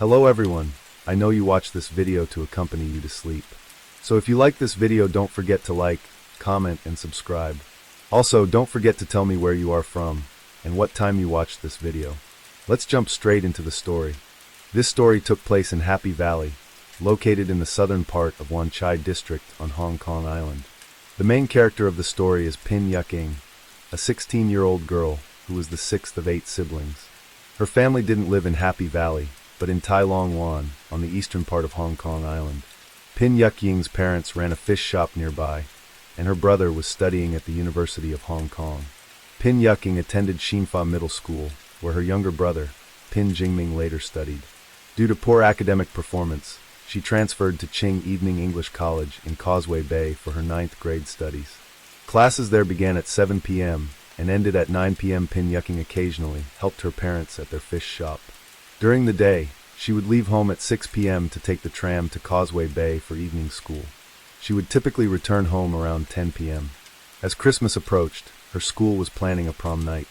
Hello everyone, I know you watched this video to accompany you to sleep. So if you like this video, don't forget to like, comment, and subscribe. Also, don't forget to tell me where you are from and what time you watched this video. Let's jump straight into the story. This story took place in Happy Valley, located in the southern part of Wan Chai district on Hong Kong Island. The main character of the story is Pin Yucking, a 16-year-old girl who was the sixth of 8 siblings. Her family didn't live in Happy Valley, but in Tai Long Wan, on the eastern part of Hong Kong Island. Pin Yucking's parents ran a fish shop nearby, and her brother was studying at the University of Hong Kong. Pin Yucking attended Xinfa Middle School, where her younger brother, Pin Jingming, later studied. Due to poor academic performance, she transferred to Qing Evening English College in Causeway Bay for her 9th grade studies. Classes there began at 7 p.m. and ended at 9 p.m. Pin Yucking occasionally helped her parents at their fish shop. During the day, she would leave home at 6 p.m. to take the tram to Causeway Bay for evening school. She would typically return home around 10 p.m. As Christmas approached, her school was planning a prom night.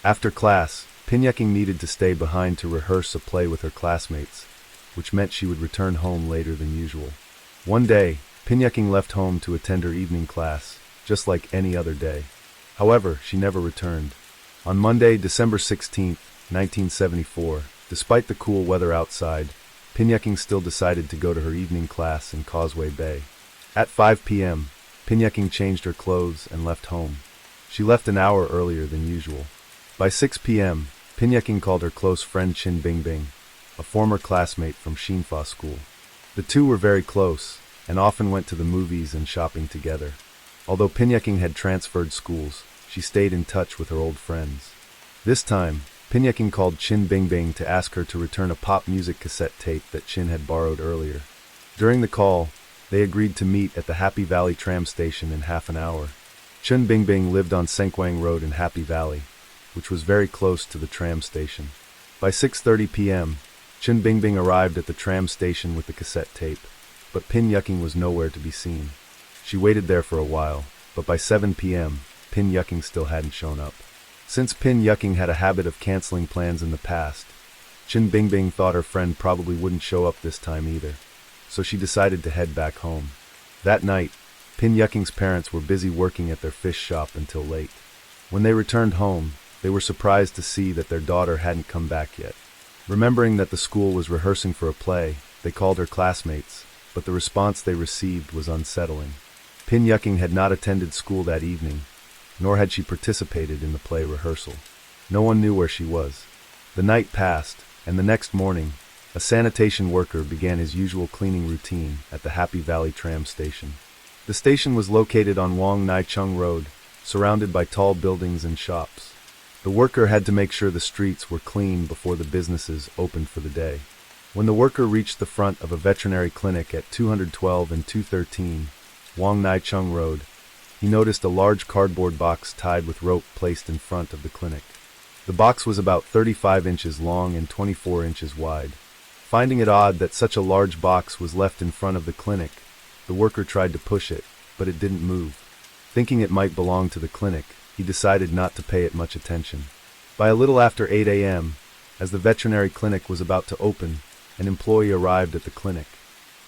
After class, Pin Yucking needed to stay behind to rehearse a play with her classmates, which meant she would return home later than usual. One day, Pin Yucking left home to attend her evening class, just like any other day. However, she never returned. On Monday, December 16, 1974, despite the cool weather outside, Pin Yucking still decided to go to her evening class in Causeway Bay. At 5 p.m., Pin Yucking changed her clothes and left home. She left an hour earlier than usual. By 6 p.m., Pin Yucking called her close friend Chin Bingbing, a former classmate from Xinfa School. The two were very close, and often went to the movies and shopping together. Although Pin Yucking had transferred schools, she stayed in touch with her old friends. This time, Pin Yucking called Chin Bingbing to ask her to return a pop music cassette tape that Chin had borrowed earlier. During the call, they agreed to meet at the Happy Valley tram station in half an hour. Chin Bingbing lived on Sengquang Road in Happy Valley, which was very close to the tram station. By 6:30 p.m., Chin Bingbing arrived at the tram station with the cassette tape, but Pin Yucking was nowhere to be seen. She waited there for a while, but by 7 p.m., Pin Yucking still hadn't shown up. Since Pin Yucking had a habit of canceling plans in the past, Chin Bingbing thought her friend probably wouldn't show up this time either, so she decided to head back home. That night, Pin Yucking's parents were busy working at their fish shop until late. When they returned home, they were surprised to see that their daughter hadn't come back yet. Remembering that the school was rehearsing for a play, they called her classmates, but the response they received was unsettling. Pin Yucking had not attended school that evening, nor had she participated in the play rehearsal. No one knew where she was. The night passed, and the next morning, a sanitation worker began his usual cleaning routine at the Happy Valley tram station. The station was located on Wong Nai Chung Road, surrounded by tall buildings and shops. The worker had to make sure the streets were clean before the businesses opened for the day. When the worker reached the front of a veterinary clinic at 212 and 213 Wong Nai Chung Road, he noticed a large cardboard box tied with rope placed in front of the clinic. The box was about 35 inches long and 24 inches wide. Finding it odd that such a large box was left in front of the clinic, the worker tried to push it, but it didn't move. Thinking it might belong to the clinic, he decided not to pay it much attention. By a little after 8 a.m., as the veterinary clinic was about to open, an employee arrived at the clinic.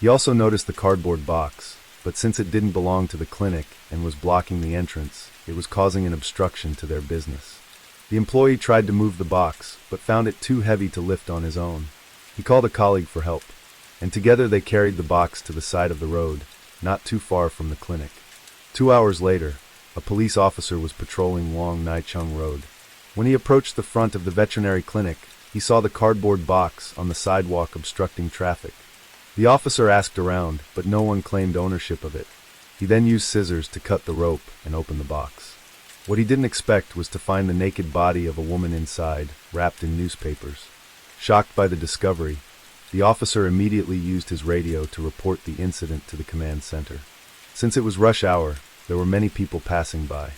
He also noticed the cardboard box, but since it didn't belong to the clinic and was blocking the entrance, it was causing an obstruction to their business. The employee tried to move the box, but found it too heavy to lift on his own. He called a colleague for help, and together they carried the box to the side of the road, not too far from the clinic. 2 hours later, a police officer was patrolling Wong Nai Chung Road. When he approached the front of the veterinary clinic, he saw the cardboard box on the sidewalk obstructing traffic. The officer asked around, but no one claimed ownership of it. He then used scissors to cut the rope and open the box. What he didn't expect was to find the naked body of a woman inside, wrapped in newspapers. Shocked by the discovery, the officer immediately used his radio to report the incident to the command center. Since it was rush hour, there were many people passing by.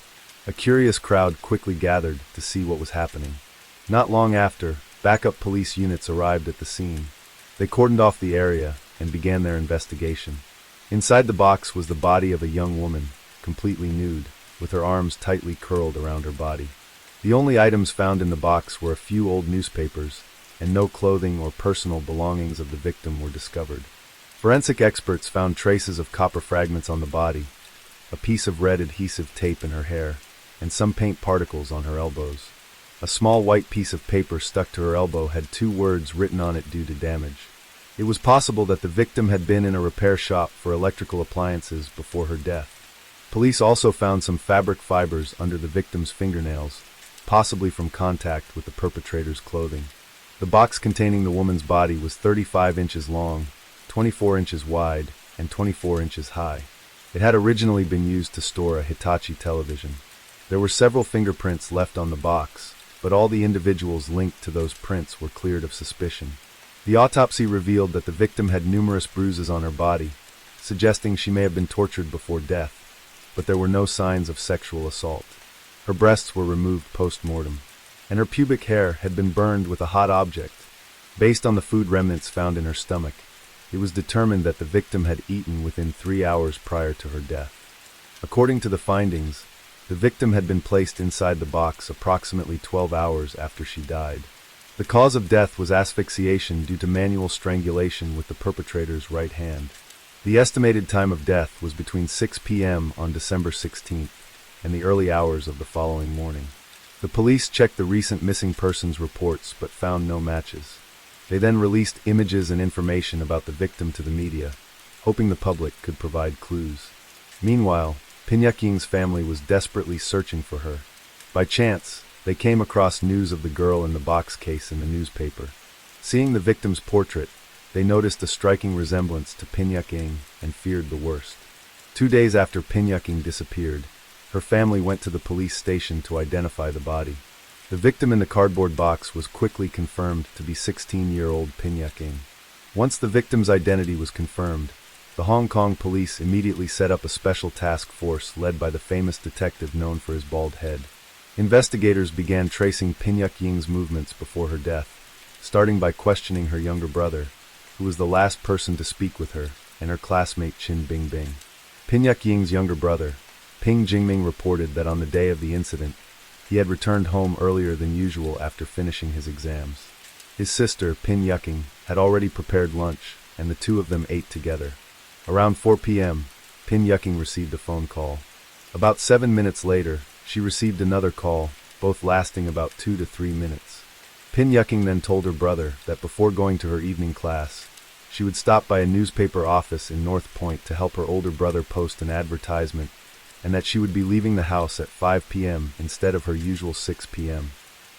A curious crowd quickly gathered to see what was happening. Not long after, backup police units arrived at the scene. They cordoned off the area and began their investigation. Inside the box was the body of a young woman, completely nude, with her arms tightly curled around her body. The only items found in the box were a few old newspapers and no clothing or personal belongings of the victim were discovered. Forensic experts found traces of copper fragments on the body, a piece of red adhesive tape in her hair, and some paint particles on her elbows. A small white piece of paper stuck to her elbow had 2 words written on it due to damage. It was possible that the victim had been in a repair shop for electrical appliances before her death. Police also found some fabric fibers under the victim's fingernails, possibly from contact with the perpetrator's clothing. The box containing the woman's body was 35 inches long, 24 inches wide, and 24 inches high. It had originally been used to store a Hitachi television. There were several fingerprints left on the box, but all the individuals linked to those prints were cleared of suspicion. The autopsy revealed that the victim had numerous bruises on her body, suggesting she may have been tortured before death, but there were no signs of sexual assault. Her breasts were removed post-mortem, and her pubic hair had been burned with a hot object. Based on the food remnants found in her stomach, it was determined that the victim had eaten within 3 hours prior to her death. According to the findings, the victim had been placed inside the box approximately 12 hours after she died. The cause of death was asphyxiation due to manual strangulation with the perpetrator's right hand. The estimated time of death was between 6 p.m. on December 16th and the early hours of the following morning. The police checked the recent missing persons reports but found no matches. They then released images and information about the victim to the media, hoping the public could provide clues. Meanwhile, Pinyakying's family was desperately searching for her. By chance, they came across news of the girl in the box case in the newspaper. Seeing the victim's portrait, they noticed a striking resemblance to Pinyakying and feared the worst. 2 days after Pinyakying disappeared, her family went to the police station to identify the body. The victim in the cardboard box was quickly confirmed to be 16-year-old Pinyakying. Once the victim's identity was confirmed, the Hong Kong police immediately set up a special task force led by the famous detective known for his bald head. Investigators began tracing Pinyakying's movements before her death, starting by questioning her younger brother, who was the last person to speak with her, and her classmate Qin Bingbing. Pinyakying's younger brother, Ping Jingming, reported that on the day of the incident, he had returned home earlier than usual after finishing his exams. His sister, Pinyakying, had already prepared lunch, and the two of them ate together. Around 4 p.m., Pinyakying received a phone call. About 7 minutes later, she received another call, both lasting about 2 to 3 minutes. Pinyakying then told her brother that before going to her evening class, she would stop by a newspaper office in North Point to help her older brother post an advertisement, and that she would be leaving the house at 5 p.m. instead of her usual 6 p.m.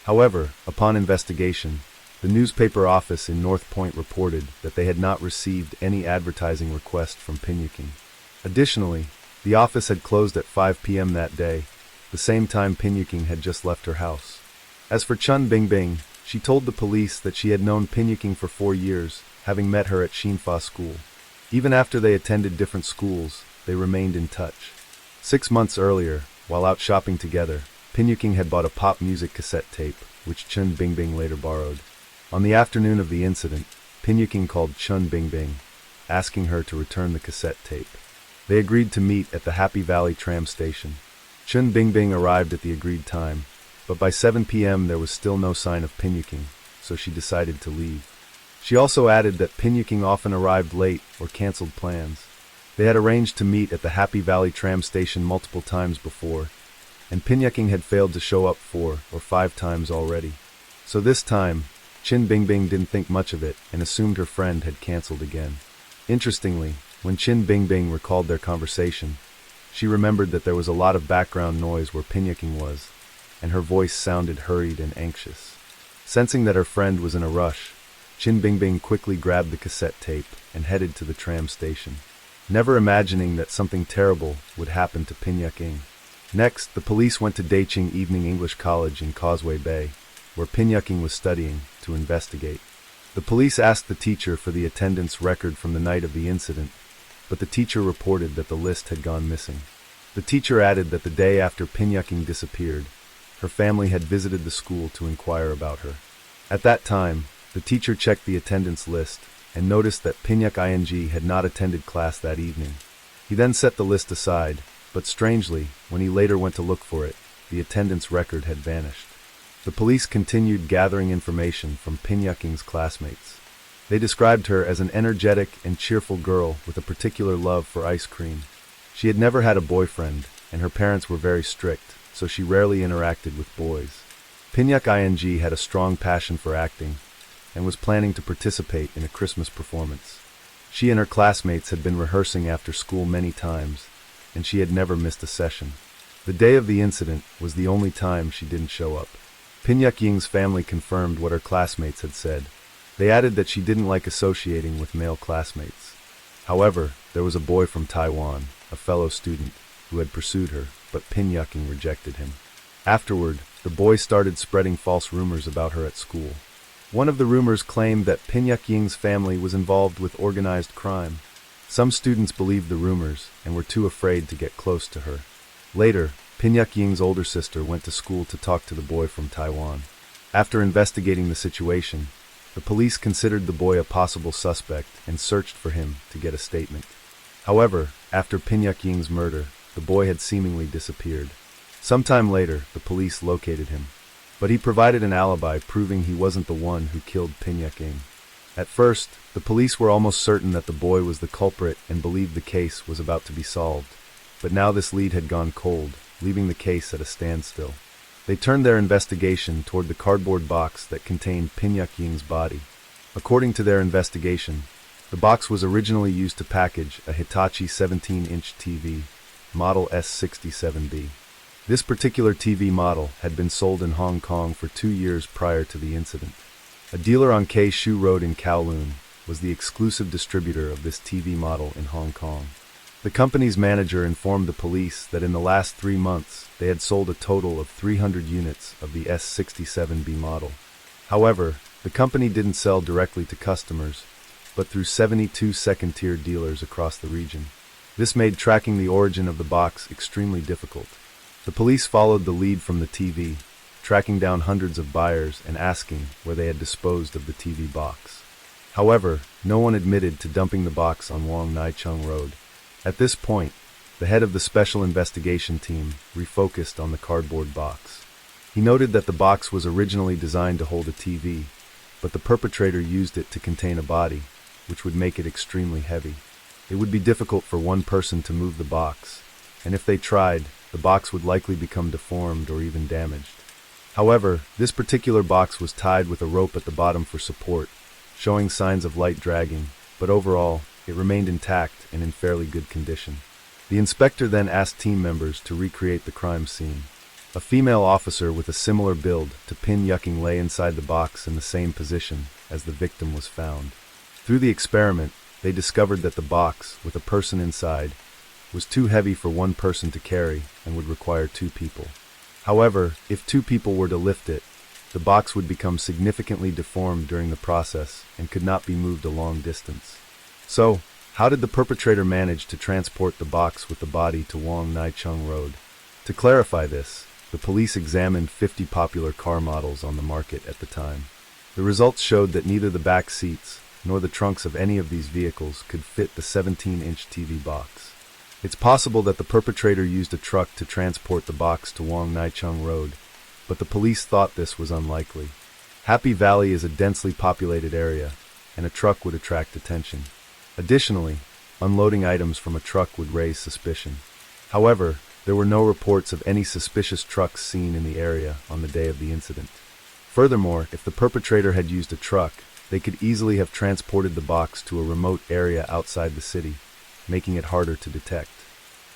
However, upon investigation, the newspaper office in North Point reported that they had not received any advertising request from Pinyakying. Additionally, the office had closed at 5 p.m. that day, the same time Pinyakying had just left her house. As for Chun Bingbing, she told the police that she had known Pinyakying for 4 years, having met her at Xinfa School. Even after they attended different schools, they remained in touch. 6 months earlier, while out shopping together, Pinyakying had bought a pop music cassette tape, which Chun Bingbing later borrowed. On the afternoon of the incident, Pinyakying called Chun Bingbing, asking her to return the cassette tape. They agreed to meet at the Happy Valley tram station. Chun Bingbing arrived at the agreed time, but by 7 p.m. there was still no sign of Pinyakying, so she decided to leave. She also added that Pinyakying often arrived late or canceled plans. They had arranged to meet at the Happy Valley tram station multiple times before, and Pinyakying had failed to show up 4 or 5 times already. So this time, Chin Bingbing didn't think much of it and assumed her friend had canceled again. Interestingly, when Chin Bingbing recalled their conversation, she remembered that there was a lot of background noise where Pinyakying was, and her voice sounded hurried and anxious. Sensing that her friend was in a rush, Chin Bingbing quickly grabbed the cassette tape and headed to the tram station, never imagining that something terrible would happen to Pinyakying. Next, the police went to Daiching Evening English College in Causeway Bay, where Pinyakying was studying, to investigate. The police asked the teacher for the attendance record from the night of the incident, but the teacher reported that the list had gone missing. The teacher added that the day after Pinyakying disappeared, her family had visited the school to inquire about her. At that time, the teacher checked the attendance list and noticed that Pinyakying had not attended class that evening. He then set the list aside, but strangely, when he later went to look for it, the attendance record had vanished. The police continued gathering information from Pinyaking's classmates. They described her as an energetic and cheerful girl with a particular love for ice cream. She had never had a boyfriend, and her parents were very strict, so she rarely interacted with boys. Pinyak Ing had a strong passion for acting, and was planning to participate in a Christmas performance. She and her classmates had been rehearsing after school many times, and she had never missed a session. The day of the incident was the only time she didn't show up. Pinyak Ying's family confirmed what her classmates had said. They added that she didn't like associating with male classmates. However, there was a boy from Taiwan, a fellow student, who had pursued her, but Pinyak Ying rejected him. Afterward, the boy started spreading false rumors about her at school. One of the rumors claimed that Pinyak Ying's family was involved with organized crime. Some students believed the rumors and were too afraid to get close to her. Later, Pinyak Ying's older sister went to school to talk to the boy from Taiwan. After investigating the situation, the police considered the boy a possible suspect and searched for him to get a statement. However, after Pinyak Ying's murder, the boy had seemingly disappeared. Sometime later, the police located him, but he provided an alibi proving he wasn't the one who killed Pinyak Ying. At first, the police were almost certain that the boy was the culprit and believed the case was about to be solved, but now this lead had gone cold, leaving the case at a standstill. They turned their investigation toward the cardboard box that contained Pinyak Ying's body. According to their investigation, the box was originally used to package a Hitachi 17-inch TV, model S67B. This particular TV model had been sold in Hong Kong for 2 years prior to the incident. A dealer on K Shu Road in Kowloon was the exclusive distributor of this TV model in Hong Kong. The company's manager informed the police that in the last 3 months, they had sold a total of 300 units of the S67B model. However, the company didn't sell directly to customers, but through 72 second-tier dealers across the region. This made tracking the origin of the box extremely difficult. The police followed the lead from the TV, tracking down hundreds of buyers and asking where they had disposed of the TV box. However, no one admitted to dumping the box on Wong Nai Chung Road. At this point, the head of the special investigation team refocused on the cardboard box. He noted that the box was originally designed to hold a TV, but the perpetrator used it to contain a body, which would make it extremely heavy. It would be difficult for one person to move the box, and if they tried, the box would likely become deformed or even damaged. However, this particular box was tied with a rope at the bottom for support, showing signs of light dragging, but overall, it remained intact and in fairly good condition. The inspector then asked team members to recreate the crime scene. A female officer with a similar build to Pinyak Ying lay inside the box in the same position as the victim was found. Through the experiment, they discovered that the box, with a person inside, was too heavy for one person to carry and would require 2 people. However, if 2 people were to lift it, the box would become significantly deformed during the process and could not be moved a long distance. So, how did the perpetrator manage to transport the box with the body to Wong Nai Chung Road? To clarify this, the police examined 50 popular car models on the market at the time. The results showed that neither the back seats nor the trunks of any of these vehicles could fit the 17-inch TV box. It's possible that the perpetrator used a truck to transport the box to Wong Nai Chung Road, but the police thought this was unlikely. Happy Valley is a densely populated area, and a truck would attract attention. Additionally, unloading items from a truck would raise suspicion. However, there were no reports of any suspicious trucks seen in the area on the day of the incident. Furthermore, if the perpetrator had used a truck, they could easily have transported the box to a remote area outside the city, making it harder to detect.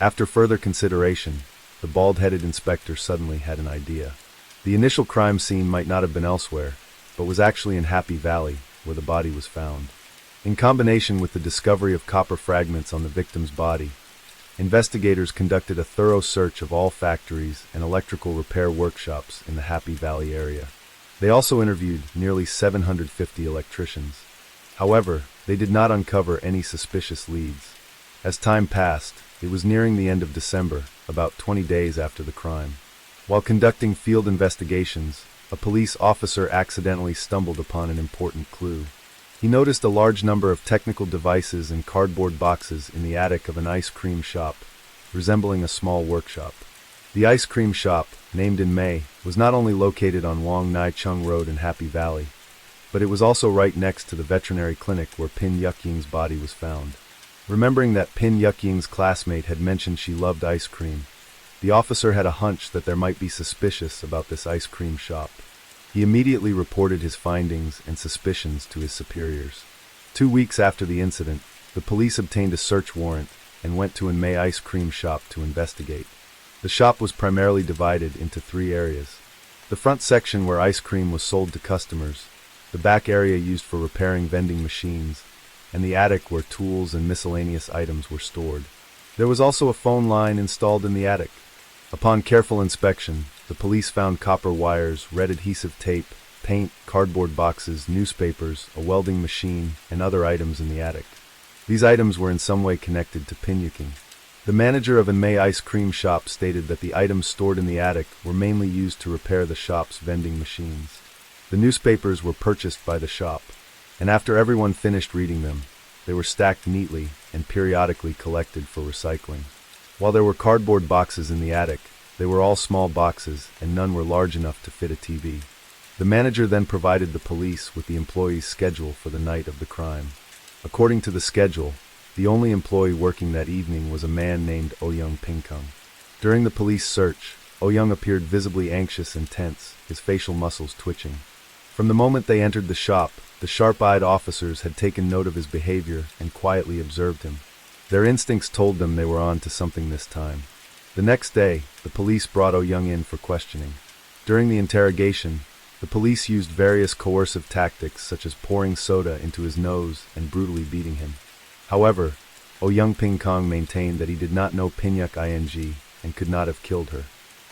After further consideration, the bald-headed inspector suddenly had an idea. The initial crime scene might not have been elsewhere, but was actually in Happy Valley, where the body was found. In combination with the discovery of copper fragments on the victim's body, investigators conducted a thorough search of all factories and electrical repair workshops in the Happy Valley area. They also interviewed nearly 750 electricians. However, they did not uncover any suspicious leads. As time passed, it was nearing the end of December, about 20 days after the crime. While conducting field investigations, a police officer accidentally stumbled upon an important clue. He noticed a large number of technical devices and cardboard boxes in the attic of an ice cream shop, resembling a small workshop. The ice cream shop, named in May, was not only located on Wong Nai Chung Road in Happy Valley, but it was also right next to the veterinary clinic where Pin Yuk Ying's body was found. Remembering that Pin Yuk Ying's classmate had mentioned she loved ice cream, the officer had a hunch that there might be suspicious about this ice cream shop. He immediately reported his findings and suspicions to his superiors. 2 weeks after the incident, the police obtained a search warrant and went to an May ice cream shop to investigate. The shop was primarily divided into 3 areas. The front section where ice cream was sold to customers, the back area used for repairing vending machines, and the attic where tools and miscellaneous items were stored. There was also a phone line installed in the attic. Upon careful inspection, the police found copper wires, red adhesive tape, paint, cardboard boxes, newspapers, a welding machine, and other items in the attic. These items were in some way connected to Pin Yuk Ying. The manager of a May ice cream shop stated that the items stored in the attic were mainly used to repair the shop's vending machines. The newspapers were purchased by the shop, and after everyone finished reading them, they were stacked neatly and periodically collected for recycling. While there were cardboard boxes in the attic, they were all small boxes and none were large enough to fit a TV. The manager then provided the police with the employee's schedule for the night of the crime. According to the schedule, the only employee working that evening was a man named Oh-young Ping-kung. During the police search, Oh-young appeared visibly anxious and tense, his facial muscles twitching. From the moment they entered the shop, the sharp-eyed officers had taken note of his behavior and quietly observed him. Their instincts told them they were on to something this time. The next day, the police brought Oh-young in for questioning. During the interrogation, the police used various coercive tactics such as pouring soda into his nose and brutally beating him. However, Oh-young Ping-kong maintained that he did not know Pin Yuk Ying and could not have killed her.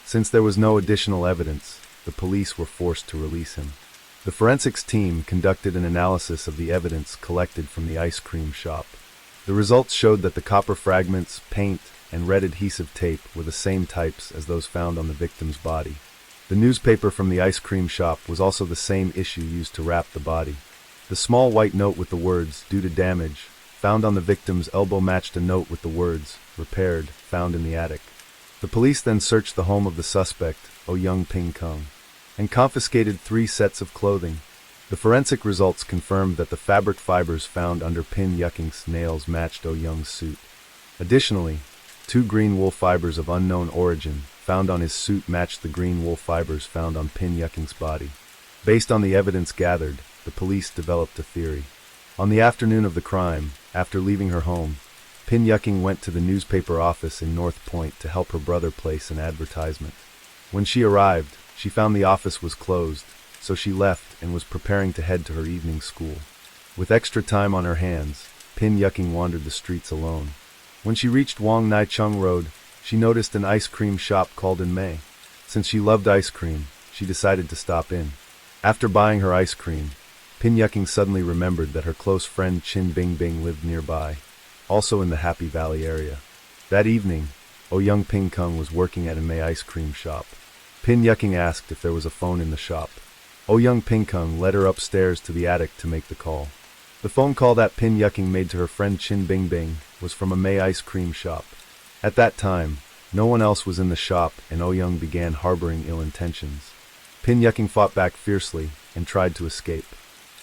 Since there was no additional evidence, the police were forced to release him. The forensics team conducted an analysis of the evidence collected from the ice cream shop. The results showed that the copper fragments, paint, and red adhesive tape were the same types as those found on the victim's body. The newspaper from the ice cream shop was also the same issue used to wrap the body. The small white note with the words, "due to damage," found on the victim's elbow matched a note with the words, "repaired," found in the attic. The police then searched the home of the suspect, Oh-young Ping-kung, and confiscated 3 sets of clothing. The forensic results confirmed that the fabric fibers found under Pin Yuk Ying's nails matched Oh-young's suit. Additionally, 2 green wool fibers of unknown origin found on his suit matched the green wool fibers found on Pin Yuk Ying's body. Based on the evidence gathered, the police developed a theory. On the afternoon of the crime, after leaving her home, Pin Yuk Ying went to the newspaper office in North Point to help her brother place an advertisement. When she arrived, she found the office was closed, so she left and was preparing to head to her evening school. With extra time on her hands, Pin Yuk Ying wandered the streets alone. When she reached Wong Nai Chung Road, she noticed an ice cream shop called in May. Since she loved ice cream, she decided to stop in. After buying her ice cream, Pin Yuk Ying suddenly remembered that her close friend Chin Bingbing lived nearby, also in the Happy Valley area. That evening, Oh-young Ping-kung was working at a May ice cream shop. Pin Yuk Ying asked if there was a phone in the shop. Oh-young Ping-kung led her upstairs to the attic to make the call. The phone call that Pin Yuk Ying made to her friend Chin Bingbing was from a May ice cream shop. At that time, no one else was in the shop and Oh-young began harboring ill intentions. Pin Yuk Ying fought back fiercely and tried to escape.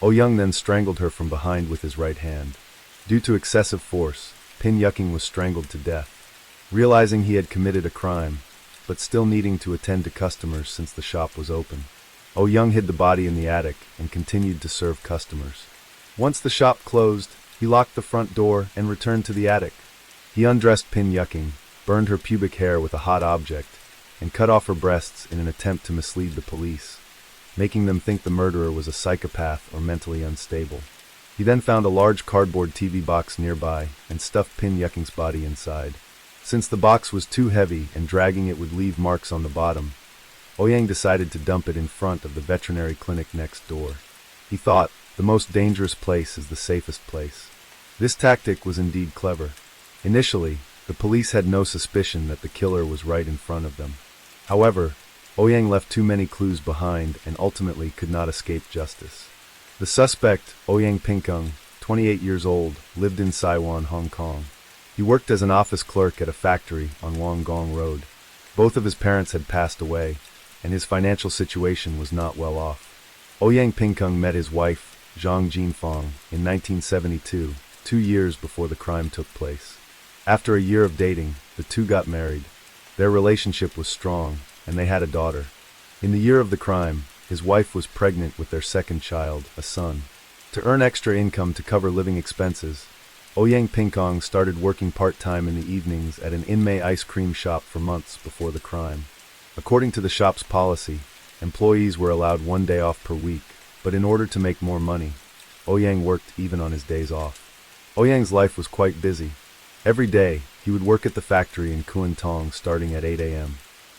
Oh-young then strangled her from behind with his right hand. Due to excessive force, Pin Yuk Ying was strangled to death. Realizing he had committed a crime, but still needing to attend to customers since the shop was open, Oh-young hid the body in the attic and continued to serve customers. Once the shop closed, he locked the front door and returned to the attic. He undressed Pin Yuk Ying, burned her pubic hair with a hot object, and cut off her breasts in an attempt to mislead the police, making them think the murderer was a psychopath or mentally unstable. He then found a large cardboard TV box nearby and stuffed Pin Yuk Ying's body inside. Since the box was too heavy and dragging it would leave marks on the bottom, Oh-young decided to dump it in front of the veterinary clinic next door. He thought, the most dangerous place is the safest place. This tactic was indeed clever. Initially, the police had no suspicion that the killer was right in front of them. However, Oh-young left too many clues behind and ultimately could not escape justice. The suspect, Oh-young Ping-kung, 28 years old, lived in Saigon, Hong Kong. He worked as an office clerk at a factory on Wong Gong Road. Both of his parents had passed away, and his financial situation was not well off. Ouyang Pingkung met his wife, Zhang Jinfang, in 1972, 2 years before the crime took place. After a year of dating, the two got married. Their relationship was strong, and they had a daughter. In the year of the crime, his wife was pregnant with their second child, a son. To earn extra income to cover living expenses, Ouyang Pingkong started working part-time in the evenings at an inmate ice cream shop for months before the crime. According to the shop's policy, employees were allowed 1 day off per week, but in order to make more money, Ouyang worked even on his days off. Ouyang's life was quite busy. Every day, he would work at the factory in Kuantong starting at 8 a.m.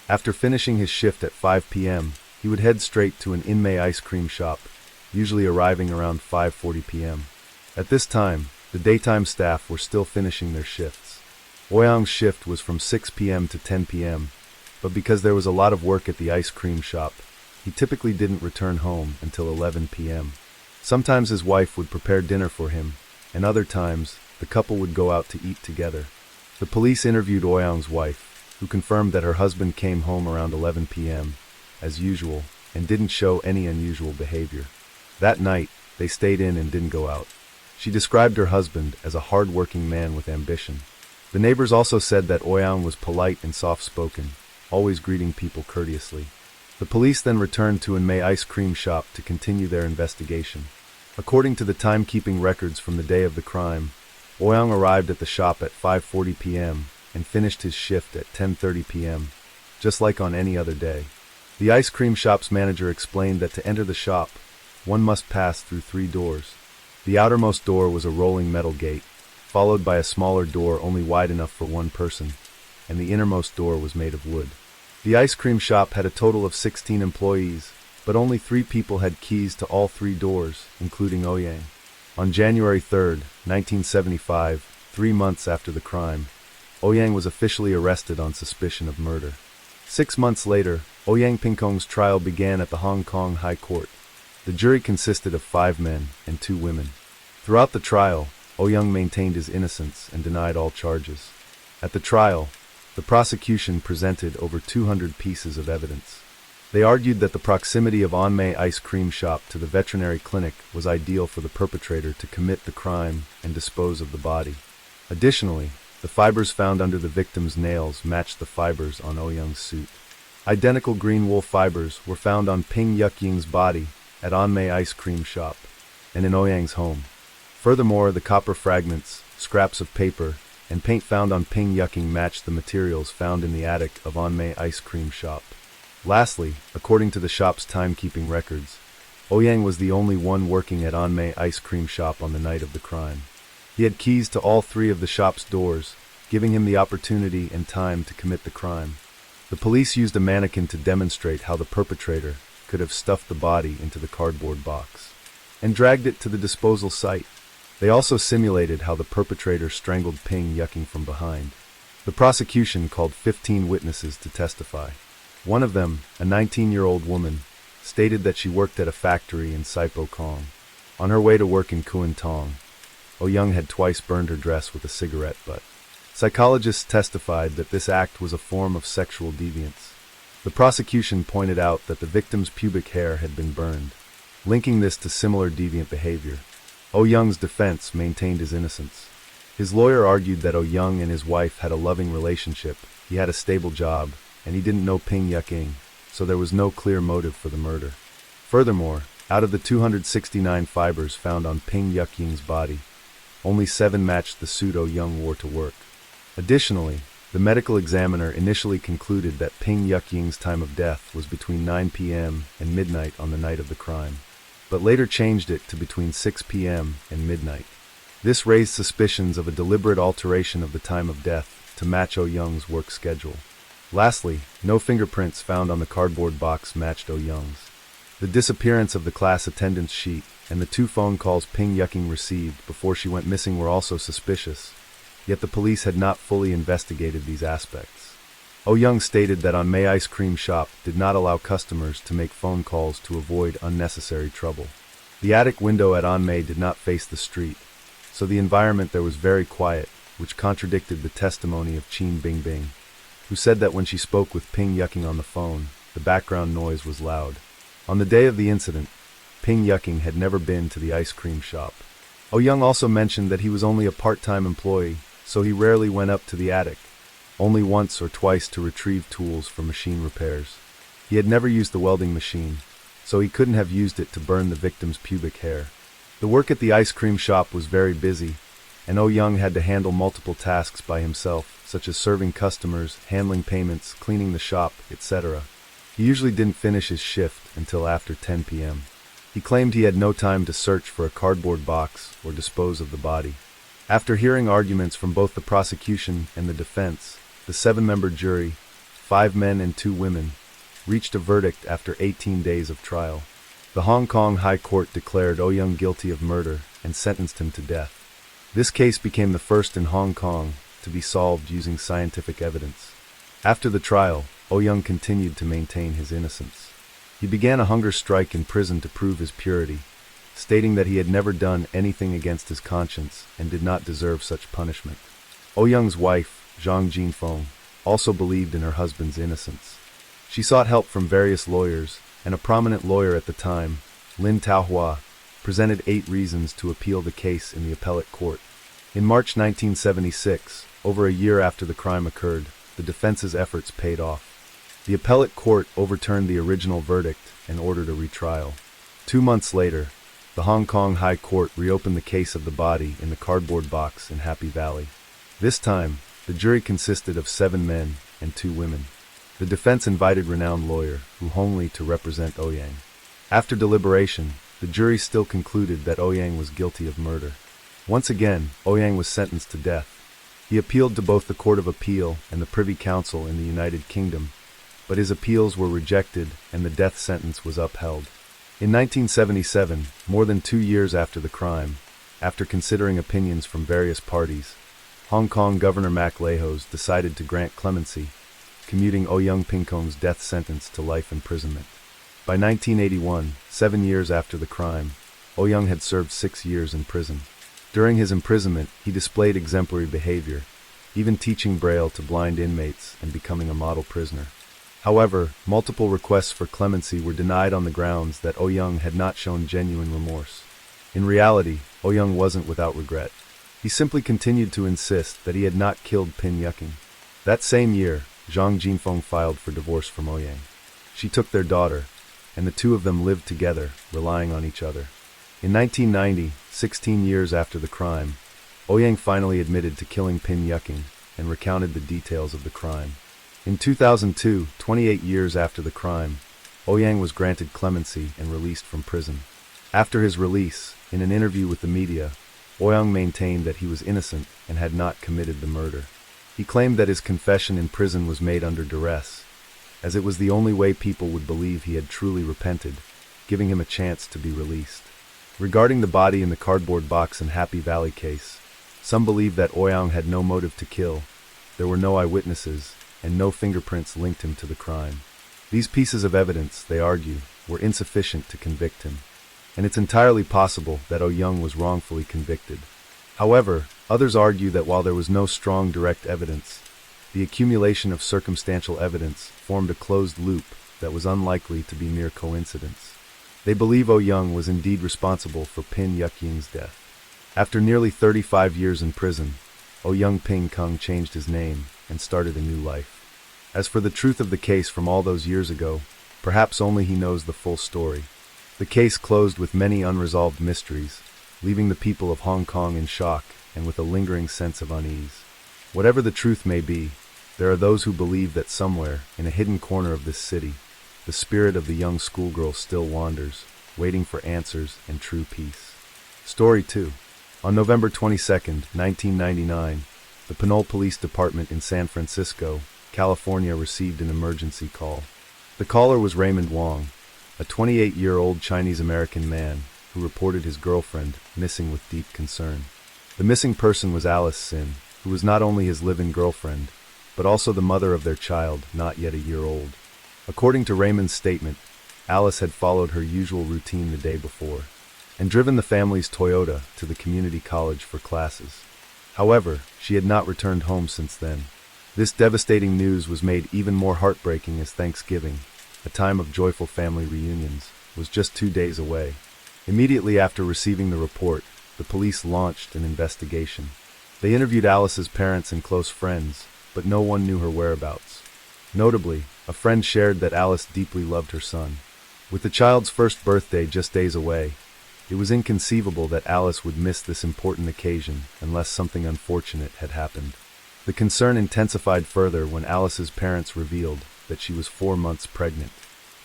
After finishing his shift at 5 p.m., he would head straight to an inmate ice cream shop, usually arriving around 5:40 p.m. At this time, the daytime staff were still finishing their shifts. Ouyang's shift was from 6 p.m. to 10 p.m., but because there was a lot of work at the ice cream shop, he typically didn't return home until 11 p.m. Sometimes his wife would prepare dinner for him, and other times, the couple would go out to eat together. The police interviewed Ouyang's wife, who confirmed that her husband came home around 11 p.m., as usual, and didn't show any unusual behavior. That night, they stayed in and didn't go out. She described her husband as a hard-working man with ambition. The neighbors also said that Ouyang was polite and soft-spoken, always greeting people courteously. The police then returned to May ice cream shop to continue their investigation. According to the timekeeping records from the day of the crime, Ouyang arrived at the shop at 5:40 p.m. and finished his shift at 10:30 p.m., just like on any other day. The ice cream shop's manager explained that to enter the shop, one must pass through 3 doors. The outermost door was a rolling metal gate, followed by a smaller door only wide enough for one person, and the innermost door was made of wood. The ice cream shop had a total of 16 employees, but only 3 people had keys to all 3 doors, including Ouyang. On January 3, 1975, 3 months after the crime, Ouyang was officially arrested on suspicion of murder. 6 months later, Ouyang Pingkong's trial began at the Hong Kong High Court. The jury consisted of 5 men and 2 women. Throughout the trial, Ouyang maintained his innocence and denied all charges. At the trial, the prosecution presented over 200 pieces of evidence. They argued that the proximity of Anmei ice cream shop to the veterinary clinic was ideal for the perpetrator to commit the crime and dispose of the body. Additionally, the fibers found under the victim's nails matched the fibers on Ouyang's suit. Identical green wool fibers were found on Ping Yukying's body at Anmei ice cream shop and in Ouyang's home. Furthermore, the copper fragments, scraps of paper, and paint found on Ping Yukying matched the materials found in the attic of Anmei ice cream shop. Lastly, according to the shop's timekeeping records, Ouyang was the only one working at Anmei ice cream shop on the night of the crime. He had keys to all 3 of the shop's doors, giving him the opportunity and time to commit the crime. The police used a mannequin to demonstrate how the perpetrator could have stuffed the body into the cardboard box and dragged it to the disposal site. They also simulated how the perpetrator strangled Ping Yukying from behind. The prosecution called 15 witnesses to testify. One of them, a 19-year-old woman, stated that she worked at a factory in Saipo Kong. On her way to work in Kuantong, Ouyang had twice burned her dress with a cigarette butt. Psychologists testified that this act was a form of sexual deviance. The prosecution pointed out that the victim's pubic hair had been burned, linking this to similar deviant behavior. Ouyang's defense maintained his innocence. His lawyer argued that Ouyang and his wife had a loving relationship, he had a stable job, and he didn't know Ping Yukying, so there was no clear motive for the murder. Furthermore, out of the 269 fibers found on Ping Yukying's body, only 7 matched the suit Ouyang wore to work. Additionally, the medical examiner initially concluded that Ping Yukying's time of death was between 9 p.m. and midnight on the night of the crime, but later changed it to between 6 p.m. and midnight. This raised suspicions of a deliberate alteration of the time of death to match Ouyang's work schedule. Lastly, no fingerprints found on the cardboard box matched Ouyang's. The disappearance of the class attendance sheet and the 2 phone calls Ping Yukying received before she went missing were also suspicious, yet the police had not fully investigated these aspects. Ouyang stated that Anmei ice cream shop did not allow customers to make phone calls to avoid unnecessary trouble. The attic window at Anmei did not face the street, so the environment there was very quiet, which contradicted the testimony of Qin Bingbing. who said that when she spoke with Ping Yucking on the phone, the background noise was loud. On the day of the incident, Ping Yucking had never been to the ice cream shop. Oh Young also mentioned that he was only a part-time employee, so he rarely went up to the attic, only once or twice to retrieve tools for machine repairs. He had never used the welding machine, so he couldn't have used it to burn the victim's pubic hair. The work at the ice cream shop was very busy, and Oh Young had to handle multiple tasks by himself, such as serving customers, handling payments, cleaning the shop, etc. He usually didn't finish his shift until after 10 p.m. He claimed he had no time to search for a cardboard box or dispose of the body. After hearing arguments from both the prosecution and the defense, the 7-member jury, 5 men and 2 women, reached a verdict after 18 days of trial. The Hong Kong High Court declared Oh Young guilty of murder and sentenced him to death. This case became the first in Hong Kong to be solved using scientific evidence. After the trial, Oh Young continued to maintain his innocence. He began a hunger strike in prison to prove his purity, stating that he had never done anything against his conscience and did not deserve such punishment. Oh Young's wife, Zhang Jinfeng, also believed in her husband's innocence. She sought help from various lawyers, and a prominent lawyer at the time, Lin Taohua, presented 8 reasons to appeal the case in the appellate court. In March 1976, over a year after the crime occurred, the defense's efforts paid off. The appellate court overturned the original verdict and ordered a retrial. 2 months later, the Hong Kong High Court reopened the case of the body in the cardboard box in Happy Valley. This time, the jury consisted of 7 men and 2 women. The defense invited renowned lawyer Hu Hongli to represent Oh Yang. After deliberation, the jury still concluded that Oh Yang was guilty of murder. Once again, Oh Yang was sentenced to death. He appealed to both the Court of Appeal and the Privy Council in the United Kingdom, but his appeals were rejected and the death sentence was upheld. In 1977, more than 2 years after the crime, after considering opinions from various parties, Hong Kong Governor Mac Lehos decided to grant clemency, commuting Oh Young Ping Kong's death sentence to life imprisonment. By 1981, 7 years after the crime, Oh Young had served 6 years in prison. During his imprisonment, he displayed exemplary behavior, even teaching Braille to blind inmates and becoming a model prisoner. However, multiple requests for clemency were denied on the grounds that Oh Young had not shown genuine remorse. In reality, Oh Young wasn't without regret. He simply continued to insist that he had not killed Ping Yucking. That same year, Zhang Jinfeng filed for divorce from Oh Yang. She took their daughter, and the 2 of them lived together, relying on each other. In 1990, 16 years after the crime, Oh Yang finally admitted to killing Ping Yucking and recounted the details of the crime. In 2002, 28 years after the crime, Oh Yang was granted clemency and released from prison. After his release, in an interview with the media, Oh Yang maintained that he was innocent and had not committed the murder. He claimed that his confession in prison was made under duress, as it was the only way people would believe he had truly repented, giving him a chance to be released. Regarding the body in the cardboard box in Happy Valley case, some believe that Oh Yang had no motive to kill, there were no eyewitnesses, and no fingerprints linked him to the crime. These pieces of evidence, they argue, were insufficient to convict him, and it's entirely possible that Oh Young was wrongfully convicted. However, others argue that while there was no strong direct evidence, the accumulation of circumstantial evidence formed a closed loop that was unlikely to be mere coincidence. They believe Oh Young was indeed responsible for Ping Yucking's death. After nearly 35 years in prison, Oh Young Ping Kong changed his name and started a new life. As for the truth of the case from all those years ago, perhaps only he knows the full story. The case closed with many unresolved mysteries, leaving the people of Hong Kong in shock and with a lingering sense of unease. Whatever the truth may be, there are those who believe that somewhere, in a hidden corner of this city, the spirit of the young schoolgirl still wanders, waiting for answers and true peace. Story 2. On November 22, 1999, the Pinole Police Department in San Francisco, California received an emergency call. The caller was Raymond Wong, a 28-year-old Chinese-American man who reported his girlfriend missing with deep concern. The missing person was Alice Sin, who was not only his live-in girlfriend, but also the mother of their child, not yet a year old. According to Raymond's statement, Alice had followed her usual routine the day before, and driven the family's Toyota to the community college for classes. However, she had not returned home since then. This devastating news was made even more heartbreaking as Thanksgiving, a time of joyful family reunions, was just 2 days away. Immediately after receiving the report, the police launched an investigation. They interviewed Alice's parents and close friends, but no one knew her whereabouts. Notably, a friend shared that Alice deeply loved her son. With the child's first birthday just days away, it was inconceivable that Alice would miss this important occasion unless something unfortunate had happened. The concern intensified further when Alice's parents revealed that she was 4 months pregnant.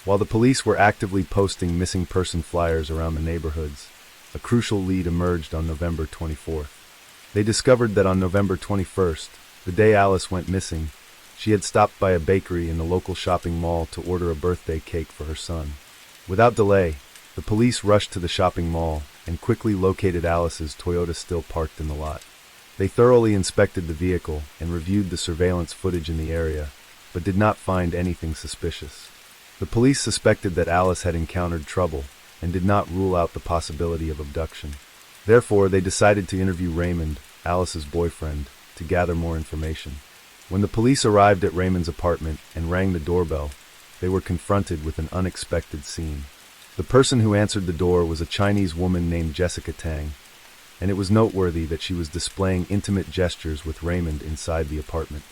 While the police were actively posting missing person flyers around the neighborhoods, a crucial lead emerged on November 24th. They discovered that on November 21st, the day Alice went missing, she had stopped by a bakery in the local shopping mall to order a birthday cake for her son. Without delay, the police rushed to the shopping mall and quickly located Alice's Toyota still parked in the lot. They thoroughly inspected the vehicle and reviewed the surveillance footage in the area, but did not find anything suspicious. The police suspected that Alice had encountered trouble and did not rule out the possibility of abduction. Therefore, they decided to interview Raymond, Alice's boyfriend, to gather more information. When the police arrived at Raymond's apartment and rang the doorbell, they were confronted with an unexpected scene. The person who answered the door was a Chinese woman named Jessica Tang, and it was noteworthy that she was displaying intimate gestures with Raymond inside the apartment.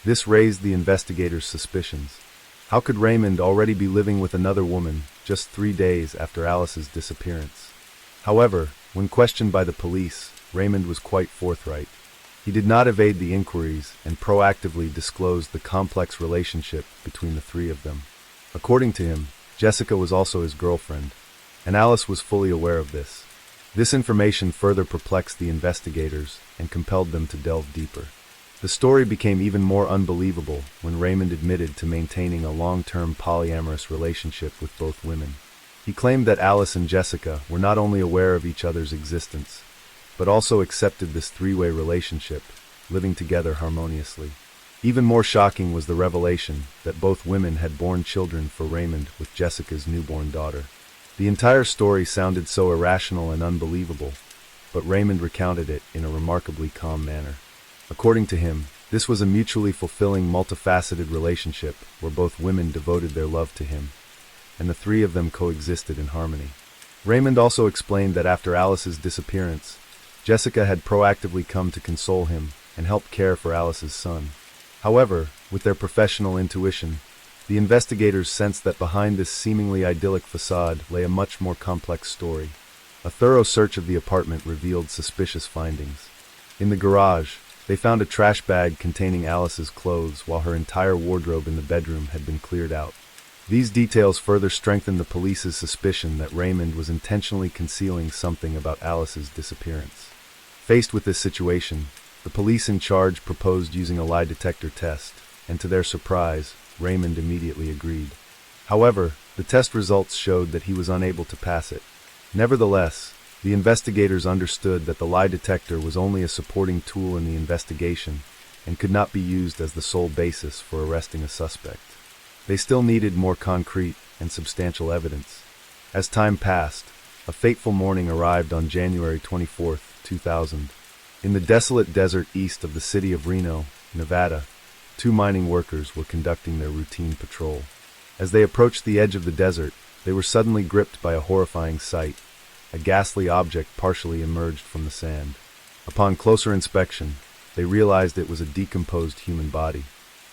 This raised the investigators' suspicions. How could Raymond already be living with another woman just 3 days after Alice's disappearance? However, when questioned by the police, Raymond was quite forthright. He did not evade the inquiries and proactively disclosed the complex relationship between the three of them. According to him, Jessica was also his girlfriend, and Alice was fully aware of this. This information further perplexed the investigators and compelled them to delve deeper. The story became even more unbelievable when Raymond admitted to maintaining a long-term polyamorous relationship with both women. He claimed that Alice and Jessica were not only aware of each other's existence, but also accepted this three-way relationship, living together harmoniously. Even more shocking was the revelation that both women had borne children for Raymond with Jessica's newborn daughter. The entire story sounded so irrational and unbelievable, but Raymond recounted it in a remarkably calm manner. According to him, this was a mutually fulfilling, multifaceted relationship where both women devoted their love to him, and the three of them coexisted in harmony. Raymond also explained that after Alice's disappearance, Jessica had proactively come to console him and help care for Alice's son. However, with their professional intuition, the investigators sensed that behind this seemingly idyllic facade lay a much more complex story. A thorough search of the apartment revealed suspicious findings. In the garage, they found a trash bag containing Alice's clothes while her entire wardrobe in the bedroom had been cleared out. These details further strengthened the police's suspicion that Raymond was intentionally concealing something about Alice's disappearance. Faced with this situation, the police in charge proposed using a lie detector test, and to their surprise, Raymond immediately agreed. However, the test results showed that he was unable to pass it. Nevertheless, the investigators understood that the lie detector was only a supporting tool in the investigation and could not be used as the sole basis for arresting a suspect. They still needed more concrete and substantial evidence. As time passed, a fateful morning arrived on January 24, 2000. In the desolate desert east of the city of Reno, Nevada, 2 mining workers were conducting their routine patrol. As they approached the edge of the desert, they were suddenly gripped by a horrifying sight. A ghastly object partially emerged from the sand. Upon closer inspection, they realized it was a decomposed human body.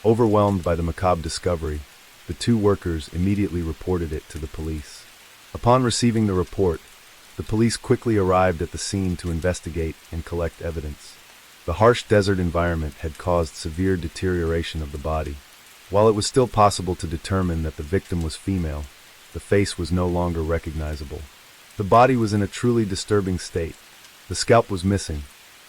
Overwhelmed by the macabre discovery, the 2 workers immediately reported it to the police. Upon receiving the report, the police quickly arrived at the scene to investigate and collect evidence. The harsh desert environment had caused severe deterioration of the body. While it was still possible to determine that the victim was female, the face was no longer recognizable. The body was in a truly disturbing state. The scalp was missing.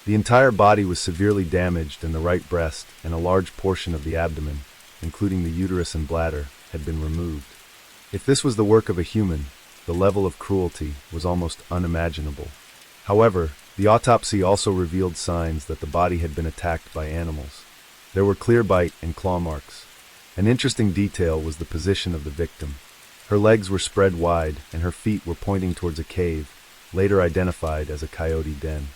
The entire body was severely damaged, and the right breast and a large portion of the abdomen, including the uterus and bladder, had been removed. If this was the work of a human, the level of cruelty was almost unimaginable. However, the autopsy also revealed signs that the body had been attacked by animals. There were clear bite and claw marks. An interesting detail was the position of the victim. Her legs were spread wide and her feet were pointing towards a cave, later identified as a coyote den.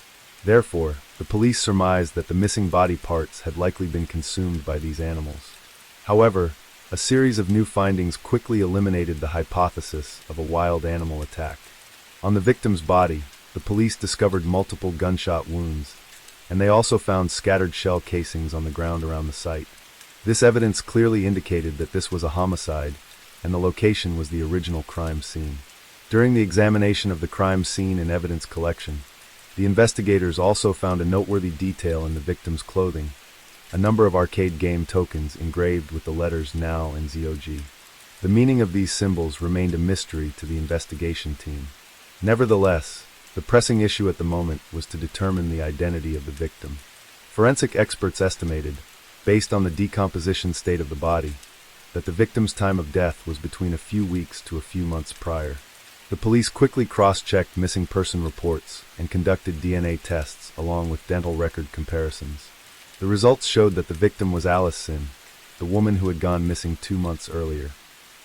Therefore, the police surmised that the missing body parts had likely been consumed by these animals. However, a series of new findings quickly eliminated the hypothesis of a wild animal attack. On the victim's body, the police discovered multiple gunshot wounds, and they also found scattered shell casings on the ground around the site. This evidence clearly indicated that this was a homicide, and the location was the original crime scene. During the examination of the crime scene and evidence collection, the investigators also found a noteworthy detail in the victim's clothing: a number of arcade game tokens engraved with the letters NOW and ZOG. The meaning of these symbols remained a mystery to the investigation team. Nevertheless, the pressing issue at the moment was to determine the identity of the victim. Forensic experts estimated, based on the decomposition state of the body, that the victim's time of death was between a few weeks to a few months prior. The police quickly cross-checked missing person reports and conducted DNA tests along with dental record comparisons. The results showed that the victim was Alice Sin, the woman who had gone missing 2 months earlier.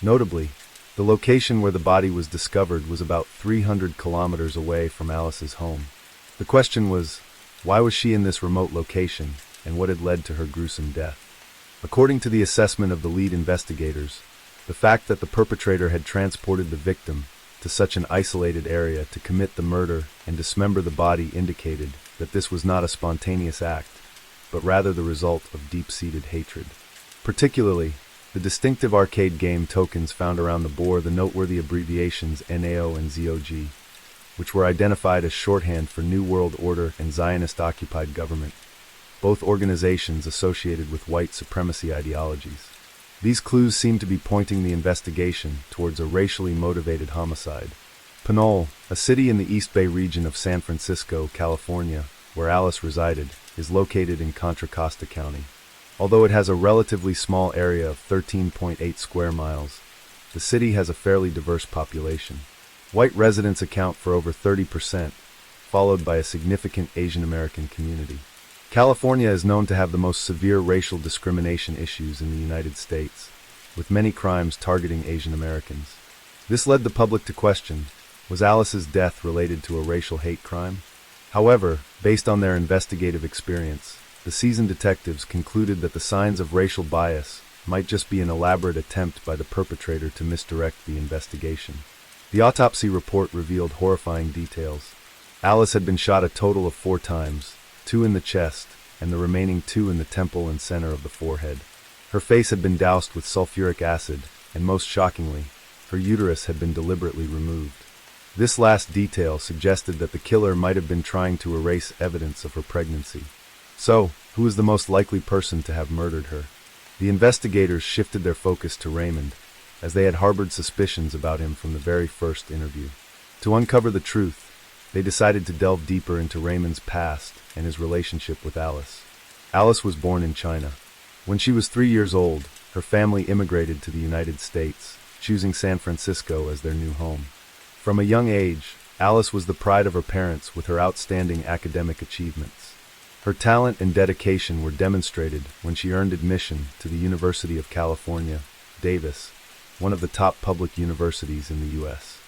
Notably, the location where the body was discovered was about 300 kilometers away from Alice's home. The question was, why was she in this remote location, and what had led to her gruesome death? According to the assessment of the lead investigators, the fact that the perpetrator had transported the victim to such an isolated area to commit the murder and dismember the body indicated that this was not a spontaneous act, but rather the result of deep-seated hatred. Particularly, the distinctive arcade game tokens found around the bore the noteworthy abbreviations NAO and ZOG, which were identified as shorthand for New World Order and Zionist-occupied government, both organizations associated with white supremacy ideologies. These clues seem to be pointing the investigation towards a racially motivated homicide. Pinole, a city in the East Bay region of San Francisco, California, where Alice resided, is located in Contra Costa County. Although it has a relatively small area of 13.8 square miles, the city has a fairly diverse population. White residents account for over 30%, followed by a significant Asian American community. California is known to have the most severe racial discrimination issues in the United States, with many crimes targeting Asian Americans. This led the public to question, was Alice's death related to a racial hate crime? However, based on their investigative experience, the seasoned detectives concluded that the signs of racial bias might just be an elaborate attempt by the perpetrator to misdirect the investigation. The autopsy report revealed horrifying details. Alice had been shot a total of 4 times, 2 in the chest, and the remaining 2 in the temple and center of the forehead. Her face had been doused with sulfuric acid, and most shockingly, her uterus had been deliberately removed. This last detail suggested that the killer might have been trying to erase evidence of her pregnancy. So, who was the most likely person to have murdered her? The investigators shifted their focus to Raymond, as they had harbored suspicions about him from the very first interview. To uncover the truth, they decided to delve deeper into Raymond's past and his relationship with Alice. Alice was born in China. When she was 3 years old, her family immigrated to the United States, choosing San Francisco as their new home. From a young age, Alice was the pride of her parents with her outstanding academic achievements. Her talent and dedication were demonstrated when she earned admission to the University of California, Davis, one of the top public universities in the U.S.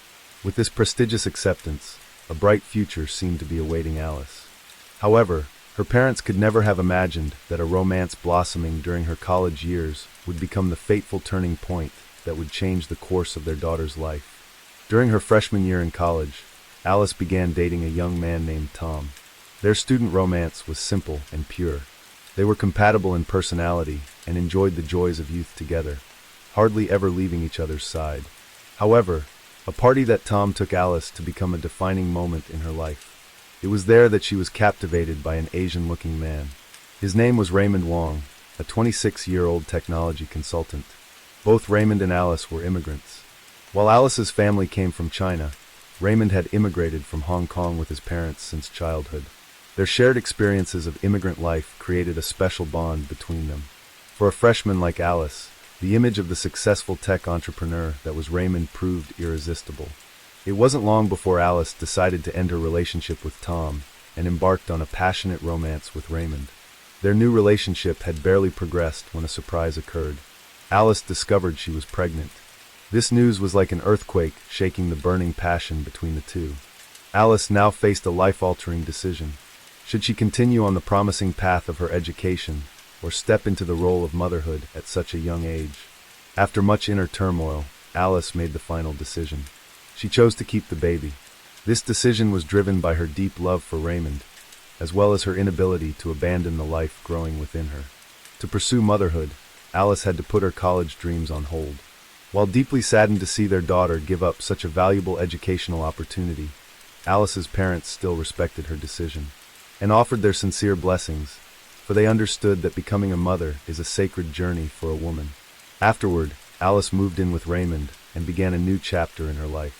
With this prestigious acceptance, a bright future seemed to be awaiting Alice. However, her parents could never have imagined that a romance blossoming during her college years would become the fateful turning point that would change the course of their daughter's life. During her freshman year in college, Alice began dating a young man named Tom. Their student romance was simple and pure. They were compatible in personality and enjoyed the joys of youth together, hardly ever leaving each other's side. However, a party that Tom took Alice to become a defining moment in her life. It was there that she was captivated by an Asian-looking man. His name was Raymond Wong, a 26-year-old technology consultant. Both Raymond and Alice were immigrants. While Alice's family came from China, Raymond had immigrated from Hong Kong with his parents since childhood. Their shared experiences of immigrant life created a special bond between them. For a freshman like Alice, the image of the successful tech entrepreneur that was Raymond proved irresistible. It wasn't long before Alice decided to end her relationship with Tom and embarked on a passionate romance with Raymond. Their new relationship had barely progressed when a surprise occurred. Alice discovered she was pregnant. This news was like an earthquake shaking the burning passion between the two. Alice now faced a life-altering decision. Should she continue on the promising path of her education, or step into the role of motherhood at such a young age? After much inner turmoil, Alice made the final decision. She chose to keep the baby. This decision was driven by her deep love for Raymond, as well as her inability to abandon the life growing within her. To pursue motherhood, Alice had to put her college dreams on hold. While deeply saddened to see their daughter give up such a valuable educational opportunity, Alice's parents still respected her decision and offered their sincere blessings, for they understood that becoming a mother is a sacred journey for a woman. Afterward, Alice moved in with Raymond and began a new chapter in her life.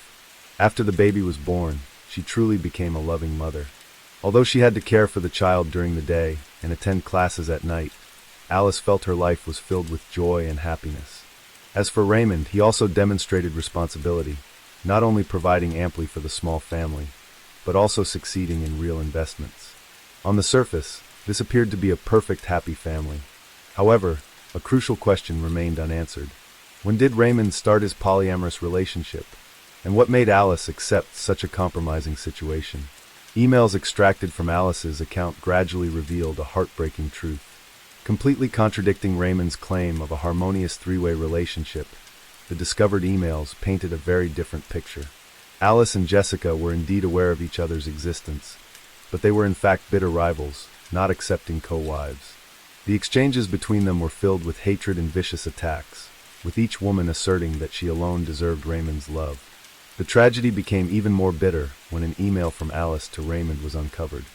After the baby was born, she truly became a loving mother. Although she had to care for the child during the day and attend classes at night, Alice felt her life was filled with joy and happiness. As for Raymond, he also demonstrated responsibility, not only providing amply for the small family, but also succeeding in real investments. On the surface, this appeared to be a perfect happy family. However, a crucial question remained unanswered. When did Raymond start his polyamorous relationship? And what made Alice accept such a compromising situation? Emails extracted from Alice's account gradually revealed a heartbreaking truth. Completely contradicting Raymond's claim of a harmonious three-way relationship, the discovered emails painted a very different picture. Alice and Jessica were indeed aware of each other's existence, but they were in fact bitter rivals, not accepting co-wives. The exchanges between them were filled with hatred and vicious attacks, with each woman asserting that she alone deserved Raymond's love. The tragedy became even more bitter when an email from Alice to Raymond was uncovered.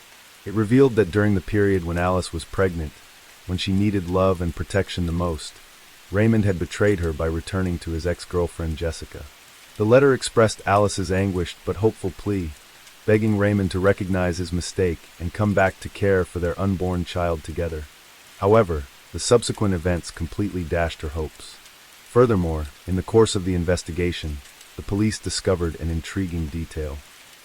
It revealed that during the period when Alice was pregnant, when she needed love and protection the most, Raymond had betrayed her by returning to his ex-girlfriend Jessica. The letter expressed Alice's anguished but hopeful plea, begging Raymond to recognize his mistake and come back to care for their unborn child together. However, the subsequent events completely dashed her hopes. Furthermore, in the course of the investigation, the police discovered an intriguing detail.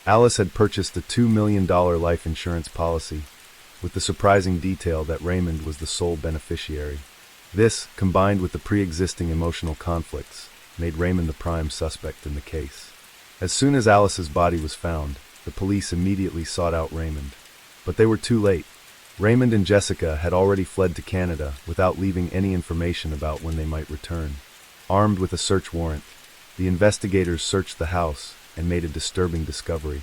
Alice had purchased a $2 million life insurance policy, with the surprising detail that Raymond was the sole beneficiary. This, combined with the pre-existing emotional conflicts, made Raymond the prime suspect in the case. As soon as Alice's body was found, the police immediately sought out Raymond. But they were too late. Raymond and Jessica had already fled to Canada without leaving any information about when they might return. Armed with a search warrant, the investigators searched the house and made a disturbing discovery.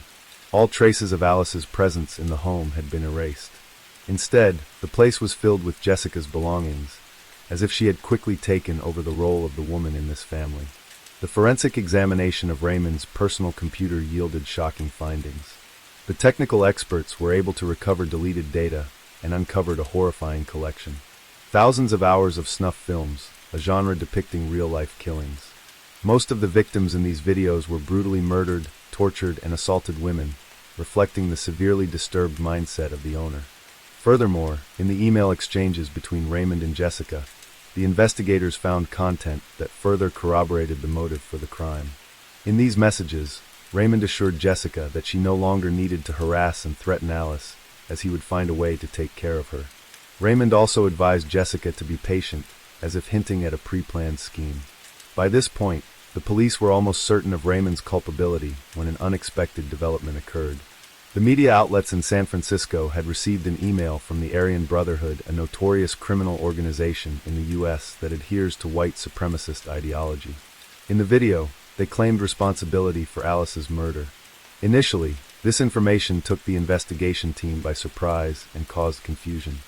All traces of Alice's presence in the home had been erased. Instead, the place was filled with Jessica's belongings, as if she had quickly taken over the role of the woman in this family. The forensic examination of Raymond's personal computer yielded shocking findings. The technical experts were able to recover deleted data and uncovered a horrifying collection. Thousands of hours of snuff films, a genre depicting real-life killings. Most of the victims in these videos were brutally murdered, tortured, and assaulted women, reflecting the severely disturbed mindset of the owner. Furthermore, in the email exchanges between Raymond and Jessica, the investigators found content that further corroborated the motive for the crime. In these messages, Raymond assured Jessica that she no longer needed to harass and threaten Alice, as he would find a way to take care of her. Raymond also advised Jessica to be patient, as if hinting at a pre-planned scheme. By this point, the police were almost certain of Raymond's culpability when an unexpected development occurred. The media outlets in San Francisco had received an email from the Aryan Brotherhood, a notorious criminal organization in the U.S. that adheres to white supremacist ideology. In the video, they claimed responsibility for Alice's murder. Initially, this information took the investigation team by surprise and caused confusion.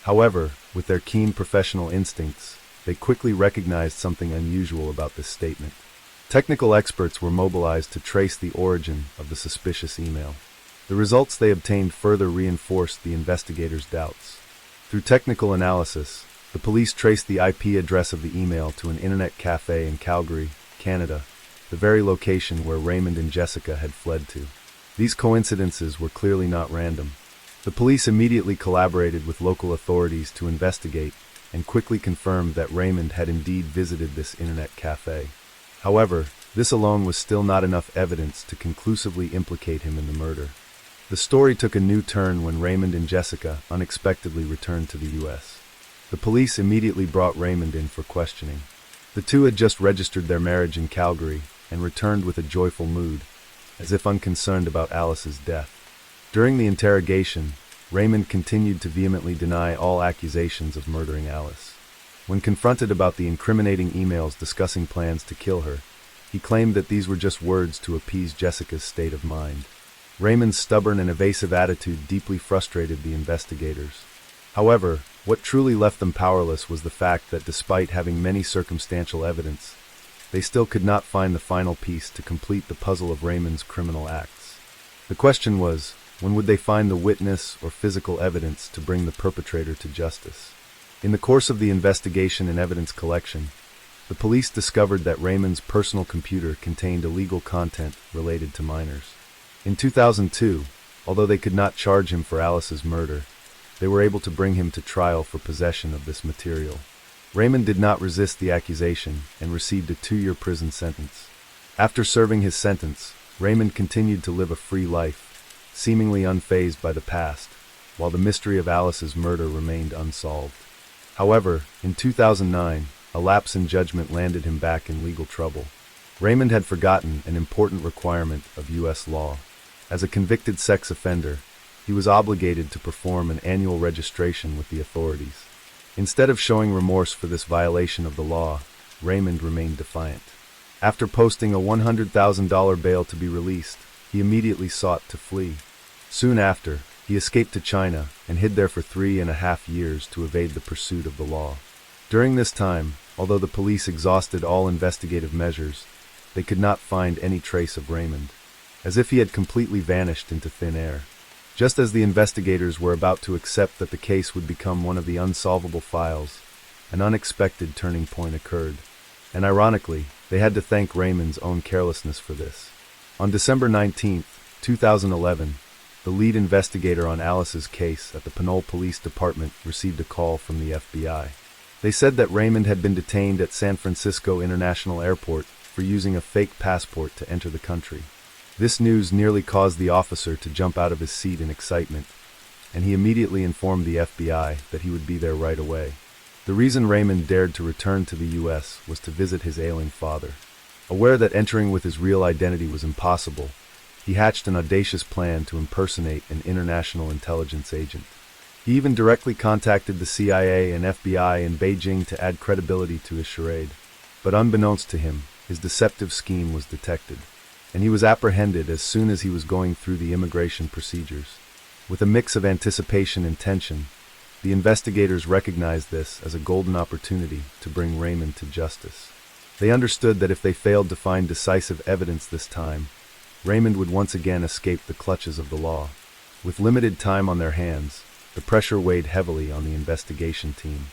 However, with their keen professional instincts, they quickly recognized something unusual about this statement. Technical experts were mobilized to trace the origin of the suspicious email. The results they obtained further reinforced the investigators' doubts. Through technical analysis, the police traced the IP address of the email to an internet cafe in Calgary, Canada, the very location where Raymond and Jessica had fled to. These coincidences were clearly not random. The police immediately collaborated with local authorities to investigate and quickly confirmed that Raymond had indeed visited this internet cafe. However, this alone was still not enough evidence to conclusively implicate him in the murder. The story took a new turn when Raymond and Jessica unexpectedly returned to the U.S. The police immediately brought Raymond in for questioning. The two had just registered their marriage in Calgary and returned with a joyful mood, as if unconcerned about Alice's death. During the interrogation, Raymond continued to vehemently deny all accusations of murdering Alice. When confronted about the incriminating emails discussing plans to kill her, he claimed that these were just words to appease Jessica's state of mind. Raymond's stubborn and evasive attitude deeply frustrated the investigators. However, what truly left them powerless was the fact that despite having many circumstantial evidence, they still could not find the final piece to complete the puzzle of Raymond's criminal acts. The question was, when would they find the witness or physical evidence to bring the perpetrator to justice? In the course of the investigation and evidence collection, the police discovered that Raymond's personal computer contained illegal content related to minors. In 2002, although they could not charge him for Alice's murder, they were able to bring him to trial for possession of this material. Raymond did not resist the accusation and received a 2-year prison sentence. After serving his sentence, Raymond continued to live a free life, seemingly unfazed by the past, while the mystery of Alice's murder remained unsolved. However, in 2009, a lapse in judgment landed him back in legal trouble. Raymond had forgotten an important requirement of U.S. law. As a convicted sex offender, he was obligated to perform an annual registration with the authorities. Instead of showing remorse for this violation of the law, Raymond remained defiant. After posting a $100,000 bail to be released, he immediately sought to flee. Soon after, he escaped to China and hid there for 3.5 years to evade the pursuit of the law. During this time, although the police exhausted all investigative measures, they could not find any trace of Raymond, as if he had completely vanished into thin air. Just as the investigators were about to accept that the case would become one of the unsolvable files, an unexpected turning point occurred. And ironically, they had to thank Raymond's own carelessness for this. On December 19, 2011, the lead investigator on Alice's case at the Pinole Police Department received a call from the FBI. They said that Raymond had been detained at San Francisco International Airport for using a fake passport to enter the country. This news nearly caused the officer to jump out of his seat in excitement, and he immediately informed the FBI that he would be there right away. The reason Raymond dared to return to the U.S. was to visit his ailing father. Aware that entering with his real identity was impossible, he hatched an audacious plan to impersonate an international intelligence agent. He even directly contacted the CIA and FBI in Beijing to add credibility to his charade. But unbeknownst to him, his deceptive scheme was detected, and he was apprehended as soon as he was going through the immigration procedures. With a mix of anticipation and tension, the investigators recognized this as a golden opportunity to bring Raymond to justice. They understood that if they failed to find decisive evidence this time, Raymond would once again escape the clutches of the law. With limited time on their hands, the pressure weighed heavily on the investigation team.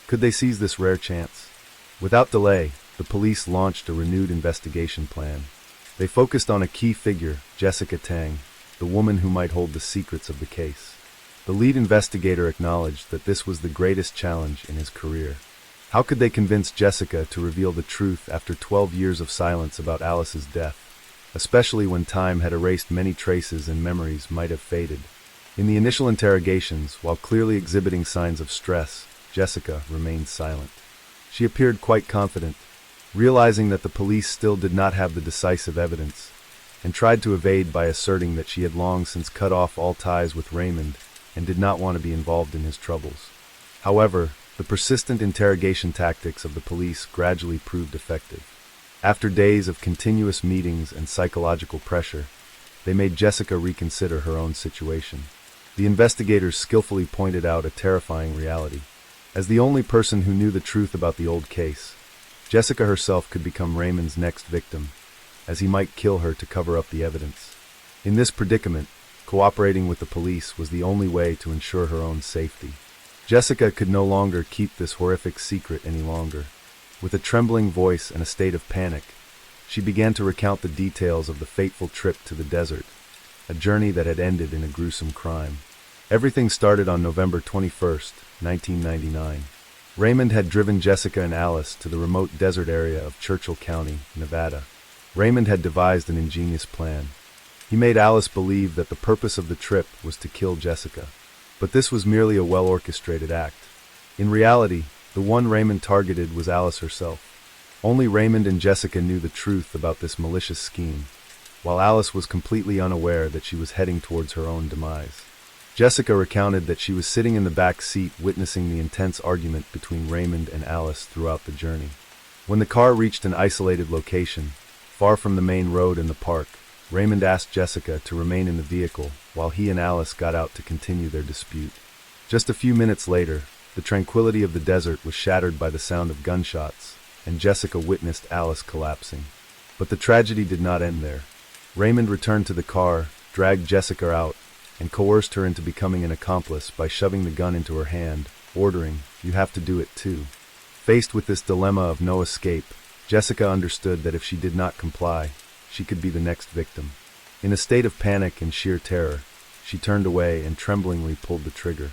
Could they seize this rare chance? Without delay, the police launched a renewed investigation plan. They focused on a key figure, Jessica Tang, the woman who might hold the secrets of the case. The lead investigator acknowledged that this was the greatest challenge in his career. How could they convince Jessica to reveal the truth after 12 years of silence about Alice's death, especially when time had erased many traces and memories might have faded? In the initial interrogations, while clearly exhibiting signs of stress, Jessica remained silent. She appeared quite confident, realizing that the police still did not have the decisive evidence, and tried to evade by asserting that she had long since cut off all ties with Raymond and did not want to be involved in his troubles. However, the persistent interrogation tactics of the police gradually proved effective. After days of continuous meetings and psychological pressure, they made Jessica reconsider her own situation. The investigators skillfully pointed out a terrifying reality. As the only person who knew the truth about the old case, Jessica herself could become Raymond's next victim, as he might kill her to cover up the evidence. In this predicament, cooperating with the police was the only way to ensure her own safety. Jessica could no longer keep this horrific secret any longer. With a trembling voice and a state of panic, she began to recount the details of the fateful trip to the desert, a journey that had ended in a gruesome crime. Everything started on November 21st, 1999. Raymond had driven Jessica and Alice to the remote desert area of Churchill County, Nevada. Raymond had devised an ingenious plan. He made Alice believe that the purpose of the trip was to kill Jessica. But this was merely a well-orchestrated act. In reality, the one Raymond targeted was Alice herself. Only Raymond and Jessica knew the truth about this malicious scheme, while Alice was completely unaware that she was heading towards her own demise. Jessica recounted that she was sitting in the back seat witnessing the intense argument between Raymond and Alice throughout the journey. When the car reached an isolated location, far from the main road and the park, Raymond asked Jessica to remain in the vehicle while he and Alice got out to continue their dispute. Just a few minutes later, the tranquility of the desert was shattered by the sound of gunshots, and Jessica witnessed Alice collapsing. But the tragedy did not end there. Raymond returned to the car, dragged Jessica out, and coerced her into becoming an accomplice by shoving the gun into her hand, ordering, "You have to do it too." Faced with this dilemma of no escape, Jessica understood that if she did not comply, she could be the next victim. In a state of panic and sheer terror, she turned away and tremblingly pulled the trigger.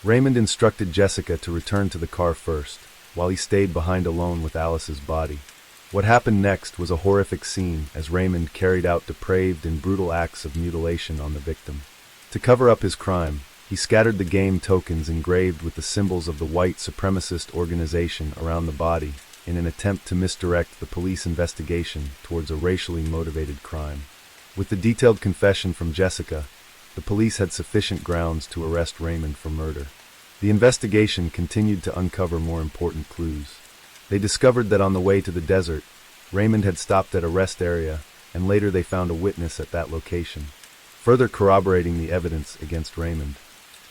Raymond instructed Jessica to return to the car first, while he stayed behind alone with Alice's body. What happened next was a horrific scene as Raymond carried out depraved and brutal acts of mutilation on the victim. To cover up his crime, he scattered the game tokens engraved with the symbols of the white supremacist organization around the body in an attempt to misdirect the police investigation towards a racially motivated crime. With the detailed confession from Jessica, the police had sufficient grounds to arrest Raymond for murder. The investigation continued to uncover more important clues. They discovered that on the way to the desert, Raymond had stopped at a rest area, and later they found a witness at that location, further corroborating the evidence against Raymond.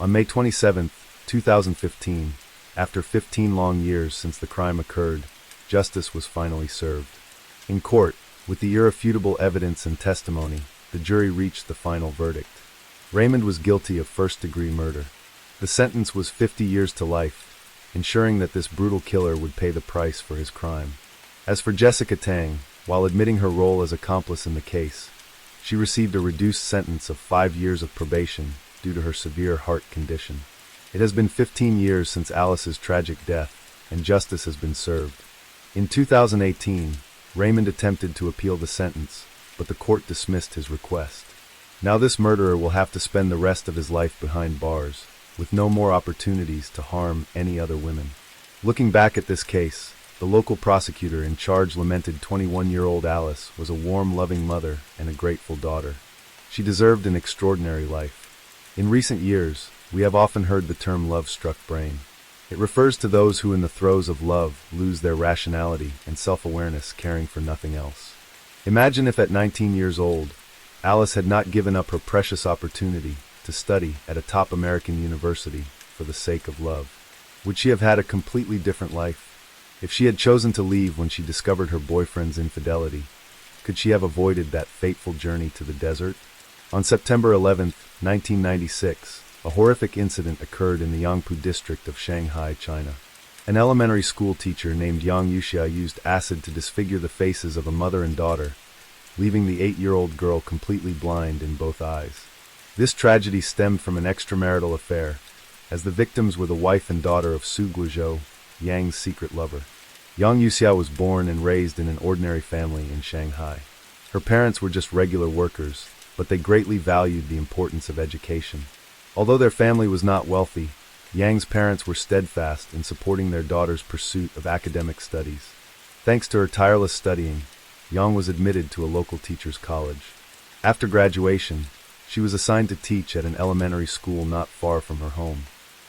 On May 27, 2015, after 15 long years since the crime occurred, justice was finally served. In court, with the irrefutable evidence and testimony, the jury reached the final verdict. Raymond was guilty of first-degree murder. The sentence was 50 years to life, ensuring that this brutal killer would pay the price for his crime. As for Jessica Tang, while admitting her role as accomplice in the case, she received a reduced sentence of 5 years of probation due to her severe heart condition. It has been 15 years since Alice's tragic death, and justice has been served. In 2018, Raymond attempted to appeal the sentence, but the court dismissed his request. Now this murderer will have to spend the rest of his life behind bars, with no more opportunities to harm any other women. Looking back at this case, the local prosecutor in charge lamented 21-year-old Alice was a warm, loving mother and a grateful daughter. She deserved an extraordinary life. In recent years, we have often heard the term love-struck brain. It refers to those who in the throes of love lose their rationality and self-awareness, caring for nothing else. Imagine if at 19 years old, Alice had not given up her precious opportunity to study at a top American university for the sake of love. Would she have had a completely different life? If she had chosen to leave when she discovered her boyfriend's infidelity, could she have avoided that fateful journey to the desert? On September 11, 1996, a horrific incident occurred in the Yangpu district of Shanghai, China. An elementary school teacher named Yang Yuxia used acid to disfigure the faces of a mother and daughter, leaving the 8-year-old girl completely blind in both eyes. This tragedy stemmed from an extramarital affair, as the victims were the wife and daughter of Su Guizhou, Yang's secret lover. Yang Yuxia was born and raised in an ordinary family in Shanghai. Her parents were just regular workers, but they greatly valued the importance of education. Although their family was not wealthy, Yang's parents were steadfast in supporting their daughter's pursuit of academic studies. Thanks to her tireless studying, Yang was admitted to a local teacher's college. After graduation, she was assigned to teach at an elementary school not far from her home.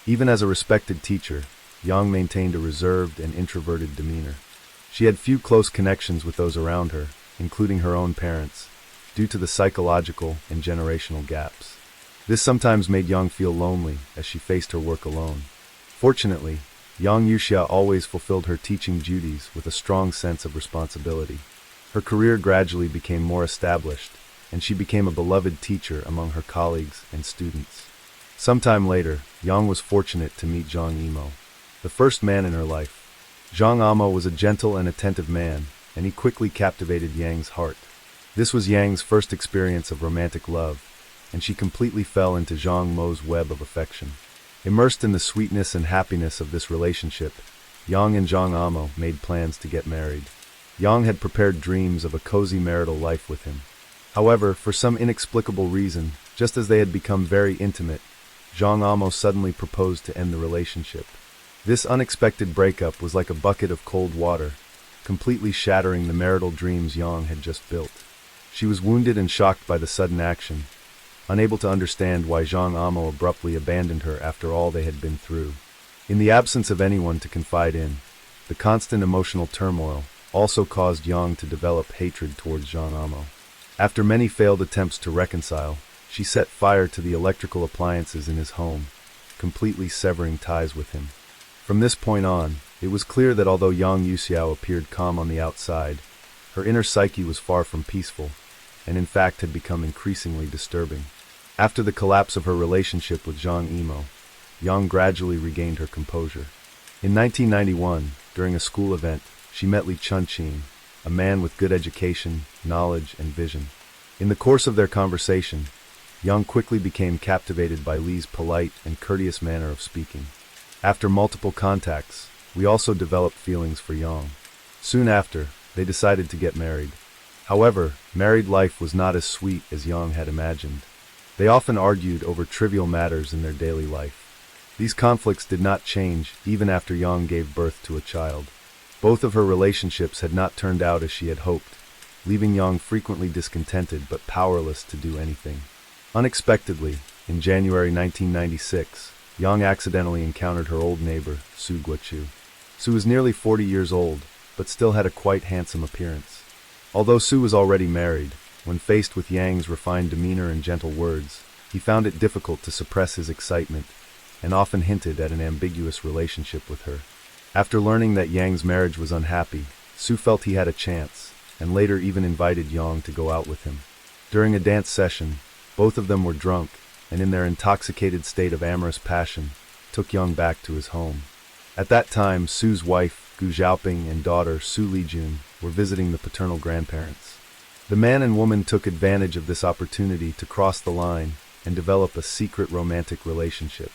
Even as a respected teacher, Yang maintained a reserved and introverted demeanor. She had few close connections with those around her, including her own parents, due to the psychological and generational gaps. This sometimes made Yang feel lonely as she faced her work alone. Fortunately, Yang Yuxia always fulfilled her teaching duties with a strong sense of responsibility. Her career gradually became more established, and she became a beloved teacher among her colleagues and students. Sometime later, Yang was fortunate to meet Zhang Yimou, the first man in her life. Zhang Yimou was a gentle and attentive man, and he quickly captivated Yang's heart. This was Yang's first experience of romantic love, and she completely fell into Zhang Yimou's web of affection. Immersed in the sweetness and happiness of this relationship, Yang and Zhang Yimou made plans to get married. Yang had prepared dreams of a cozy marital life with him. However, for some inexplicable reason, just as they had become very intimate, Zhang Yimou suddenly proposed to end the relationship. This unexpected breakup was like a bucket of cold water, completely shattering the marital dreams Yang had just built. She was wounded and shocked by the sudden action, unable to understand why Zhang Amo abruptly abandoned her after all they had been through. In the absence of anyone to confide in, the constant emotional turmoil also caused Yang to develop hatred towards Zhang Amo. After many failed attempts to reconcile, she set fire to the electrical appliances in his home, completely severing ties with him. From this point on, it was clear that although Yang Yuxiao appeared calm on the outside, her inner psyche was far from peaceful, and in fact had become increasingly disturbing. After the collapse of her relationship with Zhang Imo, Yang gradually regained her composure. In 1991, during a school event, she met Li Chunqing, a man with good education, knowledge, and vision. In the course of their conversation, Yang quickly became captivated by Li's polite and courteous manner of speaking. After multiple contacts, we also developed feelings for Yang. Soon after, they decided to get married. However, married life was not as sweet as Yang had imagined. They often argued over trivial matters in their daily life. These conflicts did not change even after Yang gave birth to a child. Both of her relationships had not turned out as she had hoped, leaving Yang frequently discontented but powerless to do anything. Unexpectedly, in January 1996, Yang accidentally encountered her old neighbor, Su Guochu. Su was nearly 40 years old, but still had a quite handsome appearance. Although Su was already married, when faced with Yang's refined demeanor and gentle words, he found it difficult to suppress his excitement, and often hinted at an ambiguous relationship with her. After learning that Yang's marriage was unhappy, Su felt he had a chance, and later even invited Yang to go out with him. During a dance session, both of them were drunk, and in their intoxicated state of amorous passion, took Yang back to his home. At that time, Su's wife, Gu Xiaoping, and daughter, Su Lijun, were visiting the paternal grandparents. The man and woman took advantage of this opportunity to cross the line and develop a secret romantic relationship.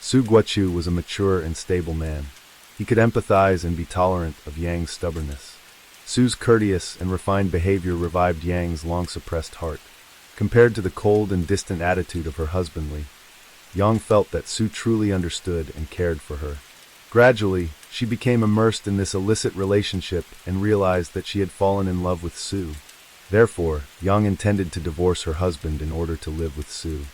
Su Guochu was a mature and stable man. He could empathize and be tolerant of Yang's stubbornness. Su's courteous and refined behavior revived Yang's long-suppressed heart. Compared to the cold and distant attitude of her husband Li, Yang felt that Su truly understood and cared for her. Gradually, she became immersed in this illicit relationship and realized that she had fallen in love with Su. Therefore, Yang intended to divorce her husband in order to live with Su.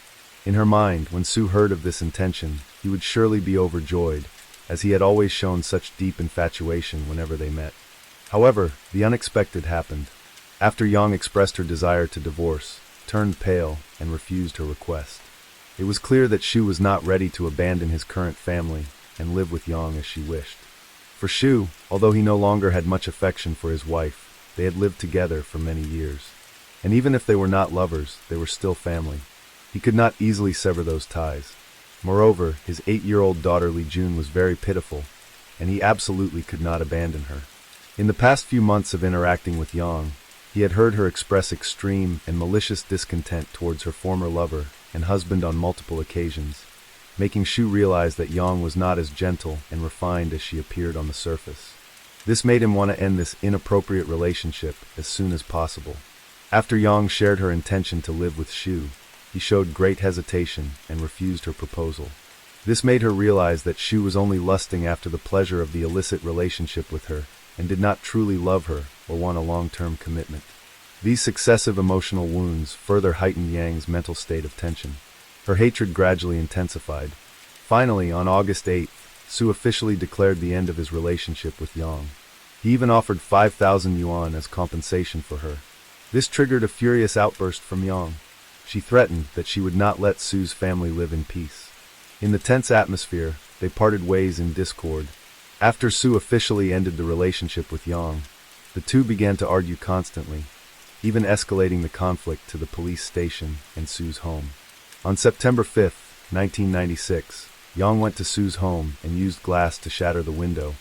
In her mind, when Su heard of this intention, he would surely be overjoyed, as he had always shown such deep infatuation whenever they met. However, the unexpected happened. After Yang expressed her desire to divorce, turned pale, and refused her request. It was clear that Shu was not ready to abandon his current family and live with Yang as she wished. For Shu, although he no longer had much affection for his wife, they had lived together for many years. And even if they were not lovers, they were still family. He could not easily sever those ties. Moreover, his 8-year-old daughter Li Jun was very pitiful, and he absolutely could not abandon her. In the past few months of interacting with Yang, he had heard her express extreme and malicious discontent towards her former lover and husband on multiple occasions, making Shu realize that Yang was not as gentle and refined as she appeared on the surface. This made him want to end this inappropriate relationship as soon as possible. After Yang shared her intention to live with Shu, he showed great hesitation and refused her proposal. This made her realize that Shu was only lusting after the pleasure of the illicit relationship with her and did not truly love her or want a long-term commitment. These successive emotional wounds further heightened Yang's mental state of tension. Her hatred gradually intensified. Finally, on August 8th, Su officially declared the end of his relationship with Yang. He even offered 5,000 yuan as compensation for her. This triggered a furious outburst from Yang. She threatened that she would not let Su's family live in peace. In the tense atmosphere, they parted ways in discord. After Su officially ended the relationship with Yang, the two began to argue constantly, even escalating the conflict to the police station and Su's home. On September 5, 1996, Yang went to Su's home and used glass to shatter the window,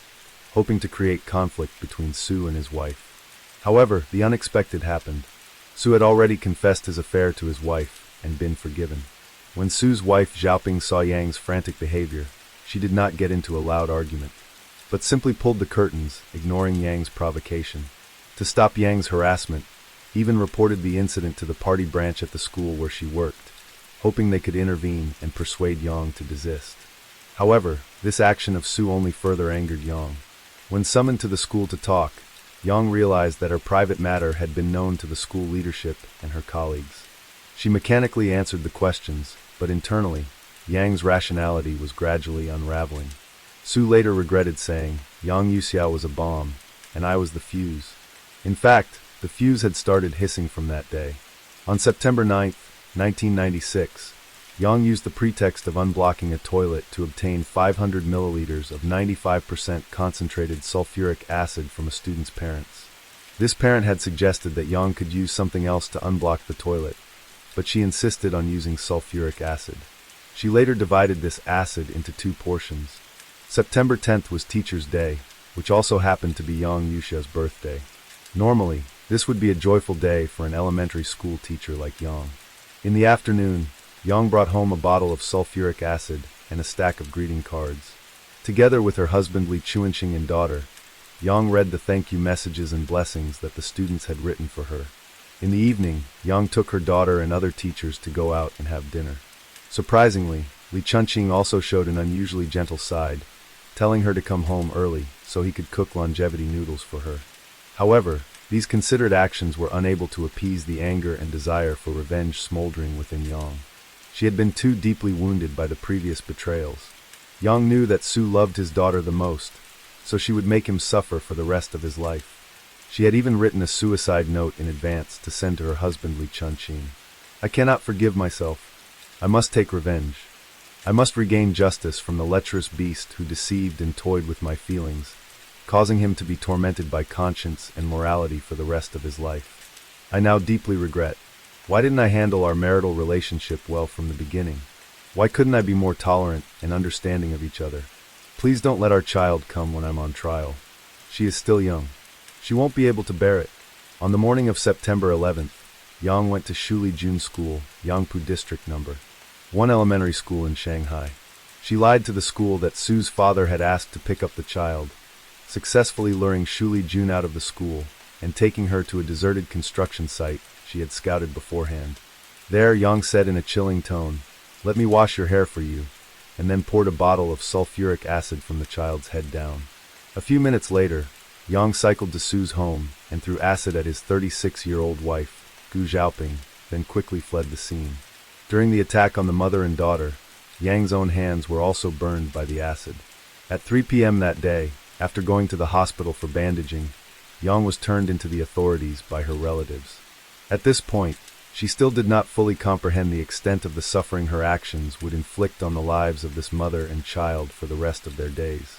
hoping to create conflict between Su and his wife. However, the unexpected happened. Su had already confessed his affair to his wife and been forgiven. When Su's wife Xiaoping saw Yang's frantic behavior, she did not get into a loud argument, but simply pulled the curtains, ignoring Yang's provocation. To stop Yang's harassment, even reported the incident to the party branch at the school where she worked, hoping they could intervene and persuade Yang to desist. However, this action of Su only further angered Yang. When summoned to the school to talk, Yang realized that her private matter had been known to the school leadership and her colleagues. She mechanically answered the questions, but internally, Yang's rationality was gradually unraveling. Su later regretted saying, Yang Yuxiao was a bomb, and I was the fuse. In fact, the fuse had started hissing from that day. On September 9, 1996, Yang used the pretext of unblocking a toilet to obtain 500 milliliters of 95% concentrated sulfuric acid from a student's parents. This parent had suggested that Yang could use something else to unblock the toilet, but she insisted on using sulfuric acid. She later divided this acid into 2 portions. September 10th was Teacher's Day, which also happened to be Yang Yuxia's birthday. Normally, this would be a joyful day for an elementary school teacher like Yang. In the afternoon, Yang brought home a bottle of sulfuric acid and a stack of greeting cards. Together with her husband Li Chuanxing and daughter, Yang read the thank you messages and blessings that the students had written for her. In the evening, Yang took her daughter and other teachers to go out and have dinner. Surprisingly, Li Chuanxing also showed an unusually gentle side, telling her to come home early so he could cook longevity noodles for her. However, these considered actions were unable to appease the anger and desire for revenge smoldering within Yang. She had been too deeply wounded by the previous betrayals. Yang knew that Su loved his daughter the most, so she would make him suffer for the rest of his life. She had even written a suicide note in advance to send to her husband Li Chuanxing. I cannot forgive myself. I must take revenge. I must regain justice from the lecherous beast who deceived and toyed with my feelings, causing him to be tormented by conscience and morality for the rest of his life. I now deeply regret. Why didn't I handle our marital relationship well from the beginning? Why couldn't I be more tolerant and understanding of each other? Please don't let our child come when I'm on trial. She is still young. She won't be able to bear it. On the morning of September 11th, Yang went to Shuli Jun School, Yangpu District No. 1 elementary school in Shanghai. She lied to the school that Su's father had asked to pick up the child, successfully luring Shuli Jun out of the school and taking her to a deserted construction site she had scouted beforehand. There, Yang said in a chilling tone, "Let me wash your hair for you," and then poured a bottle of sulfuric acid from the child's head down. A few minutes later, Yang cycled to Su's home and threw acid at his 36-year-old wife, Gu Xiaoping, then quickly fled the scene. During the attack on the mother and daughter, Yang's own hands were also burned by the acid. At 3 p.m. that day, after going to the hospital for bandaging, Yang was turned into the authorities by her relatives. At this point, she still did not fully comprehend the extent of the suffering her actions would inflict on the lives of this mother and child for the rest of their days.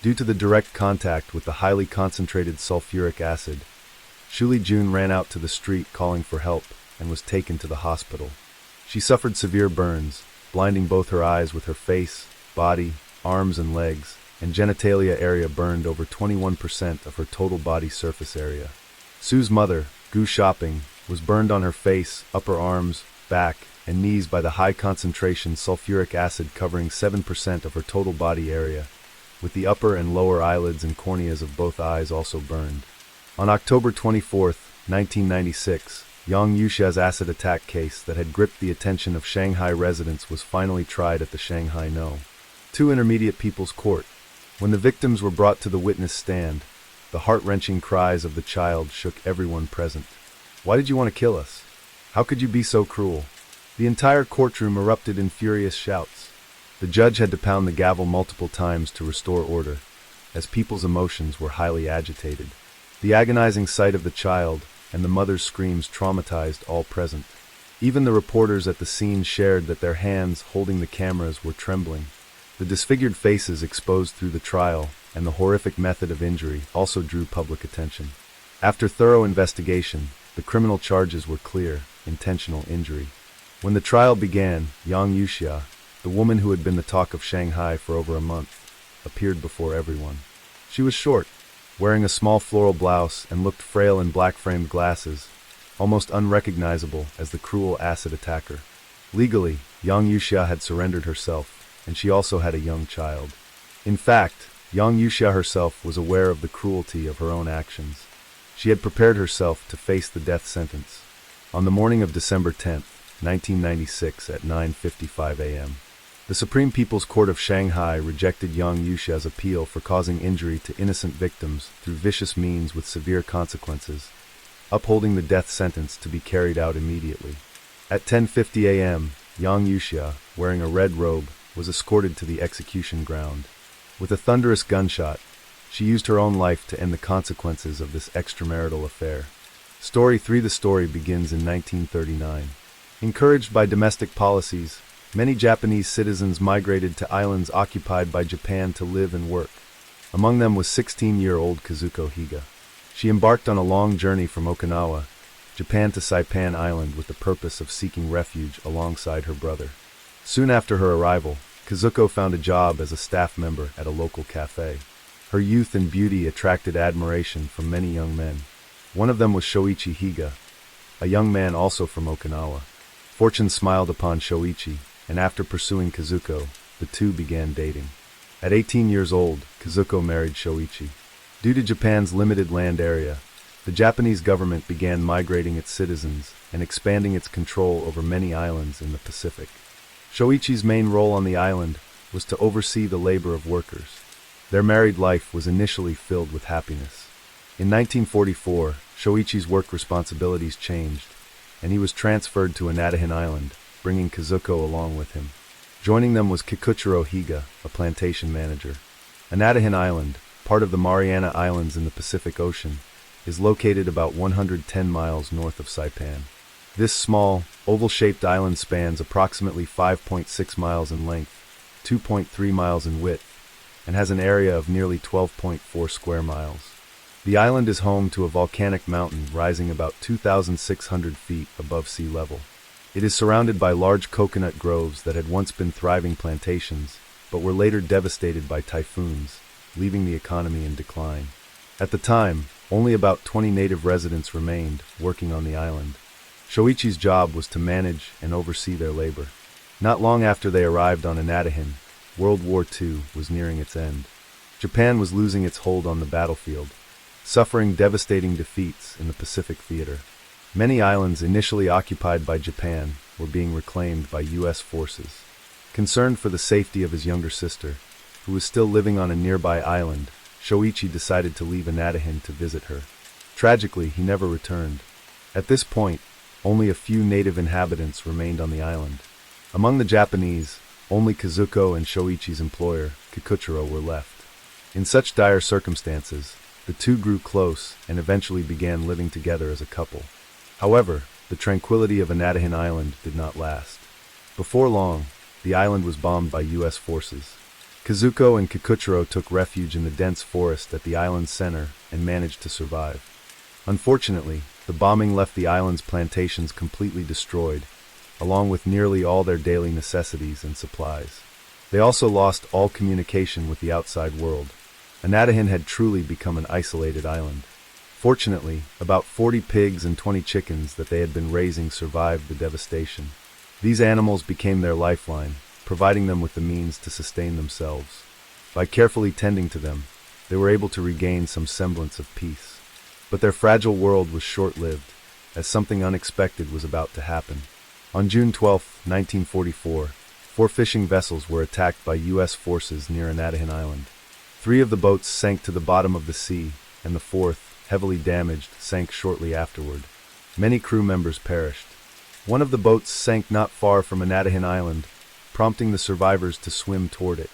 Due to the direct contact with the highly concentrated sulfuric acid, Shuli Jun ran out to the street calling for help and was taken to the hospital. She suffered severe burns, blinding both her eyes with her face, body, arms and legs, and genitalia area burned over 21% of her total body surface area. Su's mother, Gu Xiaoping, was burned on her face, upper arms, back, and knees by the high concentration sulfuric acid covering 7% of her total body area, with the upper and lower eyelids and corneas of both eyes also burned. On October 24, 1996, Yang Yuxia's acid attack case that had gripped the attention of Shanghai residents was finally tried at the Shanghai No. 2 Intermediate People's Court. When the victims were brought to the witness stand, the heart-wrenching cries of the child shook everyone present. "Why did you want to kill us? How could you be so cruel?" The entire courtroom erupted in furious shouts. The judge had to pound the gavel multiple times to restore order, as people's emotions were highly agitated. The agonizing sight of the child and the mother's screams traumatized all present. Even the reporters at the scene shared that their hands holding the cameras were trembling. The disfigured faces exposed through the trial and the horrific method of injury also drew public attention. After thorough investigation, the criminal charges were clear: intentional injury. When the trial began, Yang Yuxia, the woman who had been the talk of Shanghai for over a month, appeared before everyone. She was short, wearing a small floral blouse and looked frail in black-framed glasses, almost unrecognizable as the cruel acid attacker. Legally, Yang Yuxia had surrendered herself, and she also had a young child. In fact, Yang Yuxia herself was aware of the cruelty of her own actions. She had prepared herself to face the death sentence. On the morning of December 10, 1996 at 9:55 a.m., the Supreme People's Court of Shanghai rejected Yang Yuxia's appeal for causing injury to innocent victims through vicious means with severe consequences, upholding the death sentence to be carried out immediately. At 10:50 a.m., Yang Yuxia, wearing a red robe, was escorted to the execution ground. With a thunderous gunshot, she used her own life to end the consequences of this extramarital affair. Story 3. The story begins in 1939. Encouraged by domestic policies, many Japanese citizens migrated to islands occupied by Japan to live and work. Among them was 16-year-old Kazuko Higa. She embarked on a long journey from Okinawa, Japan to Saipan Island with the purpose of seeking refuge alongside her brother. Soon after her arrival, Kazuko found a job as a staff member at a local cafe. Her youth and beauty attracted admiration from many young men. One of them was Shoichi Higa, a young man also from Okinawa. Fortune smiled upon Shoichi, and after pursuing Kazuko, the two began dating. At 18 years old, Kazuko married Shoichi. Due to Japan's limited land area, the Japanese government began migrating its citizens and expanding its control over many islands in the Pacific. Shoichi's main role on the island was to oversee the labor of workers. Their married life was initially filled with happiness. In 1944, Shoichi's work responsibilities changed, and he was transferred to Anadahin Island, bringing Kazuko along with him. Joining them was Kikuchiro Higa, a plantation manager. Anadahin Island, part of the Mariana Islands in the Pacific Ocean, is located about 110 miles north of Saipan. This small, oval-shaped island spans approximately 5.6 miles in length, 2.3 miles in width, and has an area of nearly 12.4 square miles. The island is home to a volcanic mountain rising about 2,600 feet above sea level. It is surrounded by large coconut groves that had once been thriving plantations, but were later devastated by typhoons, leaving the economy in decline. At the time, only about 20 native residents remained, working on the island. Shoichi's job was to manage and oversee their labor. Not long after they arrived on Anadahin, World War II was nearing its end. Japan was losing its hold on the battlefield, suffering devastating defeats in the Pacific theater. Many islands initially occupied by Japan were being reclaimed by U.S. forces. Concerned for the safety of his younger sister, who was still living on a nearby island, Shoichi decided to leave Anadahin to visit her. Tragically, he never returned. At this point, only a few native inhabitants remained on the island. Among the Japanese, only Kazuko and Shoichi's employer, Kikuchiro, were left. In such dire circumstances, the two grew close and eventually began living together as a couple. However, the tranquility of Anadahin Island did not last. Before long, the island was bombed by U.S. forces. Kazuko and Kikuchiro took refuge in the dense forest at the island's center and managed to survive. Unfortunately, the bombing left the island's plantations completely destroyed, along with nearly all their daily necessities and supplies. They also lost all communication with the outside world. Anadahin had truly become an isolated island. Fortunately, about 40 pigs and 20 chickens that they had been raising survived the devastation. These animals became their lifeline, providing them with the means to sustain themselves. By carefully tending to them, they were able to regain some semblance of peace. But their fragile world was short-lived, as something unexpected was about to happen. On June 12, 1944, 4 fishing vessels were attacked by U.S. forces near Anadahin Island. 3 of the boats sank to the bottom of the sea, and the 4th, heavily damaged, sank shortly afterward. Many crew members perished. One of the boats sank not far from Anadahin Island, prompting the survivors to swim toward it.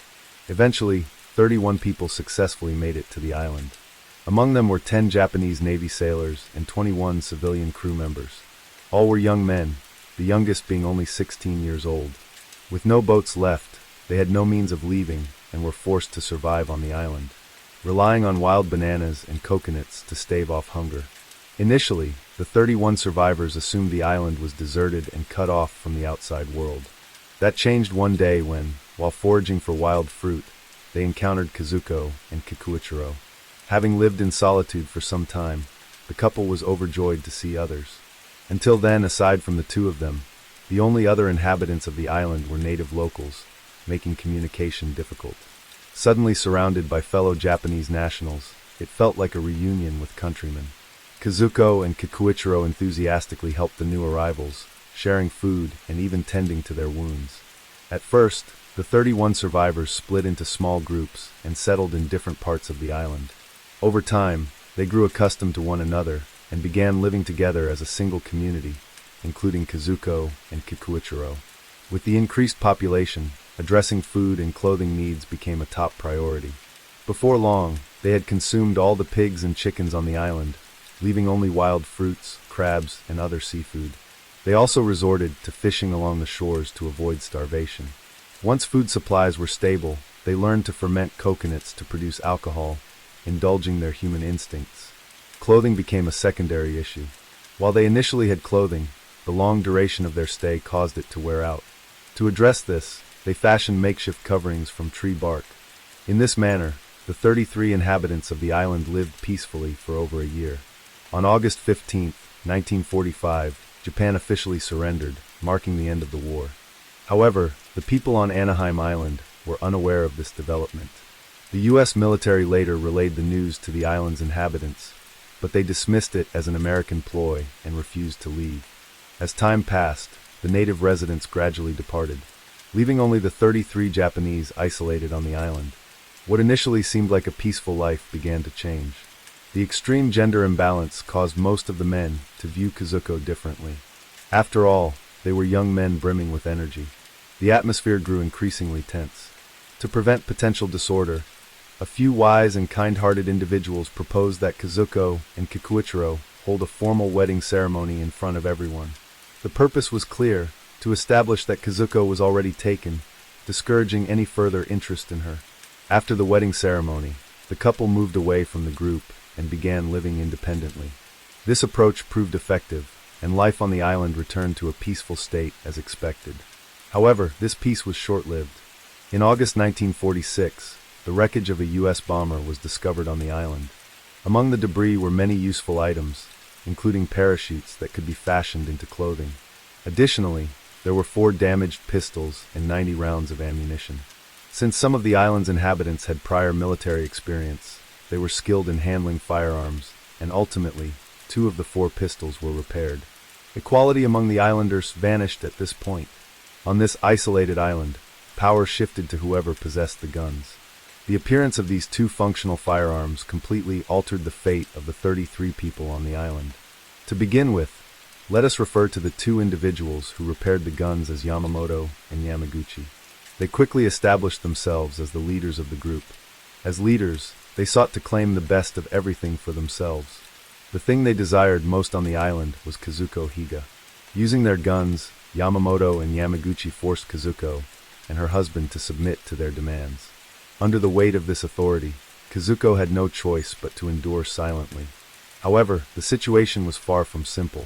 Eventually, 31 people successfully made it to the island. Among them were 10 Japanese Navy sailors and 21 civilian crew members. All were young men, the youngest being only 16 years old. With no boats left, they had no means of leaving and were forced to survive on the island, relying on wild bananas and coconuts to stave off hunger. Initially, the 31 survivors assumed the island was deserted and cut off from the outside world. That changed one day when, while foraging for wild fruit, they encountered Kazuko and Kikuchiro. Having lived in solitude for some time, the couple was overjoyed to see others. Until then, aside from the two of them, the only other inhabitants of the island were native locals, making communication difficult. Suddenly surrounded by fellow Japanese nationals, it felt like a reunion with countrymen. Kazuko and Kikuchiro enthusiastically helped the new arrivals, sharing food and even tending to their wounds. At first, the 31 survivors split into small groups and settled in different parts of the island. Over time, they grew accustomed to one another and began living together as a single community, including Kazuko and Kikuichiro. With the increased population, addressing food and clothing needs became a top priority. Before long, they had consumed all the pigs and chickens on the island, leaving only wild fruits, crabs, and other seafood. They also resorted to fishing along the shores to avoid starvation. Once food supplies were stable, they learned to ferment coconuts to produce alcohol, indulging their human instincts. Clothing became a secondary issue. While they initially had clothing, the long duration of their stay caused it to wear out. To address this, they fashioned makeshift coverings from tree bark. In this manner, the 33 inhabitants of the island lived peacefully for over a year. On August 15, 1945, Japan officially surrendered, marking the end of the war. However, the people on Anaheim Island were unaware of this development. The U.S. military later relayed the news to the island's inhabitants, but they dismissed it as an American ploy and refused to leave. As time passed, the native residents gradually departed, leaving only the 33 Japanese isolated on the island. What initially seemed like a peaceful life began to change. The extreme gender imbalance caused most of the men to view Kazuko differently. After all, they were young men brimming with energy. The atmosphere grew increasingly tense. To prevent potential disorder, a few wise and kind-hearted individuals proposed that Kazuko and Kikuichiro hold a formal wedding ceremony in front of everyone. The purpose was clear: to establish that Kazuko was already taken, discouraging any further interest in her. After the wedding ceremony, the couple moved away from the group and began living independently. This approach proved effective, and life on the island returned to a peaceful state as expected. However, this peace was short-lived. In August 1946, the wreckage of a U.S. bomber was discovered on the island. Among the debris were many useful items, including parachutes that could be fashioned into clothing. Additionally, there were 4 damaged pistols and 90 rounds of ammunition. Since some of the island's inhabitants had prior military experience, they were skilled in handling firearms, and ultimately, 2 of the 4 pistols were repaired. Equality among the islanders vanished at this point. On this isolated island, power shifted to whoever possessed the guns. The appearance of these 2 functional firearms completely altered the fate of the 33 people on the island. To begin with, let us refer to the 2 individuals who repaired the guns as Yamamoto and Yamaguchi. They quickly established themselves as the leaders of the group. As leaders, they sought to claim the best of everything for themselves. The thing they desired most on the island was Kazuko Higa. Using their guns, Yamamoto and Yamaguchi forced Kazuko and her husband to submit to their demands. Under the weight of this authority, Kazuko had no choice but to endure silently. However, the situation was far from simple.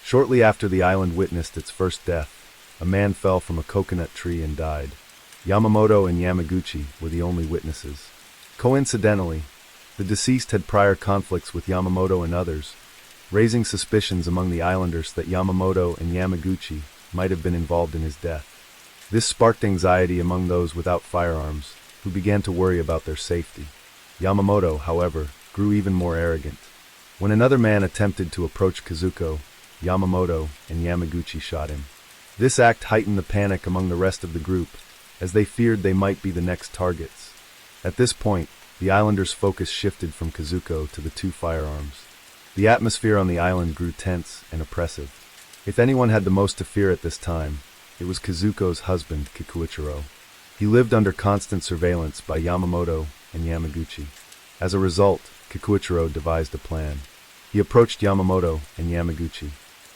Shortly after the island witnessed its first death, a man fell from a coconut tree and died. Yamamoto and Yamaguchi were the only witnesses. Coincidentally, the deceased had prior conflicts with Yamamoto and others, raising suspicions among the islanders that Yamamoto and Yamaguchi might have been involved in his death. This sparked anxiety among those without firearms, who began to worry about their safety. Yamamoto, however, grew even more arrogant. When another man attempted to approach Kazuko, Yamamoto and Yamaguchi shot him. This act heightened the panic among the rest of the group, as they feared they might be the next targets. At this point, the islanders' focus shifted from Kazuko to the 2 firearms. The atmosphere on the island grew tense and oppressive. If anyone had the most to fear at this time, it was Kazuko's husband, Kikuichiro. He lived under constant surveillance by Yamamoto and Yamaguchi. As a result, Kikuichiro devised a plan. He approached Yamamoto and Yamaguchi,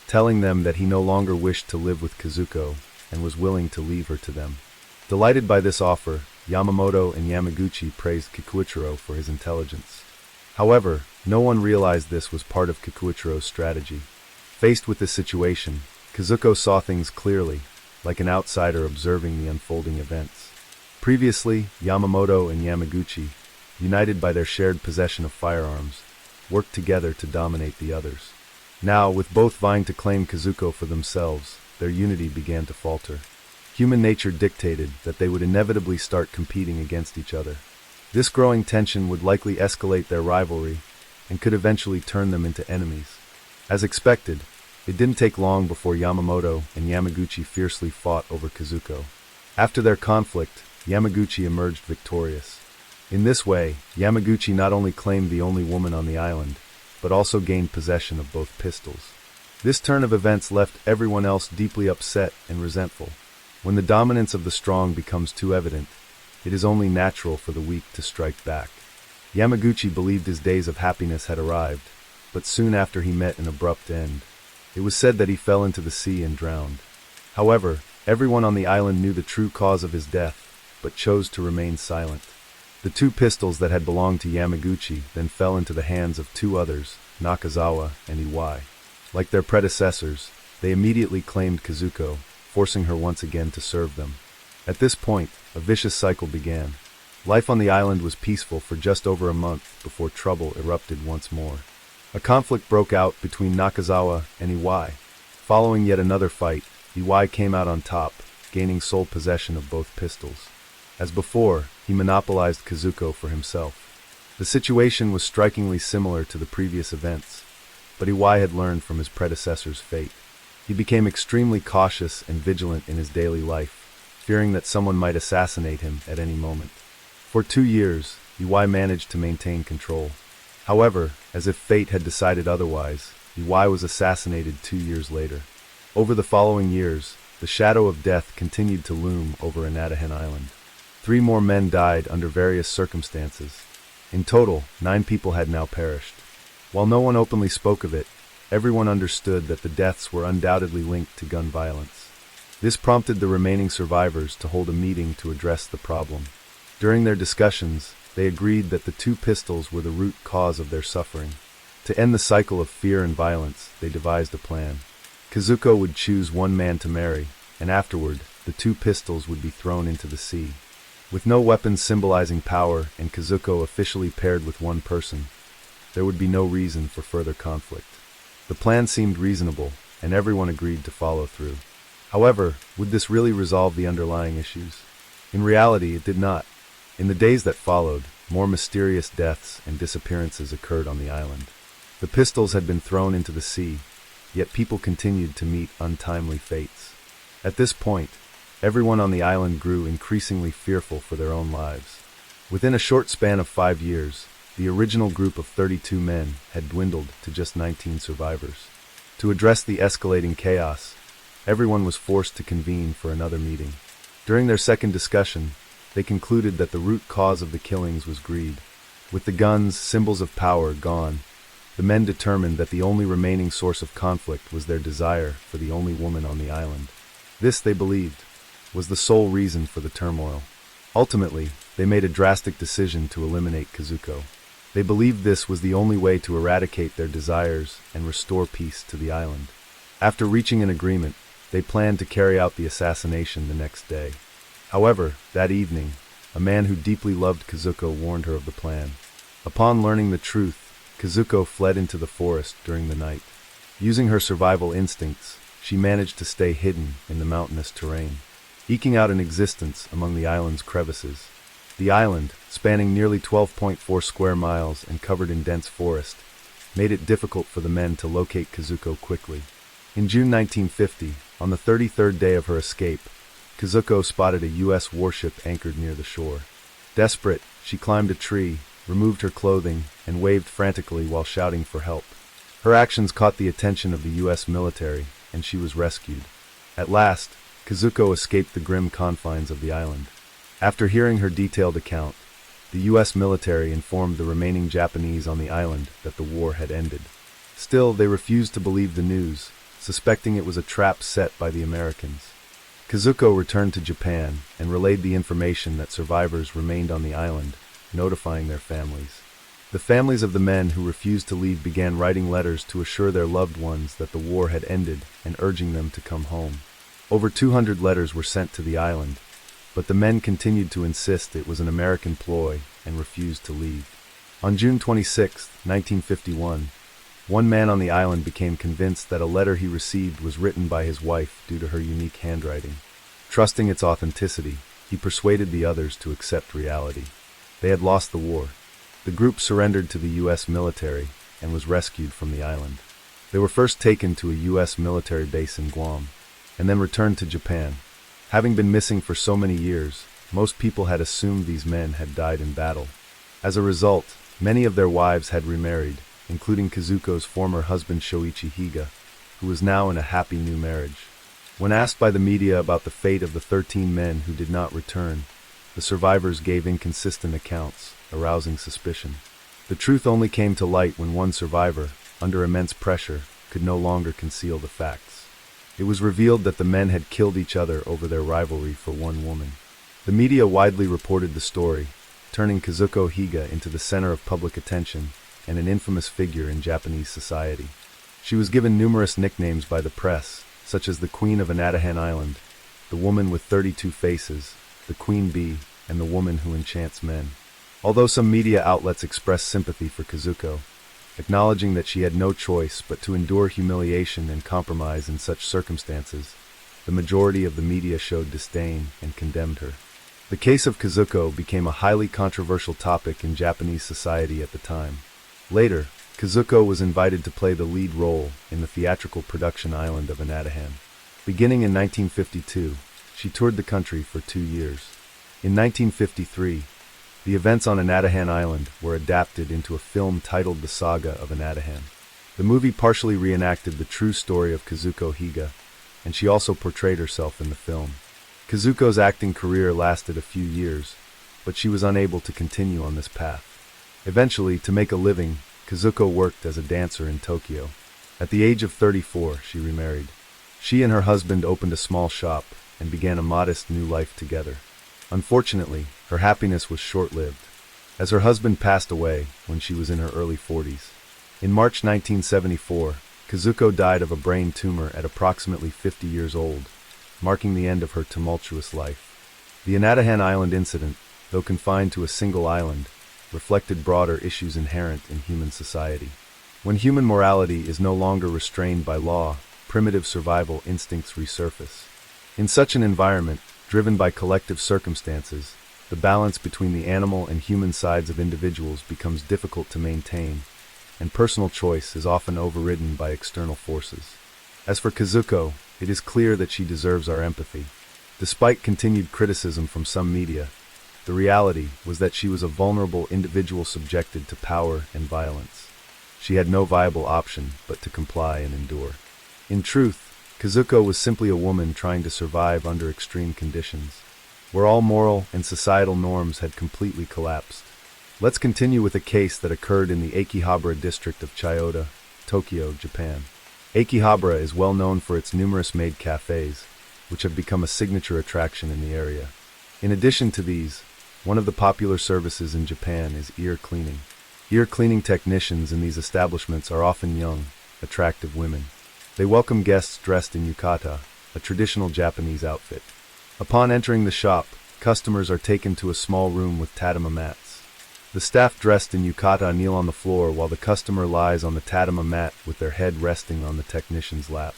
telling them that he no longer wished to live with Kazuko and was willing to leave her to them. Delighted by this offer, Yamamoto and Yamaguchi praised Kikuichiro for his intelligence. However, no one realized this was part of Kikuichiro's strategy. Faced with this situation, Kazuko saw things clearly, like an outsider observing the unfolding events. Previously, Yamamoto and Yamaguchi, united by their shared possession of firearms, worked together to dominate the others. Now, with both vying to claim Kazuko for themselves, their unity began to falter. Human nature dictated that they would inevitably start competing against each other. This growing tension would likely escalate their rivalry and could eventually turn them into enemies. As expected, it didn't take long before Yamamoto and Yamaguchi fiercely fought over Kazuko. After their conflict, Yamaguchi emerged victorious. In this way, Yamaguchi not only claimed the only woman on the island, but also gained possession of both pistols. This turn of events left everyone else deeply upset and resentful. When the dominance of the strong becomes too evident, it is only natural for the weak to strike back. Yamaguchi believed his days of happiness had arrived, but soon after he met an abrupt end. It was said that he fell into the sea and drowned. However, everyone on the island knew the true cause of his death, but chose to remain silent. The 2 pistols that had belonged to Yamaguchi then fell into the hands of 2 others, Nakazawa and Iwai. Like their predecessors, they immediately claimed Kazuko, forcing her once again to serve them. At this point, a vicious cycle began. Life on the island was peaceful for just over a month before trouble erupted once more. A conflict broke out between Nakazawa and Iwai. Following yet another fight, Iwai came out on top, gaining sole possession of both pistols. As before, he monopolized Kazuko for himself. The situation was strikingly similar to the previous events, but Iwai had learned from his predecessor's fate. He became extremely cautious and vigilant in his daily life, fearing that someone might assassinate him at any moment. For 2 years, Iwai managed to maintain control. However, as if fate had decided otherwise, Iwai was assassinated 2 years later. Over the following years, the shadow of death continued to loom over Anadahan Island. 3 more men died under various circumstances. In total, 9 people had now perished. While no one openly spoke of it, everyone understood that the deaths were undoubtedly linked to gun violence. This prompted the remaining survivors to hold a meeting to address the problem. During their discussions, they agreed that the 2 pistols were the root cause of their suffering. To end the cycle of fear and violence, they devised a plan. Kazuko would choose 1 man to marry, and afterward, the 2 pistols would be thrown into the sea. With no weapons symbolizing power and Kazuko officially paired with 1 person, there would be no reason for further conflict. The plan seemed reasonable, and everyone agreed to follow through. However, would this really resolve the underlying issues? In reality, it did not. In the days that followed, more mysterious deaths and disappearances occurred on the island. The pistols had been thrown into the sea, yet people continued to meet untimely fates. At this point, everyone on the island grew increasingly fearful for their own lives. Within a short span of 5 years, the original group of 32 men had dwindled to just 19 survivors. To address the escalating chaos, everyone was forced to convene for another meeting. During their second discussion, they concluded that the root cause of the killings was greed. With the guns, symbols of power, gone, the men determined that the only remaining source of conflict was their desire for the only woman on the island. This, they believed, was the sole reason for the turmoil. Ultimately, they made a drastic decision to eliminate Kazuko. They believed this was the only way to eradicate their desires and restore peace to the island. After reaching an agreement, they planned to carry out the assassination the next day. However, that evening, a man who deeply loved Kazuko warned her of the plan. Upon learning the truth, Kazuko fled into the forest during the night. Using her survival instincts, she managed to stay hidden in the mountainous terrain, eking out an existence among the island's crevices. The island, spanning nearly 12.4 square miles and covered in dense forest, made it difficult for the men to locate Kazuko quickly. In June 1950, on the 33rd day of her escape, Kazuko spotted a U.S. warship anchored near the shore. Desperate, she climbed a tree, removed her clothing, and waved frantically while shouting for help. Her actions caught the attention of the U.S. military, and she was rescued. At last, Kazuko escaped the grim confines of the island. After hearing her detailed account, the U.S. military informed the remaining Japanese on the island that the war had ended. Still, they refused to believe the news, suspecting it was a trap set by the Americans. Kazuko returned to Japan and relayed the information that survivors remained on the island, notifying their families. The families of the men who refused to leave began writing letters to assure their loved ones that the war had ended and urging them to come home. Over 200 letters were sent to the island, but the men continued to insist it was an American ploy and refused to leave. On June 26, 1951, one man on the island became convinced that a letter he received was written by his wife due to her unique handwriting. Trusting its authenticity, he persuaded the others to accept reality. They had lost the war. The group surrendered to the U.S. military and was rescued from the island. They were first taken to a U.S. military base in Guam, and then returned to Japan. Having been missing for so many years, most people had assumed these men had died in battle. As a result, many of their wives had remarried, including Kazuko's former husband Shoichi Higa, who was now in a happy new marriage. When asked by the media about the fate of the 13 men who did not return, the survivors gave inconsistent accounts, arousing suspicion. The truth only came to light when one survivor, under immense pressure, could no longer conceal the facts. It was revealed that the men had killed each other over their rivalry for one woman. The media widely reported the story, turning Kazuko Higa into the center of public attention and an infamous figure in Japanese society. She was given numerous nicknames by the press, such as the Queen of Anadahan Island, the Woman with 32 Faces, the Queen Bee, and the Woman Who Enchants Men. Although some media outlets expressed sympathy for Kazuko, acknowledging that she had no choice but to endure humiliation and compromise in such circumstances, the majority of the media showed disdain and condemned her. The case of Kazuko became a highly controversial topic in Japanese society at the time. Later, Kazuko was invited to play the lead role in the theatrical production Island of Anadahan. Beginning in 1952, she toured the country for 2 years. In 1953, the events on Anadahan Island were adapted into a film titled The Saga of Anadahan. The movie partially reenacted the true story of Kazuko Higa, and she also portrayed herself in the film. Kazuko's acting career lasted a few years, but she was unable to continue on this path. Eventually, to make a living, Kazuko worked as a dancer in Tokyo. At the age of 34, she remarried. She and her husband opened a small shop and began a modest new life together. Unfortunately, her happiness was short-lived, as her husband passed away when she was in her early 40s. In March 1974, Kazuko died of a brain tumor at approximately 50 years old, marking the end of her tumultuous life. The Anadahan Island incident, though confined to a single island, reflected broader issues inherent in human society. When human morality is no longer restrained by law, primitive survival instincts resurface. In such an environment, driven by collective circumstances, the balance between the animal and human sides of individuals becomes difficult to maintain, and personal choice is often overridden by external forces. As for Kazuko, it is clear that she deserves our empathy. Despite continued criticism from some media, the reality was that she was a vulnerable individual subjected to power and violence. She had no viable option but to comply and endure. In truth, Kazuko was simply a woman trying to survive under extreme conditions, where all moral and societal norms had completely collapsed. Let's continue with a case that occurred in the Akihabara district of Chiyoda, Tokyo, Japan. Akihabara is well known for its numerous maid cafes, which have become a signature attraction in the area. In addition to these, one of the popular services in Japan is ear cleaning. Ear cleaning technicians in these establishments are often young, attractive women. They welcome guests dressed in yukata, a traditional Japanese outfit. Upon entering the shop, customers are taken to a small room with tatama mats. The staff dressed in yukata kneel on the floor while the customer lies on the tatama mat with their head resting on the technician's lap.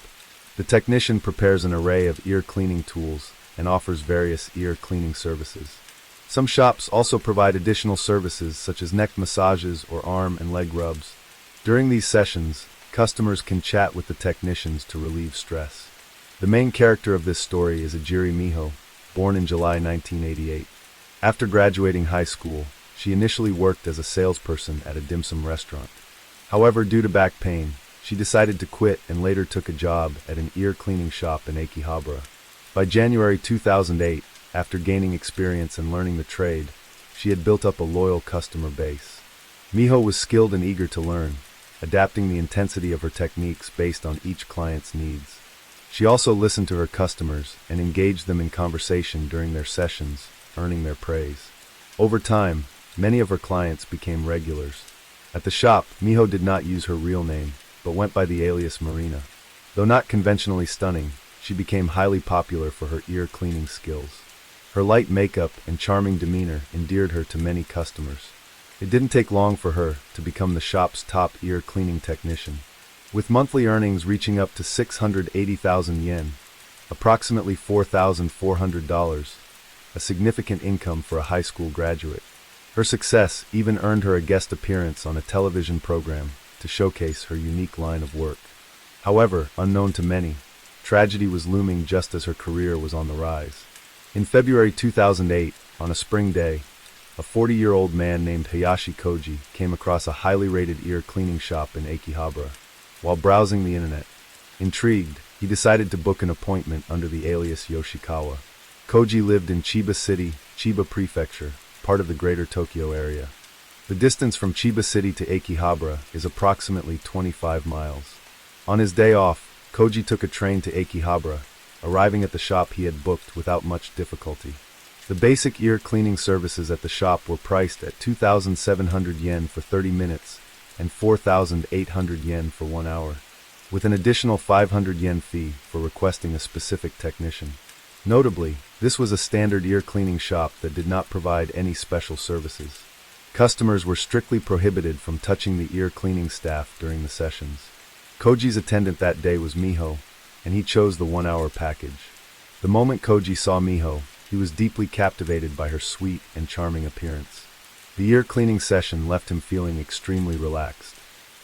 The technician prepares an array of ear cleaning tools and offers various ear cleaning services. Some shops also provide additional services such as neck massages or arm and leg rubs. During these sessions, customers can chat with the technicians to relieve stress. The main character of this story is Ajiri Miho, born in July 1988. After graduating high school, she initially worked as a salesperson at a dim sum restaurant. However, due to back pain, she decided to quit and later took a job at an ear cleaning shop in Akihabara. By January 2008, after gaining experience and learning the trade, she had built up a loyal customer base. Miho was skilled and eager to learn, adapting the intensity of her techniques based on each client's needs. She also listened to her customers and engaged them in conversation during their sessions, earning their praise. Over time, many of her clients became regulars. At the shop, Miho did not use her real name, but went by the alias Marina. Though not conventionally stunning, she became highly popular for her ear cleaning skills. Her light makeup and charming demeanor endeared her to many customers. It didn't take long for her to become the shop's top ear cleaning technician. With monthly earnings reaching up to 680,000 yen, approximately $4,400, a significant income for a high school graduate. Her success even earned her a guest appearance on a television program to showcase her unique line of work. However, unknown to many, tragedy was looming just as her career was on the rise. In February 2008, on a spring day, a 40-year-old man named Hayashi Koji came across a highly rated ear cleaning shop in Akihabara. While browsing the internet, Intrigued, he decided to book an appointment under the alias Yoshikawa. Koji lived in Chiba City, Chiba Prefecture, part of the greater Tokyo area. The distance from Chiba City to Akihabara is approximately 25 miles. On his day off, Koji took a train to Akihabara, arriving at the shop he had booked without much difficulty. The basic ear cleaning services at the shop were priced at 2,700 yen for 30 minutes and 4,800 yen for 1 hour, with an additional 500 yen fee for requesting a specific technician. Notably, this was a standard ear cleaning shop that did not provide any special services. Customers were strictly prohibited from touching the ear cleaning staff during the sessions. Koji's attendant that day was Miho, and he chose the 1-hour package. The moment Koji saw Miho, he was deeply captivated by her sweet and charming appearance. The ear cleaning session left him feeling extremely relaxed.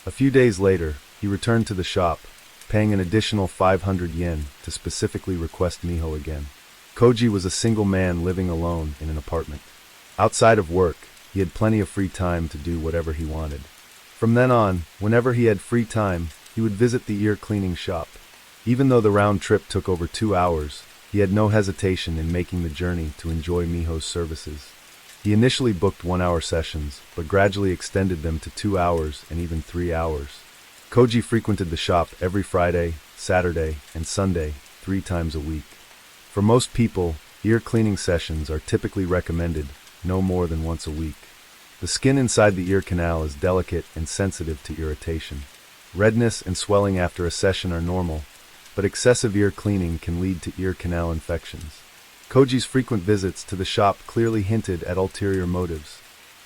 A few days later, he returned to the shop, paying an additional 500 yen to specifically request Miho again. Koji was a single man living alone in an apartment. Outside of work, he had plenty of free time to do whatever he wanted. From then on, whenever he had free time, he would visit the ear cleaning shop. Even though the round trip took over 2 hours, he had no hesitation in making the journey to enjoy Miho's services. He initially booked 1-hour sessions, but gradually extended them to 2 hours and even 3 hours. Koji frequented the shop every Friday, Saturday, and Sunday, 3 times a week. For most people, ear cleaning sessions are typically recommended no more than once a week. The skin inside the ear canal is delicate and sensitive to irritation. Redness and swelling after a session are normal, but excessive ear cleaning can lead to ear canal infections. Koji's frequent visits to the shop clearly hinted at ulterior motives.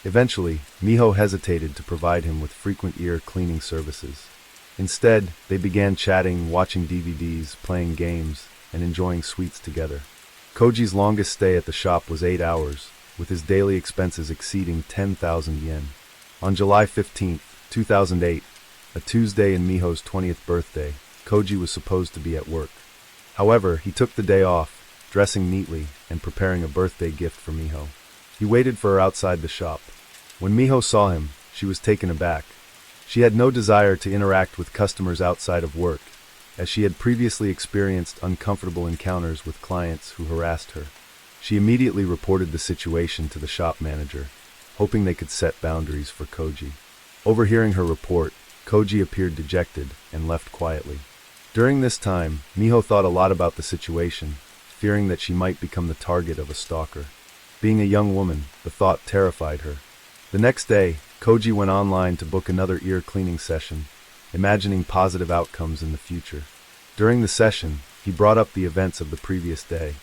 Eventually, Miho hesitated to provide him with frequent ear cleaning services. Instead, they began chatting, watching DVDs, playing games, and enjoying sweets together. Koji's longest stay at the shop was 8 hours, with his daily expenses exceeding 10,000 yen. On July 15, 2008, a Tuesday in Miho's 20th birthday, Koji was supposed to be at work. However, he took the day off, dressing neatly and preparing a birthday gift for Miho. He waited for her outside the shop. When Miho saw him, she was taken aback. She had no desire to interact with customers outside of work, as she had previously experienced uncomfortable encounters with clients who harassed her. She immediately reported the situation to the shop manager, hoping they could set boundaries for Koji. Overhearing her report, Koji appeared dejected and left quietly. During this time, Miho thought a lot about the situation, fearing that she might become the target of a stalker. Being a young woman, the thought terrified her. The next day, Koji went online to book another ear cleaning session, imagining positive outcomes in the future. During the session, he brought up the events of the previous day.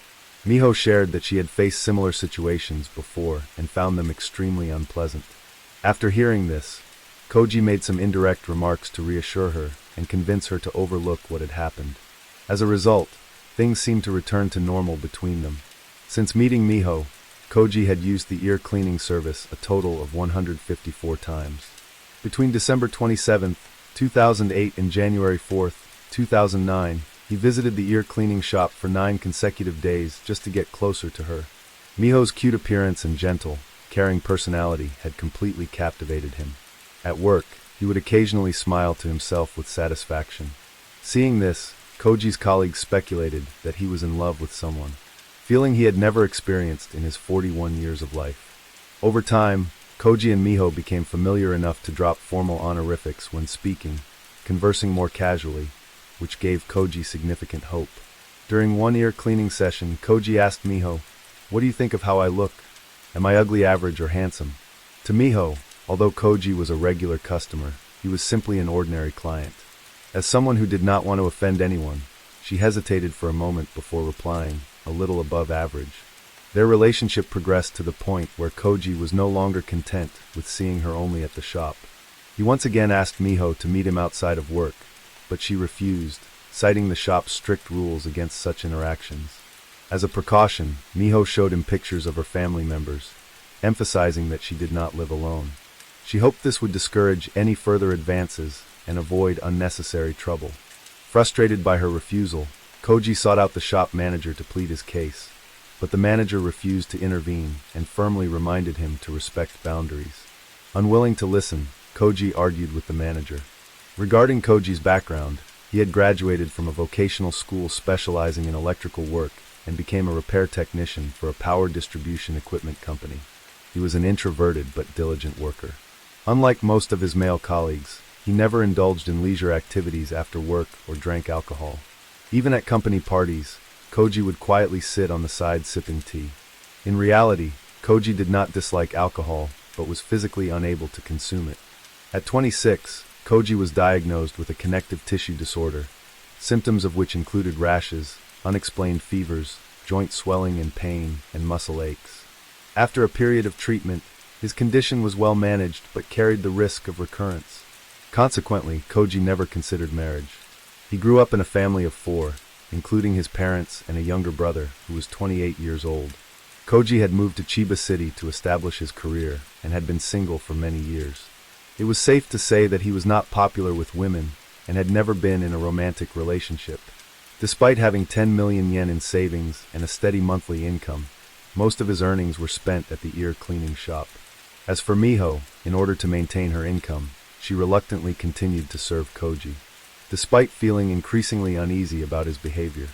Miho shared that she had faced similar situations before and found them extremely unpleasant. After hearing this, Koji made some indirect remarks to reassure her and convince her to overlook what had happened. As a result, things seemed to return to normal between them. Since meeting Miho, Koji had used the ear cleaning service a total of 154 times. Between December 27, 2008 and January 4, 2009, he visited the ear cleaning shop for 9 consecutive days just to get closer to her. Miho's cute appearance and gentle, caring personality had completely captivated him. At work, he would occasionally smile to himself with satisfaction. Seeing this, Koji's colleagues speculated that he was in love with someone, feeling he had never experienced in his 41 years of life. Over time, Koji and Miho became familiar enough to drop formal honorifics when speaking, conversing more casually, which gave Koji significant hope. During one ear cleaning session, Koji asked Miho, "What do you think of how I look? Am I ugly, average, or handsome?" To Miho, although Koji was a regular customer, he was simply an ordinary client. As someone who did not want to offend anyone, she hesitated for a moment before replying, "A little above average." Their relationship progressed to the point where Koji was no longer content with seeing her only at the shop. He once again asked Miho to meet him outside of work, but she refused, citing the shop's strict rules against such interactions. As a precaution, Miho showed him pictures of her family members, emphasizing that she did not live alone. She hoped this would discourage any further advances and avoid unnecessary trouble. Frustrated by her refusal, Koji sought out the shop manager to plead his case, but the manager refused to intervene and firmly reminded him to respect boundaries. Unwilling to listen, Koji argued with the manager. Regarding Koji's background, He had graduated from a vocational school specializing in electrical work and became a repair technician for a power distribution equipment company. He was an introverted but diligent worker. Unlike most of his male colleagues, he never indulged in leisure activities after work or drank alcohol. Even at company parties, Koji would quietly sit on the side sipping tea. In reality, Koji did not dislike alcohol, but was physically unable to consume it. At 26, Koji was diagnosed with a connective tissue disorder, symptoms of which included rashes, unexplained fevers, joint swelling and pain, and muscle aches. After a period of treatment, his condition was well managed but carried the risk of recurrence. Consequently, Koji never considered marriage. He grew up in a family of 4, including his parents and a younger brother who was 28 years old. Koji had moved to Chiba City to establish his career and had been single for many years. It was safe to say that he was not popular with women and had never been in a romantic relationship. Despite having 10 million yen in savings and a steady monthly income, most of his earnings were spent at the ear cleaning shop. As for Miho, in order to maintain her income, she reluctantly continued to serve Koji, despite feeling increasingly uneasy about his behavior.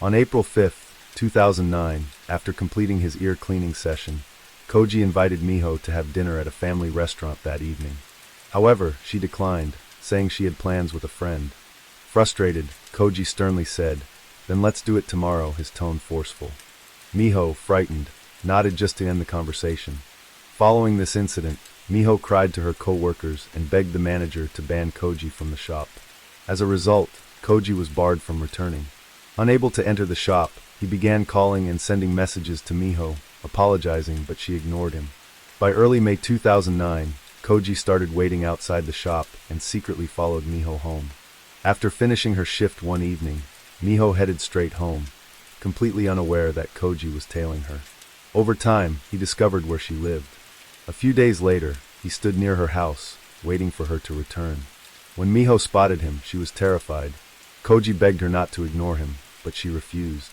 On April 5, 2009, after completing his ear cleaning session, Koji invited Miho to have dinner at a family restaurant that evening. However, she declined, saying she had plans with a friend. Frustrated, Koji sternly said, "Then let's do it tomorrow," his tone forceful. Miho, frightened, nodded just to end the conversation. Following this incident, Miho cried to her co-workers and begged the manager to ban Koji from the shop. As a result, Koji was barred from returning. Unable to enter the shop, he began calling and sending messages to Miho, apologizing, but she ignored him. By early May 2009, Koji started waiting outside the shop and secretly followed Miho home. After finishing her shift one evening, Miho headed straight home, completely unaware that Koji was tailing her. Over time, he discovered where she lived. A few days later, he stood near her house, waiting for her to return. When Miho spotted him, she was terrified. Koji begged her not to ignore him, but she refused.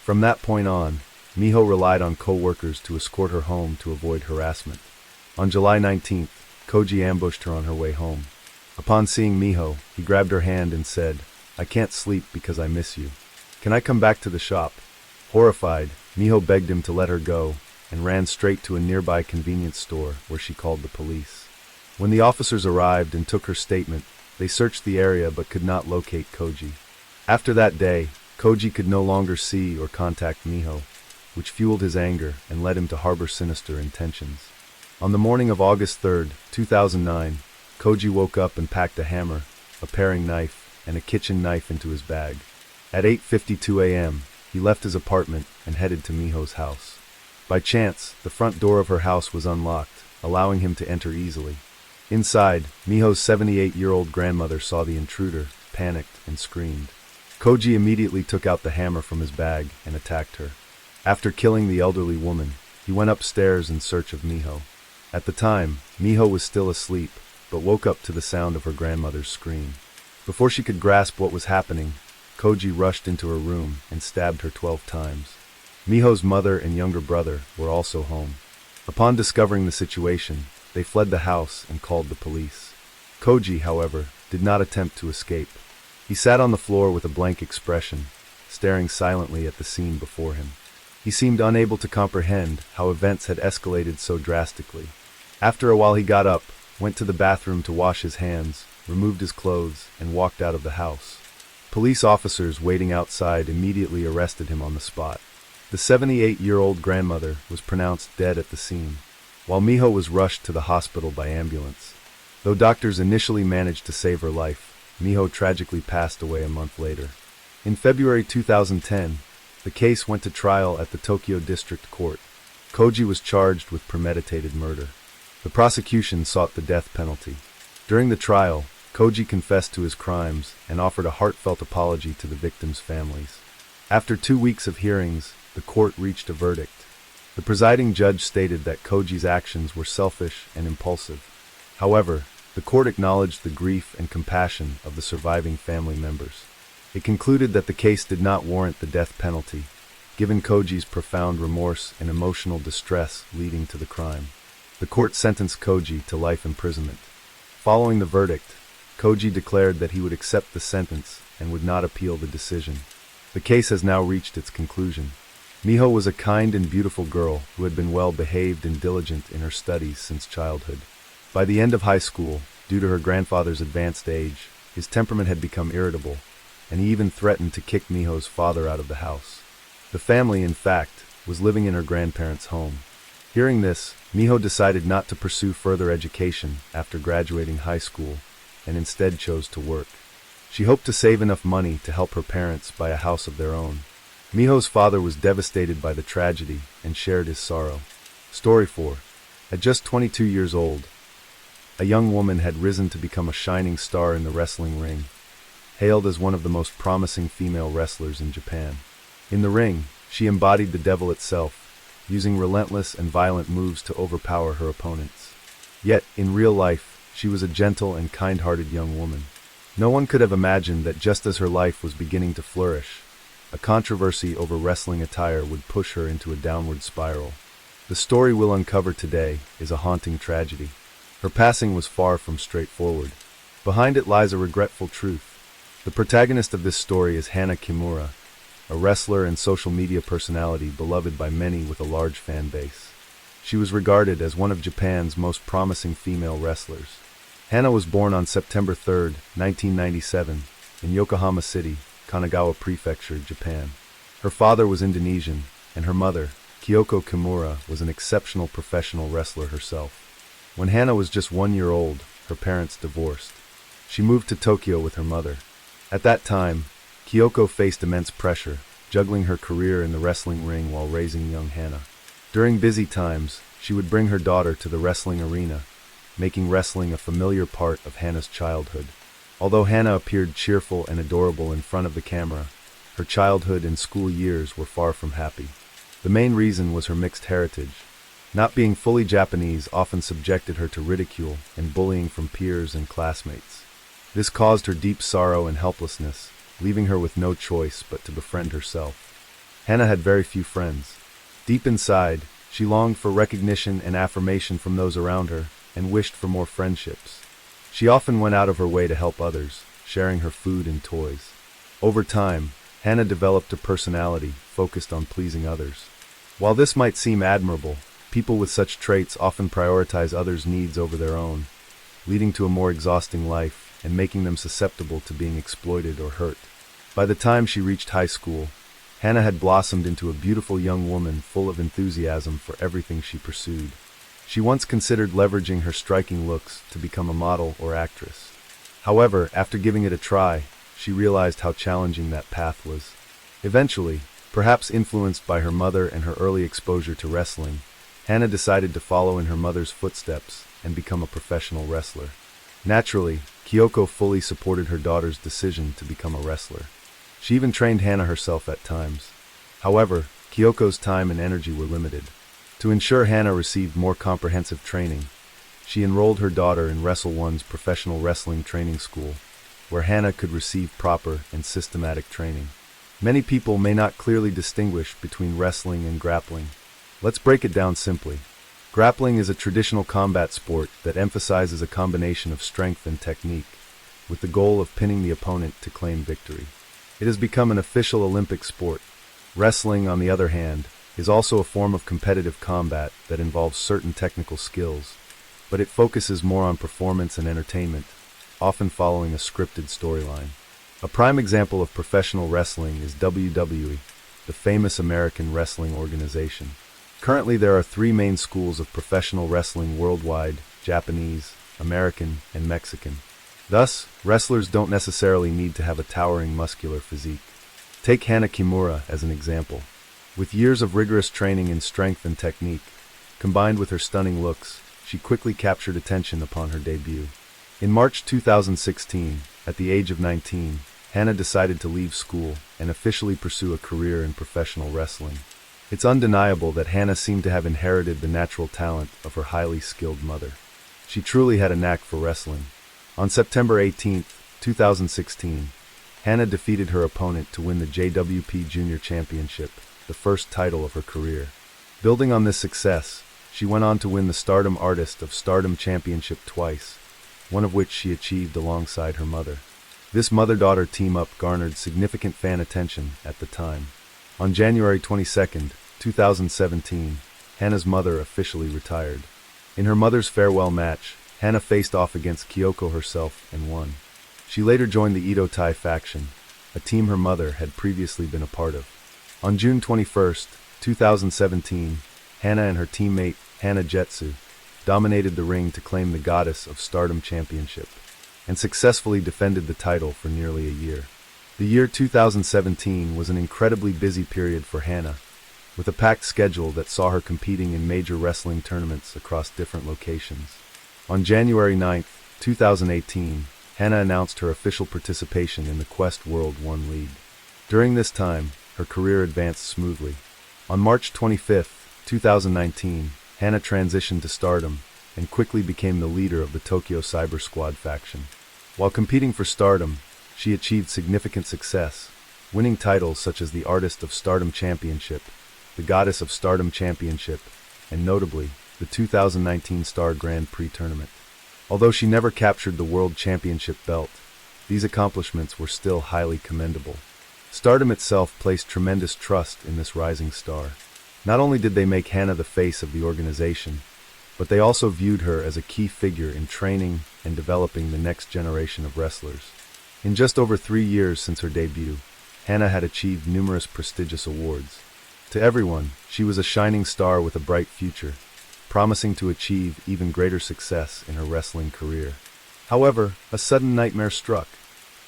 From that point on, Miho relied on co-workers to escort her home to avoid harassment. On July 19th, Koji ambushed her on her way home. Upon seeing Miho, he grabbed her hand and said, "I can't sleep because I miss you. Can I come back to the shop?" Horrified, Miho begged him to let her go and ran straight to a nearby convenience store where she called the police. When the officers arrived and took her statement, they searched the area but could not locate Koji. After that day, Koji could no longer see or contact Miho, which fueled his anger and led him to harbor sinister intentions. On the morning of August 3, 2009, Koji woke up and packed a hammer, a paring knife, and a kitchen knife into his bag. At 8:52 a.m., he left his apartment and headed to Miho's house. By chance, the front door of her house was unlocked, allowing him to enter easily. Inside, Miho's 78-year-old grandmother saw the intruder, panicked, and screamed. Koji immediately took out the hammer from his bag and attacked her. After killing the elderly woman, he went upstairs in search of Miho. At the time, Miho was still asleep, but woke up to the sound of her grandmother's scream. Before she could grasp what was happening, Koji rushed into her room and stabbed her 12 times. Miho's mother and younger brother were also home. Upon discovering the situation, they fled the house and called the police. Koji, however, did not attempt to escape. He sat on the floor with a blank expression, staring silently at the scene before him. He seemed unable to comprehend how events had escalated so drastically. After a while he got up, went to the bathroom to wash his hands, removed his clothes, and walked out of the house. Police officers waiting outside immediately arrested him on the spot. The 78-year-old grandmother was pronounced dead at the scene, while Miho was rushed to the hospital by ambulance. Though doctors initially managed to save her life, Miho tragically passed away a month later. In February 2010, the case went to trial at the Tokyo District Court. Koji was charged with premeditated murder. The prosecution sought the death penalty. During the trial, Koji confessed to his crimes and offered a heartfelt apology to the victims' families. After 2 weeks of hearings, the court reached a verdict. The presiding judge stated that Koji's actions were selfish and impulsive. However, the court acknowledged the grief and compassion of the surviving family members. It concluded that the case did not warrant the death penalty, given Koji's profound remorse and emotional distress leading to the crime. The court sentenced Koji to life imprisonment. Following the verdict, Koji declared that he would accept the sentence and would not appeal the decision. The case has now reached its conclusion. Miho was a kind and beautiful girl who had been well behaved and diligent in her studies since childhood. By the end of high school, due to her grandfather's advanced age, his temperament had become irritable, and he even threatened to kick Miho's father out of the house. The family, in fact, was living in her grandparents' home. Hearing this, Miho decided not to pursue further education after graduating high school, and instead chose to work. She hoped to save enough money to help her parents buy a house of their own. Miho's father was devastated by the tragedy and shared his sorrow. Story 4. At just 22 years old, a young woman had risen to become a shining star in the wrestling ring, hailed as one of the most promising female wrestlers in Japan. In the ring, she embodied the devil itself, using relentless and violent moves to overpower her opponents. Yet, in real life, she was a gentle and kind-hearted young woman. No one could have imagined that just as her life was beginning to flourish, a controversy over wrestling attire would push her into a downward spiral. The story we'll uncover today is a haunting tragedy. Her passing was far from straightforward. Behind it lies a regretful truth. The protagonist of this story is Hana Kimura, a wrestler and social media personality beloved by many with a large fan base. She was regarded as one of Japan's most promising female wrestlers. Hana was born on September 3, 1997, in Yokohama City, Kanagawa Prefecture, Japan. Her father was Indonesian, and her mother, Kyoko Kimura, was an exceptional professional wrestler herself. When Hana was just 1 year old, her parents divorced. She moved to Tokyo with her mother. At that time, Kyoko faced immense pressure, juggling her career in the wrestling ring while raising young Hana. During busy times, she would bring her daughter to the wrestling arena, making wrestling a familiar part of Hana's childhood. Although Hana appeared cheerful and adorable in front of the camera, her childhood and school years were far from happy. The main reason was her mixed heritage. Not being fully Japanese often subjected her to ridicule and bullying from peers and classmates. This caused her deep sorrow and helplessness, leaving her with no choice but to befriend herself. Hana had very few friends. Deep inside, she longed for recognition and affirmation from those around her, and wished for more friendships. She often went out of her way to help others, sharing her food and toys. Over time, Hana developed a personality focused on pleasing others. While this might seem admirable, people with such traits often prioritize others' needs over their own, leading to a more exhausting life and making them susceptible to being exploited or hurt. By the time she reached high school, Hana had blossomed into a beautiful young woman full of enthusiasm for everything she pursued. She once considered leveraging her striking looks to become a model or actress. However, after giving it a try, she realized how challenging that path was. Eventually, perhaps influenced by her mother and her early exposure to wrestling, Hana decided to follow in her mother's footsteps and become a professional wrestler. Naturally, Kyoko fully supported her daughter's decision to become a wrestler. She even trained Hana herself at times. However, Kyoko's time and energy were limited. To ensure Hana received more comprehensive training, she enrolled her daughter in Wrestle One's professional wrestling training school, where Hana could receive proper and systematic training. Many people may not clearly distinguish between wrestling and grappling. Let's break it down simply. Grappling is a traditional combat sport that emphasizes a combination of strength and technique, with the goal of pinning the opponent to claim victory. It has become an official Olympic sport. Wrestling, on the other hand, is also a form of competitive combat that involves certain technical skills, but it focuses more on performance and entertainment, often following a scripted storyline. A prime example of professional wrestling is WWE, the famous American wrestling organization. Currently, there are 3 main schools of professional wrestling worldwide: Japanese, American, and Mexican. Thus, wrestlers don't necessarily need to have a towering muscular physique. Take Hana Kimura as an example. With years of rigorous training in strength and technique, combined with her stunning looks, she quickly captured attention upon her debut. In March 2016, at the age of 19, Hana decided to leave school and officially pursue a career in professional wrestling. It's undeniable that Hana seemed to have inherited the natural talent of her highly skilled mother. She truly had a knack for wrestling. On September 18, 2016, Hana defeated her opponent to win the JWP Junior Championship, the first title of her career. Building on this success, she went on to win the Stardom Artist of Stardom Championship twice, one of which she achieved alongside her mother. This mother-daughter team-up garnered significant fan attention at the time. On January 22, 2017, Hana's mother officially retired. In her mother's farewell match, Hana faced off against Kyoko herself and won. She later joined the Ito Tai faction, a team her mother had previously been a part of. On June 21, 2017, Hana and her teammate, Hana Jetsu, dominated the ring to claim the Goddess of Stardom Championship, and successfully defended the title for nearly a year. The year 2017 was an incredibly busy period for Hana, with a packed schedule that saw her competing in major wrestling tournaments across different locations. On January 9, 2018, Hana announced her official participation in the Quest World 1 League. During this time, her career advanced smoothly. On March 25, 2019, Hana transitioned to Stardom and quickly became the leader of the Tokyo Cyber Squad faction. While competing for Stardom, she achieved significant success, winning titles such as the Artist of Stardom Championship, the Goddess of Stardom Championship, and notably, the 2019 Star Grand Prix tournament. Although she never captured the World Championship belt, these accomplishments were still highly commendable. Stardom itself placed tremendous trust in this rising star. Not only did they make Hana the face of the organization, but they also viewed her as a key figure in training and developing the next generation of wrestlers. In just over 3 years since her debut, Hana had achieved numerous prestigious awards. To everyone, she was a shining star with a bright future, promising to achieve even greater success in her wrestling career. However, a sudden nightmare struck.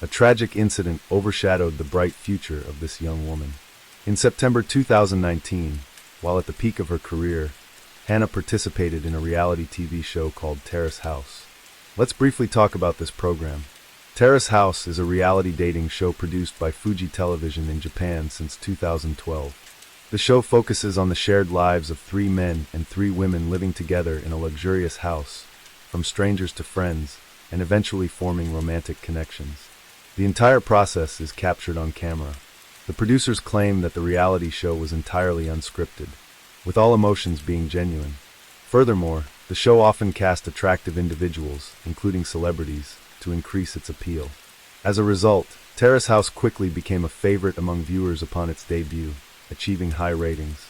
A tragic incident overshadowed the bright future of this young woman. In September 2019, while at the peak of her career, Hana participated in a reality TV show called Terrace House. Let's briefly talk about this program. Terrace House is a reality dating show produced by Fuji Television in Japan since 2012. The show focuses on the shared lives of 3 men and 3 women living together in a luxurious house, from strangers to friends, and eventually forming romantic connections. The entire process is captured on camera. The producers claim that the reality show was entirely unscripted, with all emotions being genuine. Furthermore, the show often cast attractive individuals, including celebrities, to increase its appeal. As a result, Terrace House quickly became a favorite among viewers upon its debut, achieving high ratings.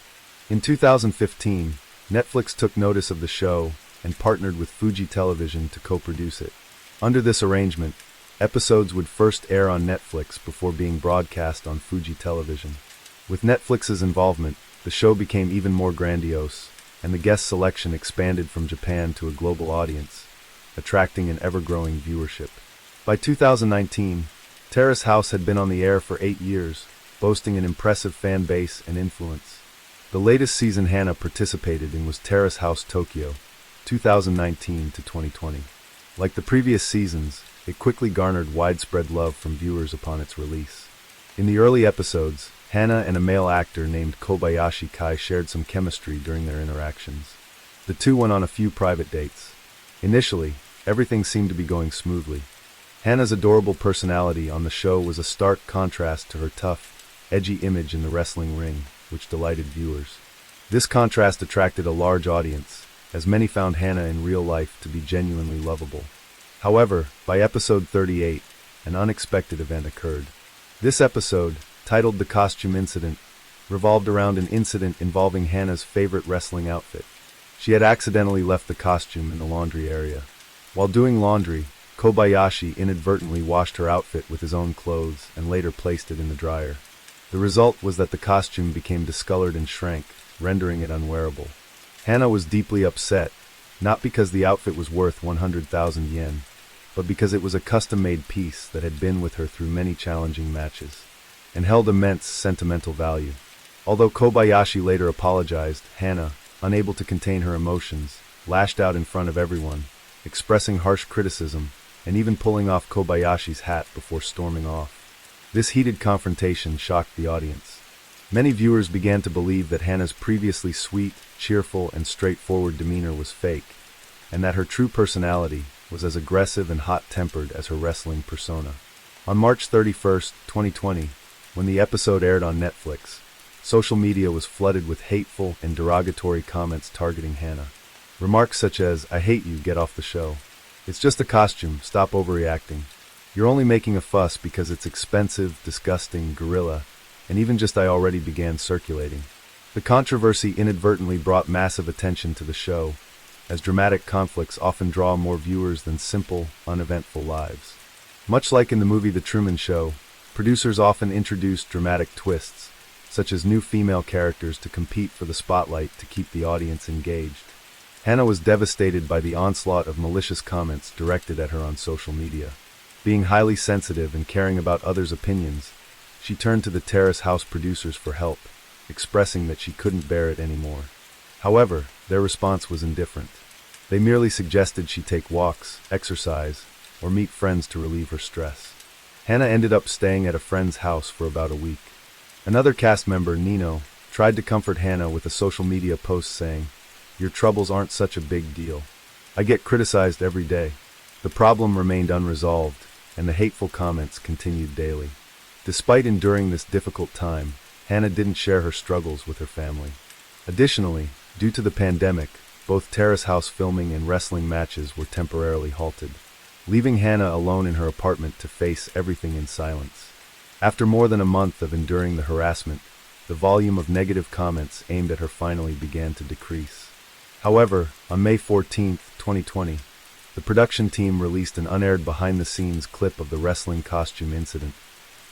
In 2015, Netflix took notice of the show and partnered with Fuji Television to co-produce it. Under this arrangement, episodes would first air on Netflix before being broadcast on Fuji Television. With Netflix's involvement, the show became even more grandiose, and the guest selection expanded from Japan to a global audience, attracting an ever-growing viewership. By 2019, Terrace House had been on the air for 8 years, boasting an impressive fan base and influence. The latest season Hana participated in was Terrace House Tokyo, 2019 to 2020. Like the previous seasons, it quickly garnered widespread love from viewers upon its release. In the early episodes, Hana and a male actor named Kobayashi Kai shared some chemistry during their interactions. The two went on a few private dates. Initially, everything seemed to be going smoothly. Hana's adorable personality on the show was a stark contrast to her tough, edgy image in the wrestling ring, which delighted viewers. This contrast attracted a large audience, as many found Hana in real life to be genuinely lovable. However, by episode 38, an unexpected event occurred. This episode, titled The Costume Incident, revolved around an incident involving Hana's favorite wrestling outfit. She had accidentally left the costume in the laundry area. While doing laundry, Kobayashi inadvertently washed her outfit with his own clothes and later placed it in the dryer. The result was that the costume became discolored and shrank, rendering it unwearable. Hana was deeply upset, not because the outfit was worth 100,000 yen, but because it was a custom-made piece that had been with her through many challenging matches, and held immense sentimental value. Although Kobayashi later apologized, Hana, unable to contain her emotions, lashed out in front of everyone, expressing harsh criticism, and even pulling off Kobayashi's hat before storming off. This heated confrontation shocked the audience. Many viewers began to believe that Hana's previously sweet, cheerful, and straightforward demeanor was fake, and that her true personality was as aggressive and hot-tempered as her wrestling persona. On March 31, 2020, when the episode aired on Netflix, social media was flooded with hateful and derogatory comments targeting Hana. Remarks such as, "I hate you, get off the show. It's just a costume, stop overreacting," You're only making a fuss because it's expensive, disgusting, gorilla, and even just I already began circulating. The controversy inadvertently brought massive attention to the show, as dramatic conflicts often draw more viewers than simple, uneventful lives. Much like in the movie The Truman Show, producers often introduced dramatic twists, such as new female characters to compete for the spotlight to keep the audience engaged. Hannah was devastated by the onslaught of malicious comments directed at her on social media. Being highly sensitive and caring about others' opinions, she turned to the Terrace House producers for help, expressing that she couldn't bear it anymore. However, their response was indifferent. They merely suggested she take walks, exercise, or meet friends to relieve her stress. Hannah ended up staying at a friend's house for about a week. Another cast member, Nino, tried to comfort Hannah with a social media post saying, "Your troubles aren't such a big deal. I get criticized every day." The problem remained unresolved, and the hateful comments continued daily. Despite enduring this difficult time, Hannah didn't share her struggles with her family. Additionally, due to the pandemic, both Terrace House filming and wrestling matches were temporarily halted, leaving Hannah alone in her apartment to face everything in silence. After more than a month of enduring the harassment, the volume of negative comments aimed at her finally began to decrease. However, on May 14, 2020, the production team released an unaired behind-the-scenes clip of the wrestling costume incident,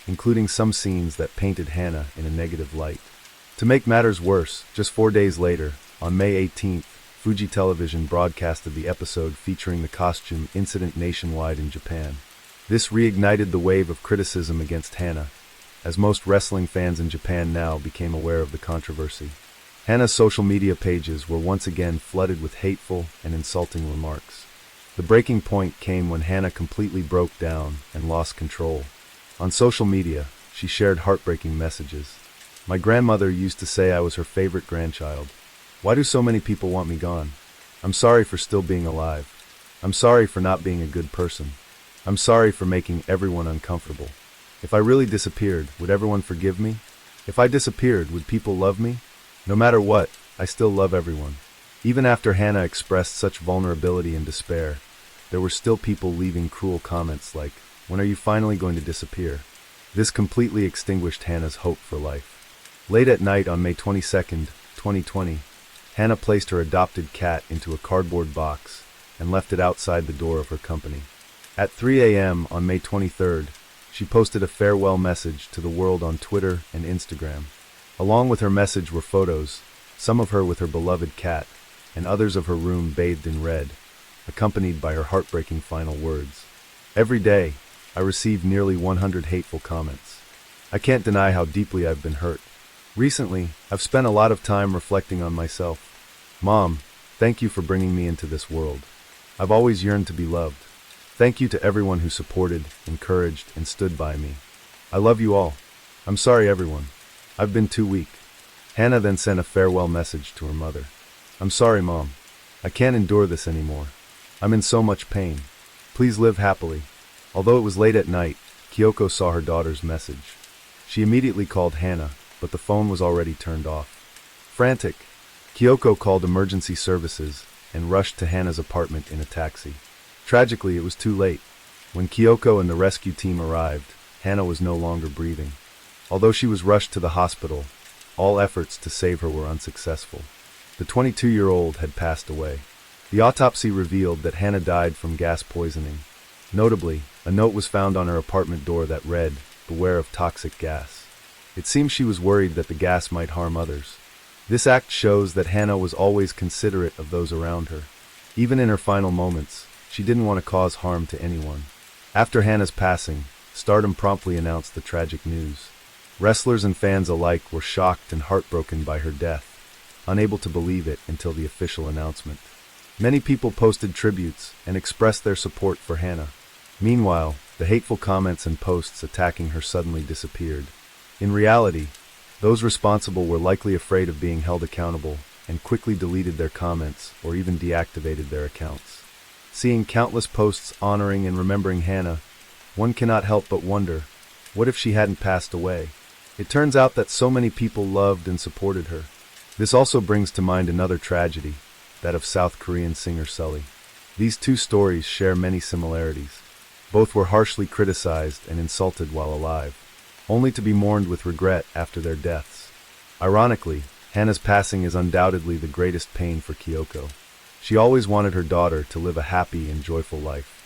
including some scenes that painted Hannah in a negative light. To make matters worse, just 4 days later, on May 18th, Fuji Television broadcasted the episode featuring the costume incident nationwide in Japan. This reignited the wave of criticism against Hannah, as most wrestling fans in Japan now became aware of the controversy. Hannah's social media pages were once again flooded with hateful and insulting remarks. The breaking point came when Hannah completely broke down and lost control. On social media, she shared heartbreaking messages. "My grandmother used to say I was her favorite grandchild. Why do so many people want me gone? I'm sorry for still being alive. I'm sorry for not being a good person. I'm sorry for making everyone uncomfortable. If I really disappeared, would everyone forgive me? If I disappeared, would people love me? No matter what, I still love everyone." Even after Hannah expressed such vulnerability and despair, there were still people leaving cruel comments like, "When are you finally going to disappear?" This completely extinguished Hannah's hope for life. Late at night on May 22, 2020, Hannah placed her adopted cat into a cardboard box and left it outside the door of her company. At 3 a.m. on May 23rd, she posted a farewell message to the world on Twitter and Instagram. Along with her message were photos, some of her with her beloved cat, and others of her room bathed in red, accompanied by her heartbreaking final words. "Every day, I receive nearly 100 hateful comments. I can't deny how deeply I've been hurt. Recently, I've spent a lot of time reflecting on myself. Mom, thank you for bringing me into this world. I've always yearned to be loved. Thank you to everyone who supported, encouraged, and stood by me. I love you all. I'm sorry, everyone. I've been too weak." Hannah then sent a farewell message to her mother. "I'm sorry, Mom. I can't endure this anymore. I'm in so much pain. Please live happily." Although it was late at night, Kyoko saw her daughter's message. She immediately called Hannah, but the phone was already turned off. Frantic, Kyoko called emergency services and rushed to Hannah's apartment in a taxi. Tragically, it was too late. When Kyoko and the rescue team arrived, Hannah was no longer breathing. Although she was rushed to the hospital, all efforts to save her were unsuccessful. The 22-year-old had passed away. The autopsy revealed that Hannah died from gas poisoning. Notably, a note was found on her apartment door that read, "Beware of toxic gas." It seems she was worried that the gas might harm others. This act shows that Hannah was always considerate of those around her. Even in her final moments, she didn't want to cause harm to anyone. After Hannah's passing, Stardom promptly announced the tragic news. Wrestlers and fans alike were shocked and heartbroken by her death, unable to believe it until the official announcement. Many people posted tributes and expressed their support for Hannah. Meanwhile, the hateful comments and posts attacking her suddenly disappeared. In reality, those responsible were likely afraid of being held accountable and quickly deleted their comments or even deactivated their accounts. Seeing countless posts honoring and remembering Hannah, one cannot help but wonder, what if she hadn't passed away? It turns out that so many people loved and supported her. This also brings to mind another tragedy, that of South Korean singer Sully. These two stories share many similarities. Both were harshly criticized and insulted while alive, only to be mourned with regret after their deaths. Ironically, Hana's passing is undoubtedly the greatest pain for Kyoko. She always wanted her daughter to live a happy and joyful life.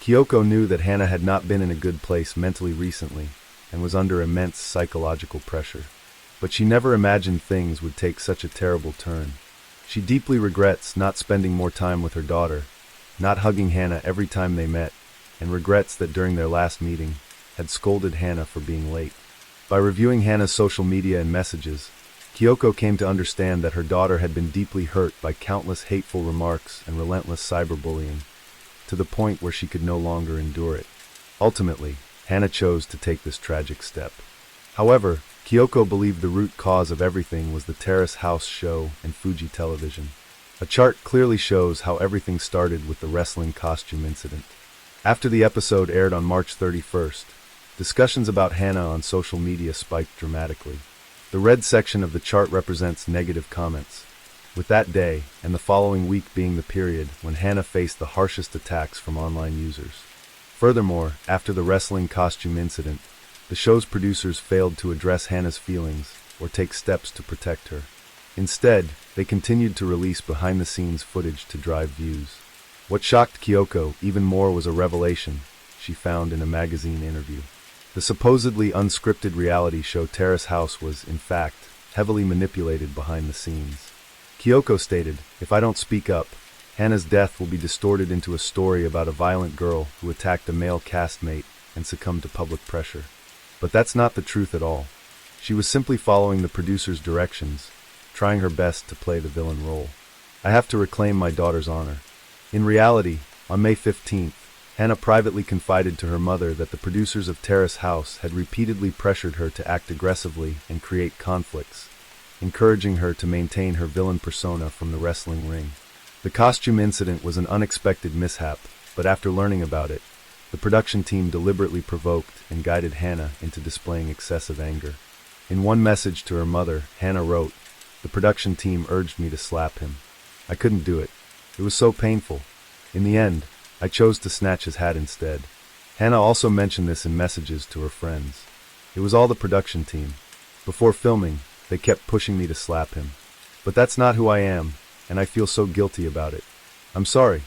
Kyoko knew that Hana had not been in a good place mentally recently and was under immense psychological pressure. But she never imagined things would take such a terrible turn. She deeply regrets not spending more time with her daughter, not hugging Hana every time they met, and regrets that during their last meeting, had scolded Hana for being late. By reviewing Hana's social media and messages, Kyoko came to understand that her daughter had been deeply hurt by countless hateful remarks and relentless cyberbullying, to the point where she could no longer endure it. Ultimately, Hana chose to take this tragic step. However, Kyoko believed the root cause of everything was the Terrace House show and Fuji Television. A chart clearly shows how everything started with the wrestling costume incident. After the episode aired on March 31st, discussions about Hana on social media spiked dramatically. The red section of the chart represents negative comments, with that day and the following week being the period when Hana faced the harshest attacks from online users. Furthermore, after the wrestling costume incident, the show's producers failed to address Hana's feelings or take steps to protect her. Instead, they continued to release behind-the-scenes footage to drive views. What shocked Kyoko even more was a revelation she found in a magazine interview. The supposedly unscripted reality show Terrace House was, in fact, heavily manipulated behind the scenes. Kyoko stated, "If I don't speak up, Hana's death will be distorted into a story about a violent girl who attacked a male castmate and succumbed to public pressure. But that's not the truth at all. She was simply following the producer's directions, trying her best to play the villain role. I have to reclaim my daughter's honor." In reality, on May 15th, Hana privately confided to her mother that the producers of Terrace House had repeatedly pressured her to act aggressively and create conflicts, encouraging her to maintain her villain persona from the wrestling ring. The costume incident was an unexpected mishap, but after learning about it, the production team deliberately provoked and guided Hana into displaying excessive anger. In one message to her mother, Hana wrote, "The production team urged me to slap him. I couldn't do it. It was so painful. In the end, I chose to snatch his hat instead." Hana also mentioned this in messages to her friends. "It was all the production team. Before filming, they kept pushing me to slap him. But that's not who I am, and I feel so guilty about it. I'm sorry."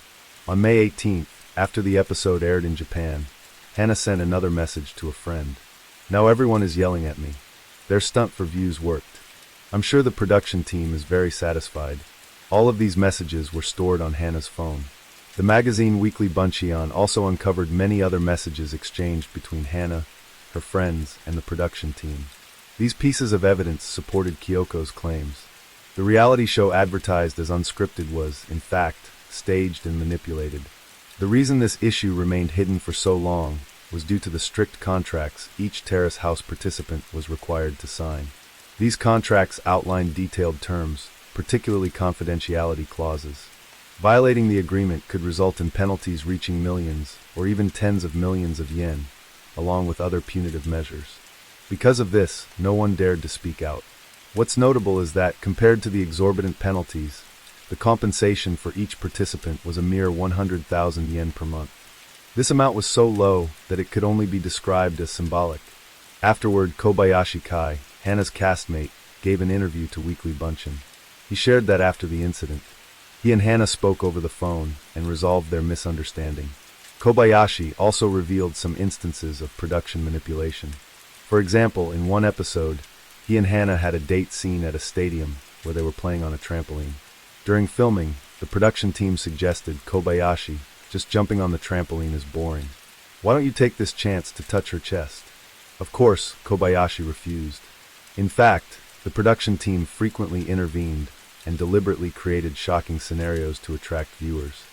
On May 18th, after the episode aired in Japan, Hana sent another message to a friend. "Now everyone is yelling at me. Their stunt for views worked. I'm sure the production team is very satisfied." All of these messages were stored on Hana's phone. The magazine Weekly Buncheon also uncovered many other messages exchanged between Hana, her friends, and the production team. These pieces of evidence supported Kyoko's claims. The reality show advertised as unscripted was, in fact, staged and manipulated. The reason this issue remained hidden for so long was due to the strict contracts each Terrace House participant was required to sign. These contracts outlined detailed terms, particularly confidentiality clauses. Violating the agreement could result in penalties reaching millions or even tens of millions of yen, along with other punitive measures. Because of this, no one dared to speak out. What's notable is that, compared to the exorbitant penalties, the compensation for each participant was a mere 100,000 yen per month. This amount was so low that it could only be described as symbolic. Afterward, Kobayashi Kai, Hana's castmate, gave an interview to Weekly Buncheon. He shared that after the incident, he and Hana spoke over the phone and resolved their misunderstanding. Kobayashi also revealed some instances of production manipulation. For example, in one episode, he and Hana had a date scene at a stadium where they were playing on a trampoline. During filming, the production team suggested Kobayashi, "Just jumping on the trampoline is boring. Why don't you take this chance to touch her chest?" Of course, Kobayashi refused. In fact, the production team frequently intervened and deliberately created shocking scenarios to attract viewers.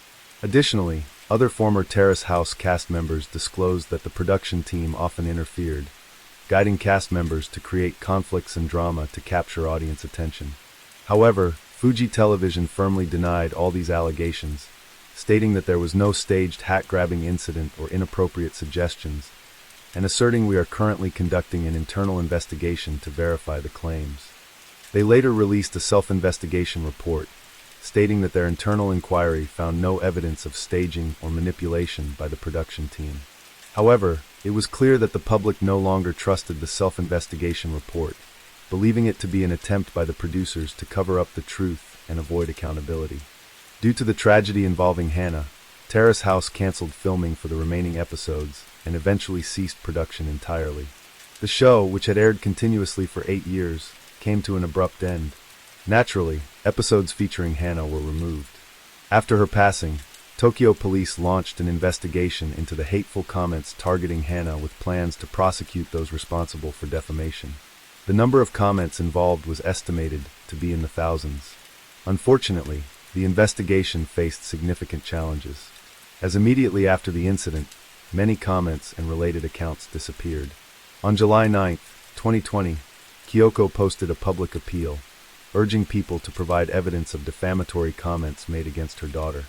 Additionally, other former Terrace House cast members disclosed that the production team often interfered, guiding cast members to create conflicts and drama to capture audience attention. However, Fuji Television firmly denied all these allegations, stating that there was no staged hat-grabbing incident or inappropriate suggestions, and asserting we are currently conducting an internal investigation to verify the claims. They later released a self-investigation report, stating that their internal inquiry found no evidence of staging or manipulation by the production team. However, it was clear that the public no longer trusted the self-investigation report, believing it to be an attempt by the producers to cover up the truth and avoid accountability. Due to the tragedy involving Hannah, Terrace House canceled filming for the remaining episodes and eventually ceased production entirely. The show, which had aired continuously for 8 years, came to an abrupt end. Naturally, episodes featuring Hannah were removed. After her passing, Tokyo police launched an investigation into the hateful comments targeting Hannah with plans to prosecute those responsible for defamation. The number of comments involved was estimated to be in the thousands. Unfortunately, the investigation faced significant challenges, as immediately after the incident, many comments and related accounts disappeared. On July 9, 2020, Kyoko posted a public appeal, urging people to provide evidence of defamatory comments made against her daughter.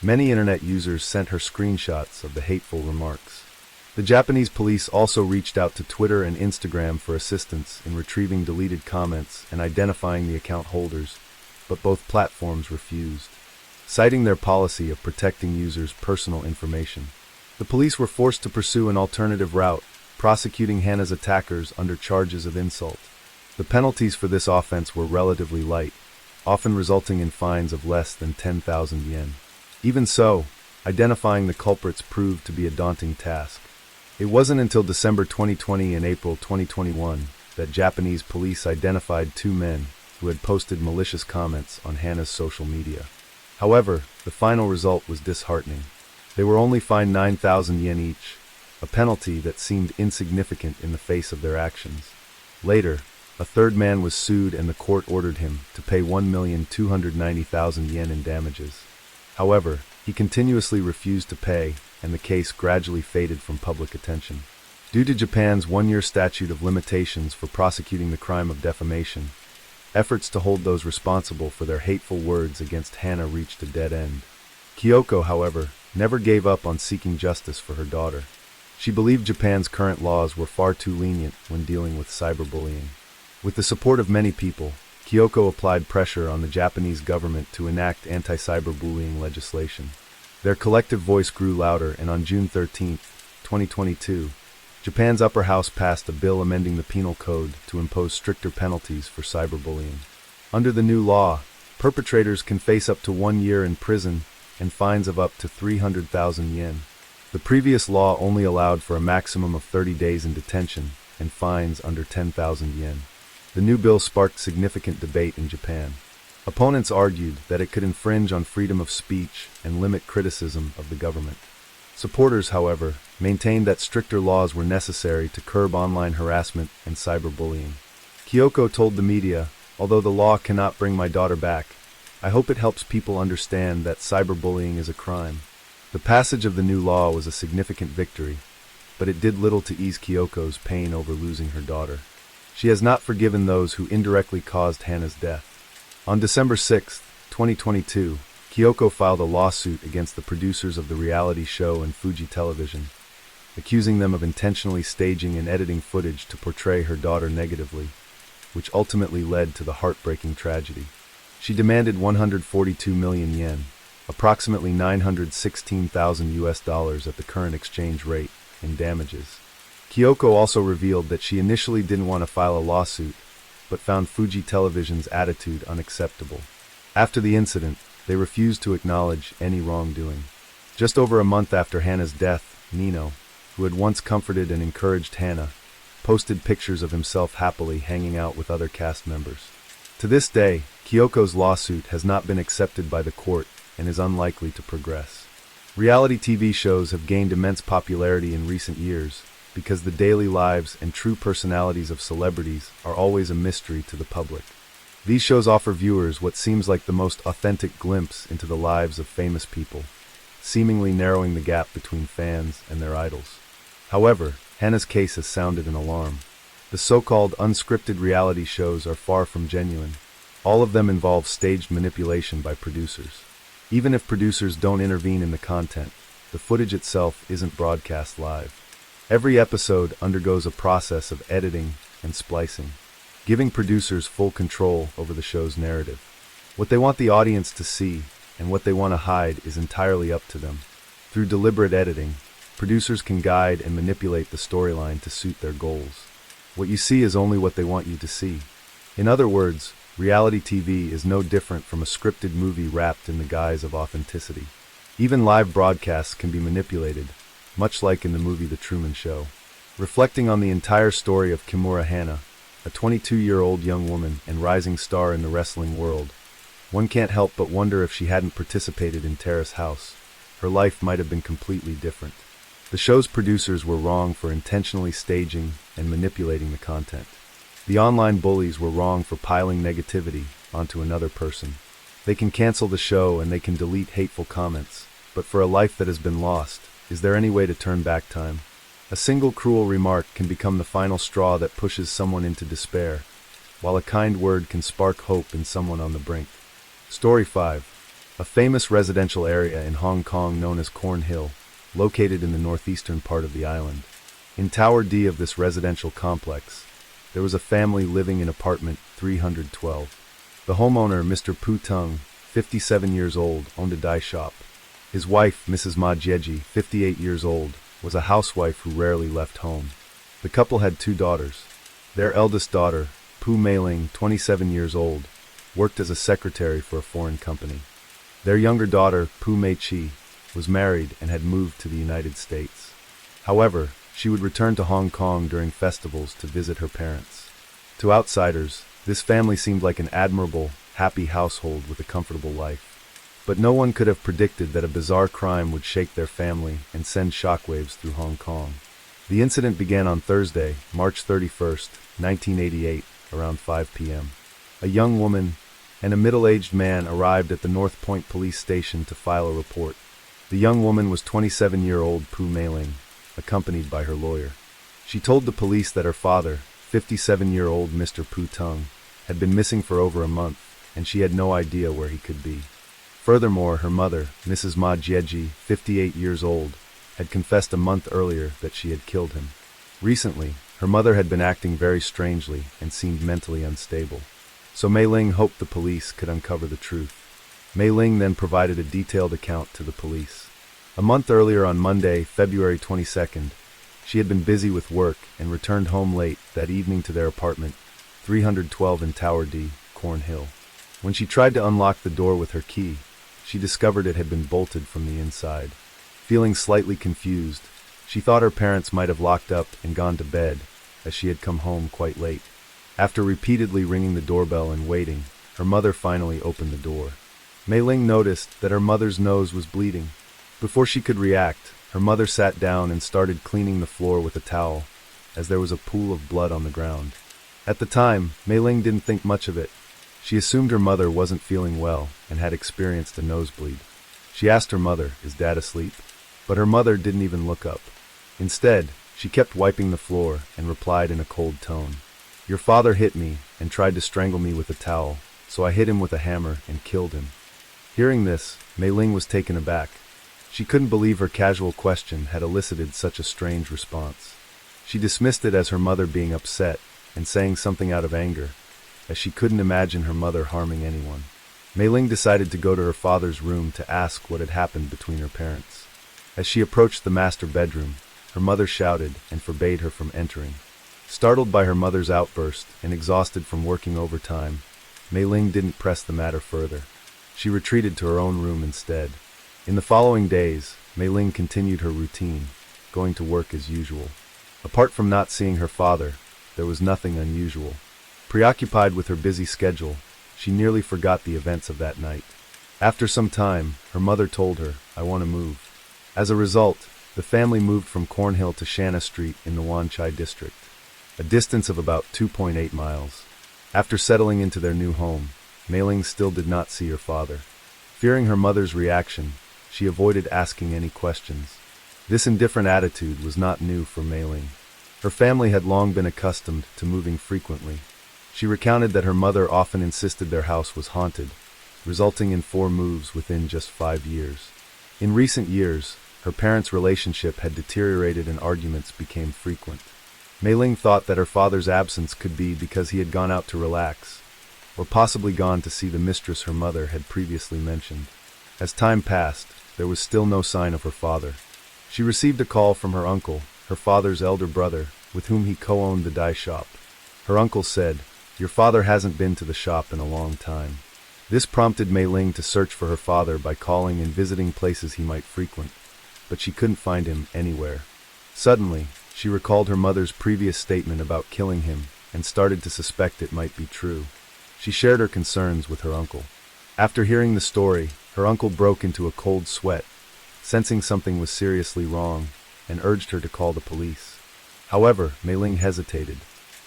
Many internet users sent her screenshots of the hateful remarks. The Japanese police also reached out to Twitter and Instagram for assistance in retrieving deleted comments and identifying the account holders, but both platforms refused, citing their policy of protecting users' personal information. The police were forced to pursue an alternative route, prosecuting Hannah's attackers under charges of insult. The penalties for this offense were relatively light, often resulting in fines of less than 10,000 yen. Even so, identifying the culprits proved to be a daunting task. It wasn't until December 2020 and April 2021 that Japanese police identified 2 men who had posted malicious comments on Hannah's social media. However, the final result was disheartening. They were only fined 9,000 yen each, a penalty that seemed insignificant in the face of their actions. Later, a third man was sued and the court ordered him to pay 1,290,000 yen in damages. However, he continuously refused to pay, and the case gradually faded from public attention. Due to Japan's 1-year statute of limitations for prosecuting the crime of defamation, efforts to hold those responsible for their hateful words against Hannah reached a dead end. Kyoko, however, never gave up on seeking justice for her daughter. She believed Japan's current laws were far too lenient when dealing with cyberbullying. With the support of many people, Kyoko applied pressure on the Japanese government to enact anti-cyberbullying legislation. Their collective voice grew louder, and on June 13, 2022, Japan's upper house passed a bill amending the penal code to impose stricter penalties for cyberbullying. Under the new law, perpetrators can face up to 1 year in prison and fines of up to 300,000 yen. The previous law only allowed for a maximum of 30 days in detention and fines under 10,000 yen. The new bill sparked significant debate in Japan. Opponents argued that it could infringe on freedom of speech and limit criticism of the government. Supporters, however, maintained that stricter laws were necessary to curb online harassment and cyberbullying. Kyoko told the media, "Although the law cannot bring my daughter back, I hope it helps people understand that cyberbullying is a crime." The passage of the new law was a significant victory, but it did little to ease Kyoko's pain over losing her daughter. She has not forgiven those who indirectly caused Hannah's death. On December 6, 2022, Kyoko filed a lawsuit against the producers of the reality show and Fuji Television, accusing them of intentionally staging and editing footage to portray her daughter negatively, which ultimately led to the heartbreaking tragedy. She demanded 142 million yen, approximately $916,000 at the current exchange rate, in damages. Kyoko also revealed that she initially didn't want to file a lawsuit, but found Fuji Television's attitude unacceptable. After the incident, they refused to acknowledge any wrongdoing. Just over a month after Hannah's death, Nino, who had once comforted and encouraged Hannah, posted pictures of himself happily hanging out with other cast members. To this day, Kyoko's lawsuit has not been accepted by the court and is unlikely to progress. Reality TV shows have gained immense popularity in recent years because the daily lives and true personalities of celebrities are always a mystery to the public. These shows offer viewers what seems like the most authentic glimpse into the lives of famous people, seemingly narrowing the gap between fans and their idols. However, Hannah's case has sounded an alarm. The so-called unscripted reality shows are far from genuine. All of them involve staged manipulation by producers. Even if producers don't intervene in the content, the footage itself isn't broadcast live. Every episode undergoes a process of editing and splicing, giving producers full control over the show's narrative. What they want the audience to see and what they want to hide is entirely up to them. Through deliberate editing, producers can guide and manipulate the storyline to suit their goals. What you see is only what they want you to see. In other words, reality TV is no different from a scripted movie wrapped in the guise of authenticity. Even live broadcasts can be manipulated, much like in the movie The Truman Show. Reflecting on the entire story of Kimura Hana, a 22-year-old young woman and rising star in the wrestling world, one can't help but wonder if she hadn't participated in Terrace House, her life might have been completely different. The show's producers were wrong for intentionally staging and manipulating the content. The online bullies were wrong for piling negativity onto another person. They can cancel the show and they can delete hateful comments, but for a life that has been lost, is there any way to turn back time? A single cruel remark can become the final straw that pushes someone into despair, while a kind word can spark hope in someone on the brink. Story 5. A famous residential area in Hong Kong known as Cornhill, located in the northeastern part of the island. In Tower D of this residential complex, there was a family living in apartment 312. The homeowner, Mr. Pu Tung, 57 years old, owned a dye shop. His wife, Mrs. Ma Jieji, 58 years old, was a housewife who rarely left home. The couple had 2 daughters. Their eldest daughter, Pu Meiling, 27 years old, worked as a secretary for a foreign company. Their younger daughter, Pu Mei Chi, was married and had moved to the United States. However, she would return to Hong Kong during festivals to visit her parents. To outsiders, this family seemed like an admirable, happy household with a comfortable life. But no one could have predicted that a bizarre crime would shake their family and send shockwaves through Hong Kong. The incident began on Thursday, March 31st, 1988, around 5 p.m. A young woman and a middle-aged man arrived at the North Point police station to file a report. The young woman was 27-year-old Pu Meiling, accompanied by her lawyer. She told the police that her father, 57-year-old Mr. Pu Tung, had been missing for over a month, and she had no idea where he could be. Furthermore, her mother, Mrs. Ma Jieji, 58 years old, had confessed a month earlier that she had killed him. Recently, her mother had been acting very strangely and seemed mentally unstable. So Mei Ling hoped the police could uncover the truth. Mei Ling then provided a detailed account to the police. A month earlier on Monday, February 22nd, she had been busy with work and returned home late that evening to their apartment, 312 in Tower D, Cornhill. When she tried to unlock the door with her key, she discovered it had been bolted from the inside. Feeling slightly confused, she thought her parents might have locked up and gone to bed, as she had come home quite late. After repeatedly ringing the doorbell and waiting, her mother finally opened the door. Mei Ling noticed that her mother's nose was bleeding. Before she could react, her mother sat down and started cleaning the floor with a towel, as there was a pool of blood on the ground. At the time, Mei Ling didn't think much of it. She assumed her mother wasn't feeling well and had experienced a nosebleed. She asked her mother, "Is Dad asleep?" But her mother didn't even look up. Instead, she kept wiping the floor and replied in a cold tone, "Your father hit me and tried to strangle me with a towel, so I hit him with a hammer and killed him." Hearing this, Mei Ling was taken aback. She couldn't believe her casual question had elicited such a strange response. She dismissed it as her mother being upset and saying something out of anger, as she couldn't imagine her mother harming anyone. Mei Ling decided to go to her father's room to ask what had happened between her parents. As she approached the master bedroom, her mother shouted and forbade her from entering. Startled by her mother's outburst and exhausted from working overtime, Mei Ling didn't press the matter further. She retreated to her own room instead. In the following days, Mei Ling continued her routine, going to work as usual. Apart from not seeing her father, there was nothing unusual. Preoccupied with her busy schedule, she nearly forgot the events of that night. After some time, her mother told her, "I want to move." As a result, the family moved from Cornhill to Shanna Street in the Wan Chai district, a distance of about 2.8 miles. After settling into their new home, Mei Ling still did not see her father. Fearing her mother's reaction, she avoided asking any questions. This indifferent attitude was not new for Mei Ling. Her family had long been accustomed to moving frequently. She recounted that her mother often insisted their house was haunted, resulting in 4 moves within just 5 years. In recent years, her parents' relationship had deteriorated and arguments became frequent. Mei Ling thought that her father's absence could be because he had gone out to relax, or possibly gone to see the mistress her mother had previously mentioned. As time passed, there was still no sign of her father. She received a call from her uncle, her father's elder brother, with whom he co-owned the dye shop. Her uncle said, "Your father hasn't been to the shop in a long time." This prompted Mei Ling to search for her father by calling and visiting places he might frequent, but she couldn't find him anywhere. Suddenly, she recalled her mother's previous statement about killing him and started to suspect it might be true. She shared her concerns with her uncle. After hearing the story, her uncle broke into a cold sweat, sensing something was seriously wrong, and urged her to call the police. However, Mei Ling hesitated.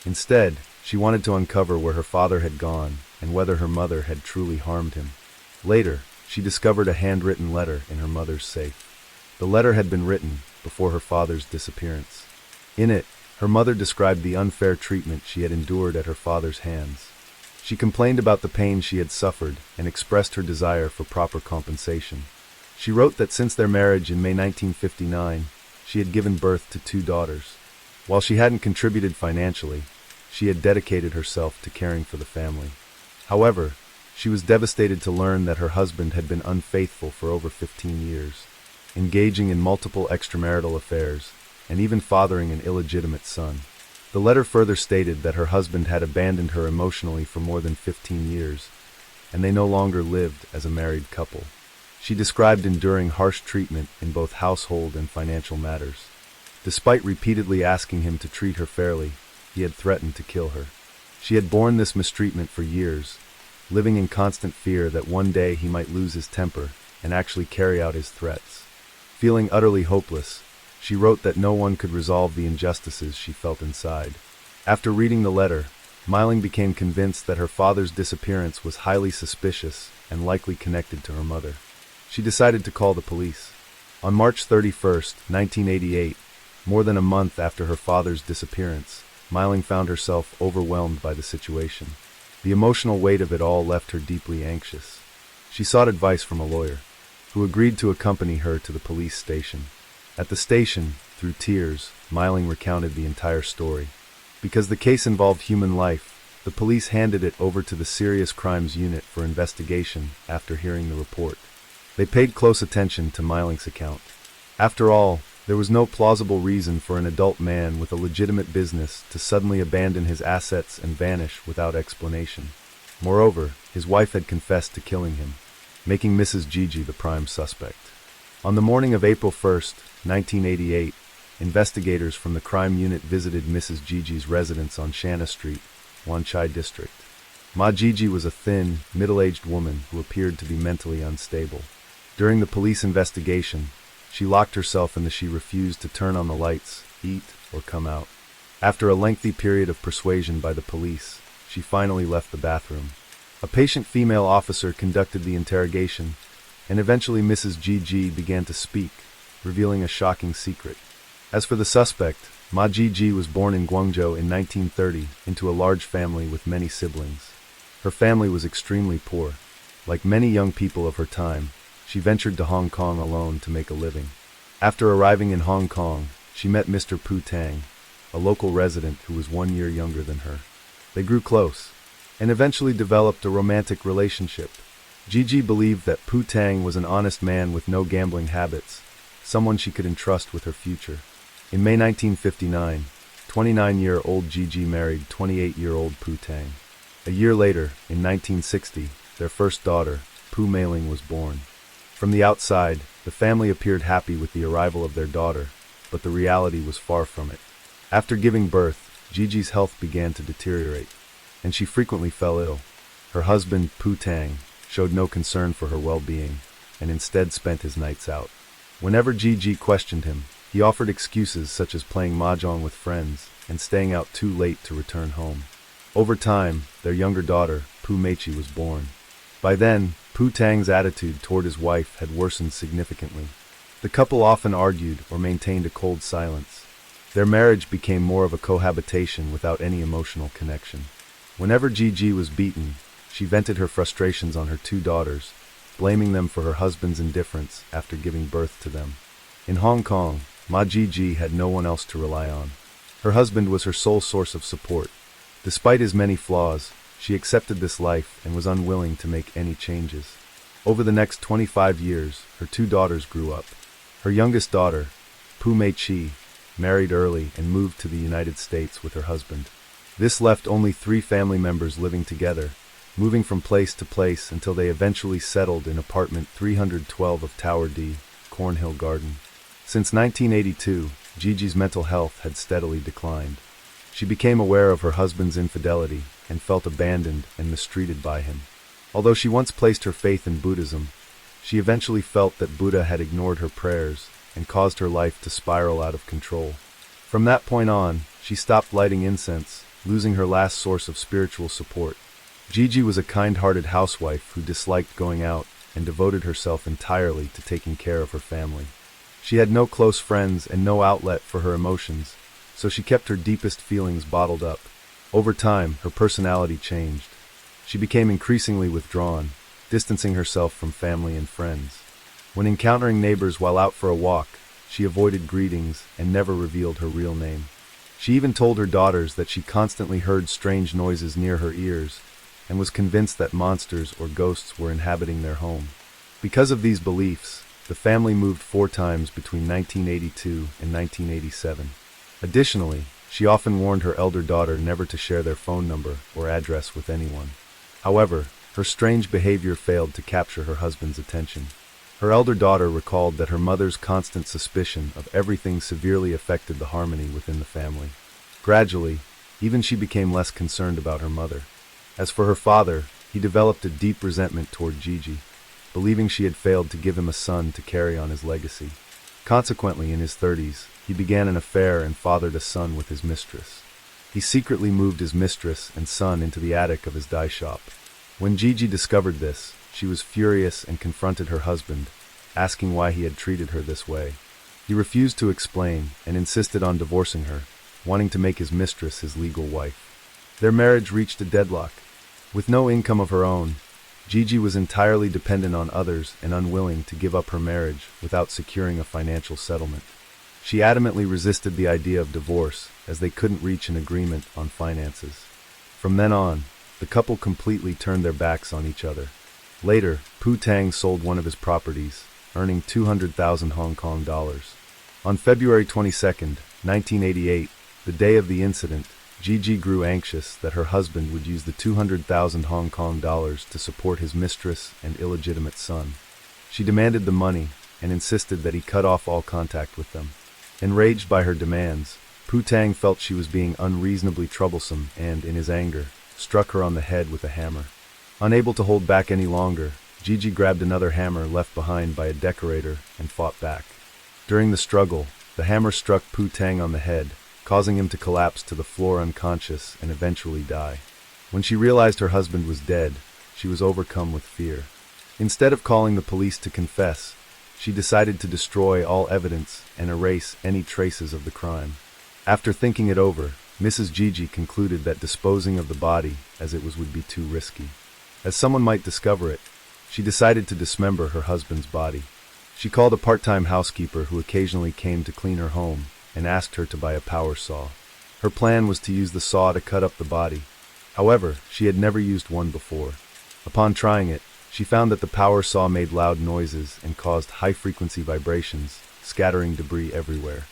Instead, she wanted to uncover where her father had gone and whether her mother had truly harmed him. Later, she discovered a handwritten letter in her mother's safe. The letter had been written before her father's disappearance. In it, her mother described the unfair treatment she had endured at her father's hands. She complained about the pain she had suffered and expressed her desire for proper compensation. She wrote that since their marriage in May 1959, she had given birth to 2 daughters. While she hadn't contributed financially, she had dedicated herself to caring for the family. However, she was devastated to learn that her husband had been unfaithful for over 15 years, engaging in multiple extramarital affairs, and even fathering an illegitimate son. The letter further stated that her husband had abandoned her emotionally for more than 15 years, and they no longer lived as a married couple. She described enduring harsh treatment in both household and financial matters. Despite repeatedly asking him to treat her fairly, he had threatened to kill her. She had borne this mistreatment for years, living in constant fear that one day he might lose his temper and actually carry out his threats. Feeling utterly hopeless, she wrote that no one could resolve the injustices she felt inside. After reading the letter, Mei Ling became convinced that her father's disappearance was highly suspicious and likely connected to her mother. She decided to call the police. On March 31, 1988, more than a month after her father's disappearance, Mei Ling found herself overwhelmed by the situation. The emotional weight of it all left her deeply anxious. She sought advice from a lawyer, who agreed to accompany her to the police station. At the station, through tears, Mei Ling recounted the entire story. Because the case involved human life, the police handed it over to the Serious Crimes Unit for investigation after hearing the report. They paid close attention to Mei Ling's account. After all, there was no plausible reason for an adult man with a legitimate business to suddenly abandon his assets and vanish without explanation. Moreover, his wife had confessed to killing him, making Mrs. Gigi the prime suspect. On the morning of April 1, 1988, investigators from the crime unit visited Mrs. Gigi's residence on Shanna Street, Wanchai District. Ma Gigi was a thin, middle-aged woman who appeared to be mentally unstable. During the police investigation, she locked herself in she refused to turn on the lights, eat, or come out. After a lengthy period of persuasion by the police, she finally left the bathroom. A patient female officer conducted the interrogation, and eventually Mrs. Gigi began to speak, revealing a shocking secret. As for the suspect, Ma Gigi was born in Guangzhou in 1930 into a large family with many siblings. Her family was extremely poor. Like many young people of her time, she ventured to Hong Kong alone to make a living. After arriving in Hong Kong, she met Mr. Pu Tang, a local resident who was 1 year younger than her. They grew close, and eventually developed a romantic relationship. Gigi believed that Pu Tang was an honest man with no gambling habits, someone she could entrust with her future. In May 1959, 29-year-old Gigi married 28-year-old Pu Tang. A year later, in 1960, their first daughter, Pu Mei Ling, was born. From the outside, the family appeared happy with the arrival of their daughter, but the reality was far from it. After giving birth, Gigi's health began to deteriorate, and she frequently fell ill. Her husband, Pu Tang, showed no concern for her well-being, and instead spent his nights out. Whenever Gigi questioned him, he offered excuses such as playing mahjong with friends and staying out too late to return home. Over time, their younger daughter, Pu Meichi, was born. By then, Pu Tang's attitude toward his wife had worsened significantly. The couple often argued or maintained a cold silence. Their marriage became more of a cohabitation without any emotional connection. Whenever Gigi was beaten, she vented her frustrations on her 2 daughters, blaming them for her husband's indifference after giving birth to them. In Hong Kong, Ma Gigi had no one else to rely on. Her husband was her sole source of support. Despite his many flaws, she accepted this life and was unwilling to make any changes. Over the next 25 years, her 2 daughters grew up. Her youngest daughter, Pu Mei-chi, married early and moved to the United States with her husband. This left only 3 family members living together, moving from place to place until they eventually settled in apartment 312 of Tower D, Cornhill Garden. Since 1982, Gigi's mental health had steadily declined. She became aware of her husband's infidelity and felt abandoned and mistreated by him. Although she once placed her faith in Buddhism, she eventually felt that Buddha had ignored her prayers and caused her life to spiral out of control. From that point on, she stopped lighting incense, losing her last source of spiritual support. Gigi was a kind-hearted housewife who disliked going out and devoted herself entirely to taking care of her family. She had no close friends and no outlet for her emotions, so she kept her deepest feelings bottled up. Over time, her personality changed. She became increasingly withdrawn, distancing herself from family and friends. When encountering neighbors while out for a walk, she avoided greetings and never revealed her real name. She even told her daughters that she constantly heard strange noises near her ears and was convinced that monsters or ghosts were inhabiting their home. Because of these beliefs, the family moved 4 times between 1982 and 1987. Additionally, she often warned her elder daughter never to share their phone number or address with anyone. However, her strange behavior failed to capture her husband's attention. Her elder daughter recalled that her mother's constant suspicion of everything severely affected the harmony within the family. Gradually, even she became less concerned about her mother. As for her father, he developed a deep resentment toward Gigi, believing she had failed to give him a son to carry on his legacy. Consequently, in his 30s, he began an affair and fathered a son with his mistress. He secretly moved his mistress and son into the attic of his dye shop. When Gigi discovered this, she was furious and confronted her husband, asking why he had treated her this way. He refused to explain and insisted on divorcing her, wanting to make his mistress his legal wife. Their marriage reached a deadlock. With no income of her own, Gigi was entirely dependent on others and unwilling to give up her marriage without securing a financial settlement. She adamantly resisted the idea of divorce as they couldn't reach an agreement on finances. From then on, the couple completely turned their backs on each other. Later, Pu Tang sold one of his properties, earning 200,000 Hong Kong dollars. On February 22, 1988, the day of the incident, Gigi grew anxious that her husband would use the 200,000 Hong Kong dollars to support his mistress and illegitimate son. She demanded the money and insisted that he cut off all contact with them. Enraged by her demands, Pu Tang felt she was being unreasonably troublesome and, in his anger, struck her on the head with a hammer. Unable to hold back any longer, Gigi grabbed another hammer left behind by a decorator and fought back. During the struggle, the hammer struck Pu Tang on the head, causing him to collapse to the floor unconscious and eventually die. When she realized her husband was dead, she was overcome with fear. Instead of calling the police to confess, she decided to destroy all evidence and erase any traces of the crime. After thinking it over, Mrs. Gigi concluded that disposing of the body as it was would be too risky. As someone might discover it, she decided to dismember her husband's body. She called a part-time housekeeper who occasionally came to clean her home and asked her to buy a power saw. Her plan was to use the saw to cut up the body. However, she had never used one before. Upon trying it, she found that the power saw made loud noises and caused high-frequency vibrations, scattering debris everywhere.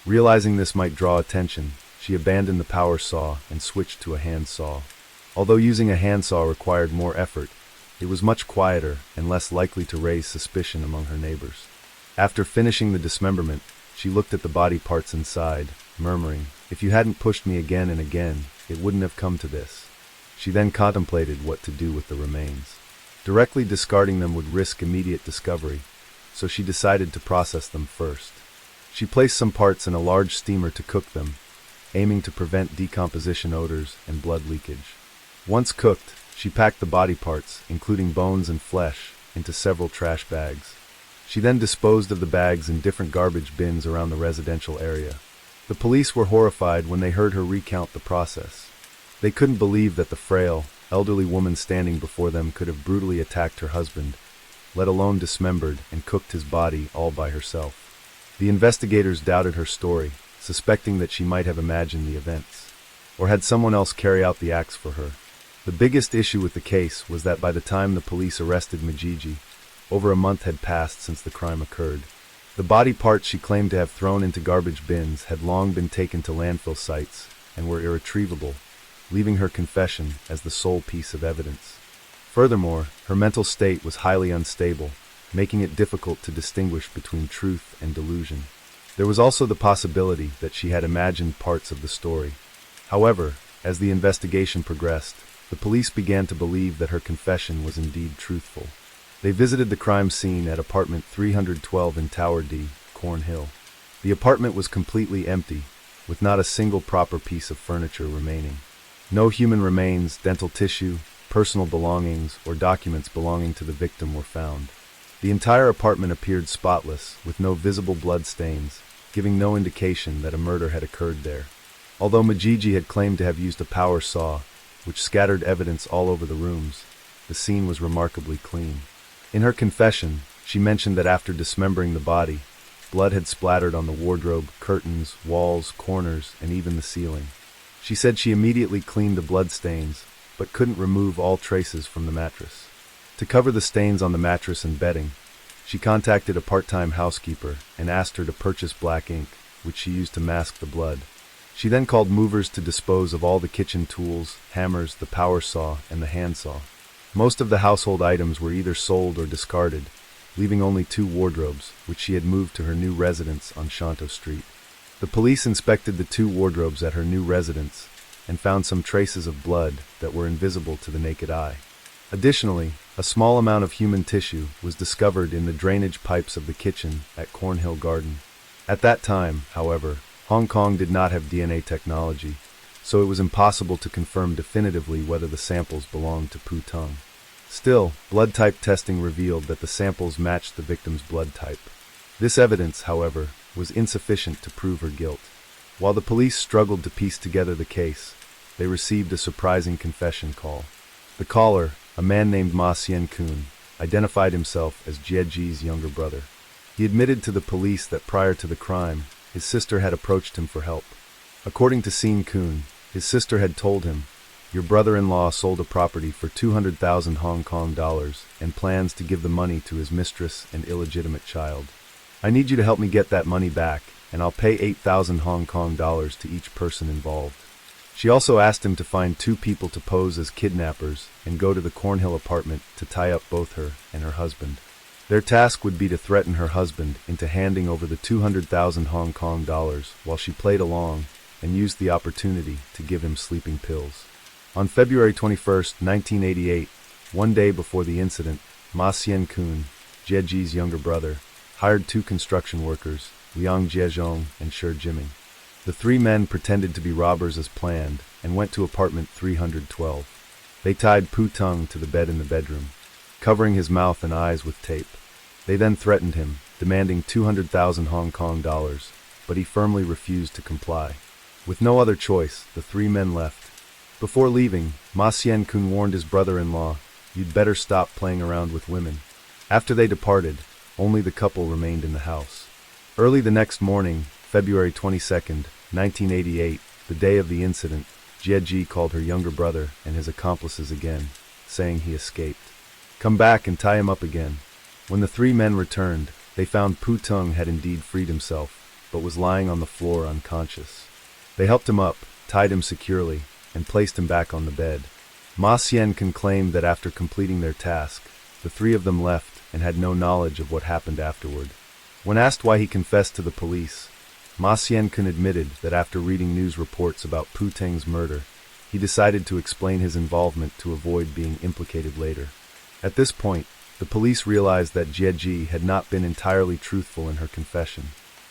Realizing this might draw attention, she abandoned the power saw and switched to a hand saw. Although using a handsaw required more effort, it was much quieter and less likely to raise suspicion among her neighbors. After finishing the dismemberment, she looked at the body parts inside, murmuring, "If you hadn't pushed me again and again, it wouldn't have come to this." She then contemplated what to do with the remains. Directly discarding them would risk immediate discovery, so she decided to process them first. She placed some parts in a large steamer to cook them, aiming to prevent decomposition odors and blood leakage. Once cooked, she packed the body parts, including bones and flesh, into several trash bags. She then disposed of the bags in different garbage bins around the residential area. The police were horrified when they heard her recount the process. They couldn't believe that the frail, elderly woman standing before them could have brutally attacked her husband, let alone dismembered and cooked his body all by herself. The investigators doubted her story, suspecting that she might have imagined the events, or had someone else carry out the acts for her. The biggest issue with the case was that by the time the police arrested Majiji, over a month had passed since the crime occurred. The body parts she claimed to have thrown into garbage bins had long been taken to landfill sites and were irretrievable, leaving her confession as the sole piece of evidence. Furthermore, her mental state was highly unstable, making it difficult to distinguish between truth and delusion. There was also the possibility that she had imagined parts of the story. However, as the investigation progressed, the police began to believe that her confession was indeed truthful. They visited the crime scene at apartment 312 in Tower D, Cornhill. The apartment was completely empty, with not a single proper piece of furniture remaining. No human remains, dental tissue, personal belongings, or documents belonging to the victim were found. The entire apartment appeared spotless, with no visible blood stains, giving no indication that a murder had occurred there. Although Majiji had claimed to have used a power saw, which scattered evidence all over the rooms, the scene was remarkably clean. In her confession, she mentioned that after dismembering the body, blood had splattered on the wardrobe, curtains, walls, corners, and even the ceiling. She said she immediately cleaned the blood stains, but couldn't remove all traces from the mattress. To cover the stains on the mattress and bedding, she contacted a part-time housekeeper and asked her to purchase black ink, which she used to mask the blood. She then called movers to dispose of all the kitchen tools, hammers, the power saw, and the handsaw. Most of the household items were either sold or discarded, leaving only 2 wardrobes, which she had moved to her new residence on Shanto Street. The police inspected the 2 wardrobes at her new residence and found some traces of blood that were invisible to the naked eye. Additionally, a small amount of human tissue was discovered in the drainage pipes of the kitchen at Cornhill Garden. At that time, however, Hong Kong did not have DNA technology, so it was impossible to confirm definitively whether the samples belonged to Phu Tung. Still, blood type testing revealed that the samples matched the victim's blood type. This evidence, however, was insufficient to prove her guilt. While the police struggled to piece together the case, they received a surprising confession call. The caller, a man named Ma Xian-kun, identified himself as Jieji's younger brother. He admitted to the police that prior to the crime, his sister had approached him for help. According to Xian-kun, his sister had told him, "Your brother-in-law sold a property for 200,000 Hong Kong dollars and plans to give the money to his mistress and illegitimate child. I need you to help me get that money back, and I'll pay 8,000 Hong Kong dollars to each person involved." She also asked him to find 2 people to pose as kidnappers and go to the Cornhill apartment to tie up both her and her husband. Their task would be to threaten her husband into handing over the 200,000 Hong Kong dollars while she played along and used the opportunity to give him sleeping pills. On February 21, 1988, one day before the incident, Ma Xian-kun, Jieji's younger brother, hired 2 construction workers, Liang Jiezhong and Shi Jiming. The 3 men pretended to be robbers as planned and went to apartment 312. They tied Phu Tung to the bed in the bedroom, covering his mouth and eyes with tape. They then threatened him, demanding 200,000 Hong Kong dollars, but he firmly refused to comply. With no other choice, the 3 men left. Before leaving, Ma Xian-kun warned his brother-in-law, "You'd better stop playing around with women." After they departed, only the couple remained in the house. Early the next morning, February 22, 1988, the day of the incident, Jieji called her younger brother and his accomplices again, saying he escaped. "Come back and tie him up again." When the 3 men returned, they found Phu Tung had indeed freed himself, but was lying on the floor unconscious. They helped him up, tied him securely, and placed him back on the bed. Ma Xian-kun claimed that after completing their task, the 3 of them left and had no knowledge of what happened afterward. When asked why he confessed to the police, Ma Xian-kun admitted that after reading news reports about Phu Teng's murder, he decided to explain his involvement to avoid being implicated later. At this point, the police realized that Jieji had not been entirely truthful in her confession.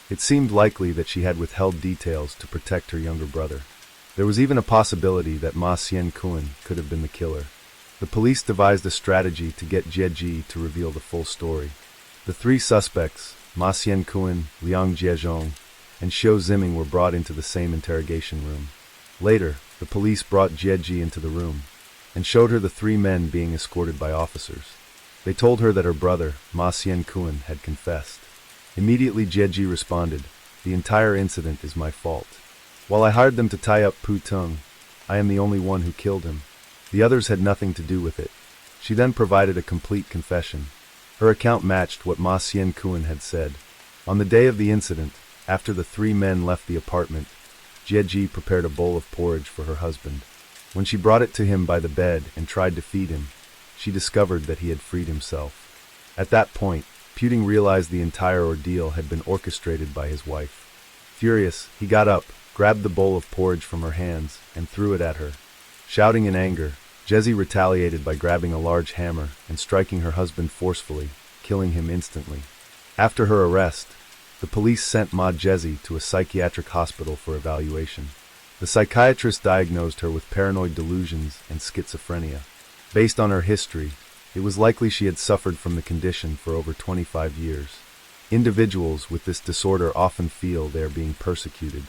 It seemed likely that she had withheld details to protect her younger brother. There was even a possibility that Ma Xian-kun could have been the killer. The police devised a strategy to get Jieji to reveal the full story. The 3 suspects, Ma Xian-kun, Liang Jiezhong, and Xiu Ziming, were brought into the same interrogation room. Later, the police brought Jieji into the room and showed her the 3 men being escorted by officers. They told her that her brother, Ma Xian-kun, had confessed. Immediately Jieji responded, "The entire incident is my fault. While I hired them to tie up Phu Tung, I am the only one who killed him. The others had nothing to do with it." She then provided a complete confession. Her account matched what Ma Xian-kun had said. On the day of the incident, after the three men left the apartment, Jieji prepared a bowl of porridge for her husband. When she brought it to him by the bed and tried to feed him, she discovered that he had freed himself. At that point, Puting realized the entire ordeal had been orchestrated by his wife. Furious, he got up, grabbed the bowl of porridge from her hands, and threw it at her. Shouting in anger, Jezi retaliated by grabbing a large hammer and striking her husband forcefully, killing him instantly. After her arrest, the police sent Ma Jezi to a psychiatric hospital for evaluation. The psychiatrist diagnosed her with paranoid delusions and schizophrenia. Based on her history, it was likely she had suffered from the condition for over 25 years. Individuals with this disorder often feel they are being persecuted.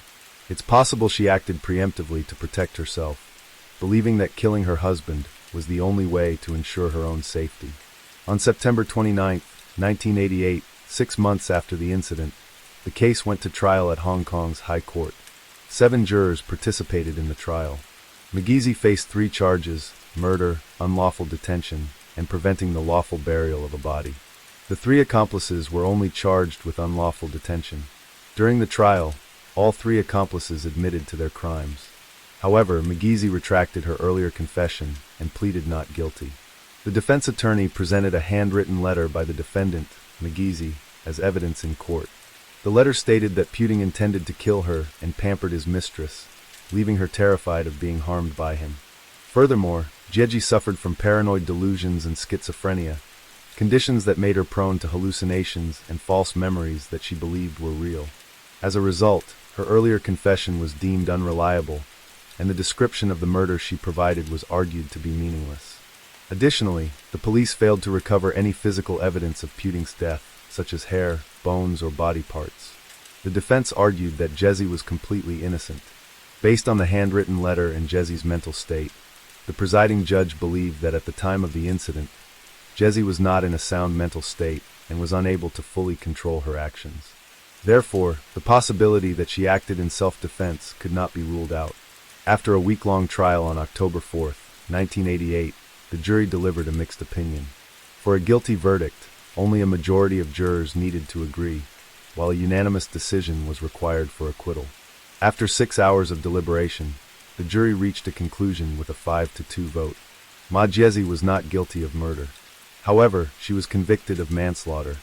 It's possible she acted preemptively to protect herself, believing that killing her husband was the only way to ensure her own safety. On September 29, 1988, 6 months after the incident, the case went to trial at Hong Kong's High Court. 7 jurors participated in the trial. McGeezy faced 3 charges: murder, unlawful detention, and preventing the lawful burial of a body. The 3 accomplices were only charged with unlawful detention. During the trial, all 3 accomplices admitted to their crimes. However, McGeezy retracted her earlier confession and pleaded not guilty. The defense attorney presented a handwritten letter by the defendant, McGeezy, as evidence in court. The letter stated that Puting intended to kill her and pampered his mistress, leaving her terrified of being harmed by him. Furthermore, Jieji suffered from paranoid delusions and schizophrenia, conditions that made her prone to hallucinations and false memories that she believed were real. As a result, her earlier confession was deemed unreliable, and the description of the murder she provided was argued to be meaningless. Additionally, the police failed to recover any physical evidence of Puting's death, such as hair, bones, or body parts. The defense argued that Jezi was completely innocent. Based on the handwritten letter and Jezi's mental state, the presiding judge believed that at the time of the incident, Jezi was not in a sound mental state and was unable to fully control her actions. Therefore, the possibility that she acted in self-defense could not be ruled out. After a week-long trial on October 4, 1988, the jury delivered a mixed opinion. For a guilty verdict, only a majority of jurors needed to agree, while a unanimous decision was required for acquittal. After 6 hours of deliberation, the jury reached a conclusion with a 5-2 vote. Ma Jezi was not guilty of murder. However, she was convicted of manslaughter.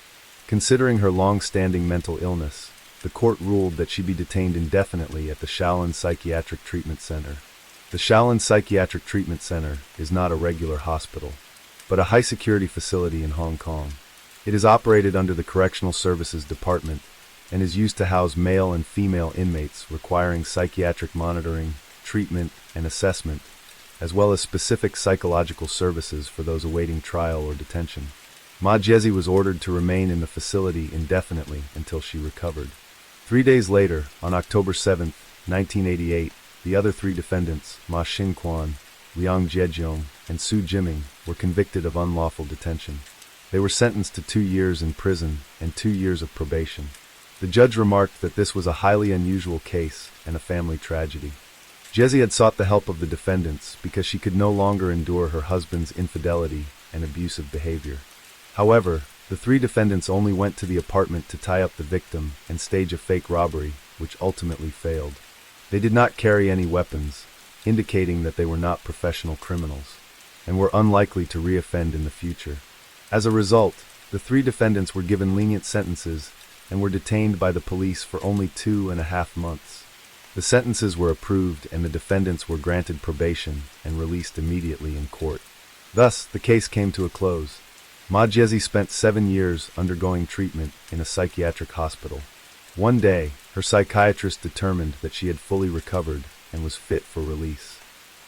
Considering her long-standing mental illness, the court ruled that she be detained indefinitely at the Shaolin Psychiatric Treatment Center. The Shaolin Psychiatric Treatment Center is not a regular hospital, but a high-security facility in Hong Kong. It is operated under the Correctional Services Department and is used to house male and female inmates requiring psychiatric monitoring, treatment, and assessment, as well as specific psychological services for those awaiting trial or detention. Ma Jezi was ordered to remain in the facility indefinitely until she recovered. 3 days later, on October 7, 1988, the other 3 defendants, Ma Xinquan, Liang Zhejiong, and Su Jiming, were convicted of unlawful detention. They were sentenced to 2 years in prison and 2 years of probation. The judge remarked that this was a highly unusual case and a family tragedy. Jezi had sought the help of the defendants because she could no longer endure her husband's infidelity and abusive behavior. However, the 3 defendants only went to the apartment to tie up the victim and stage a fake robbery, which ultimately failed. They did not carry any weapons, indicating that they were not professional criminals, and were unlikely to reoffend in the future. As a result, the 3 defendants were given lenient sentences and were detained by the police for only 2.5 months. The sentences were approved and the defendants were granted probation and released immediately in court. Thus, the case came to a close. Ma Jezi spent 7 years undergoing treatment in a psychiatric hospital. One day, her psychiatrist determined that she had fully recovered and was fit for release.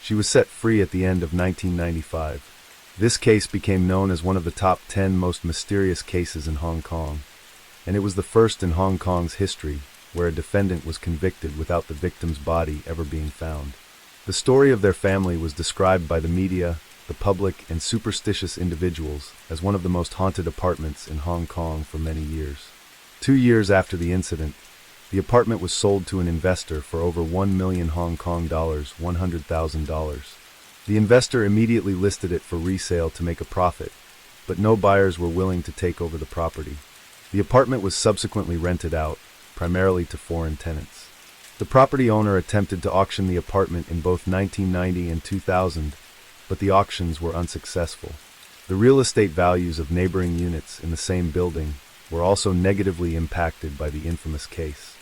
She was set free at the end of 1995. This case became known as one of the top 10 most mysterious cases in Hong Kong, and it was the first in Hong Kong's history where a defendant was convicted without the victim's body ever being found. The story of their family was described by the media, the public, and superstitious individuals as one of the most haunted apartments in Hong Kong for many years. 2 years after the incident, the apartment was sold to an investor for over 1 million Hong Kong dollars, $100,000. The investor immediately listed it for resale to make a profit, but no buyers were willing to take over the property. The apartment was subsequently rented out, primarily to foreign tenants. The property owner attempted to auction the apartment in both 1990 and 2000, but the auctions were unsuccessful. The real estate values of neighboring units in the same building were also negatively impacted by the infamous case.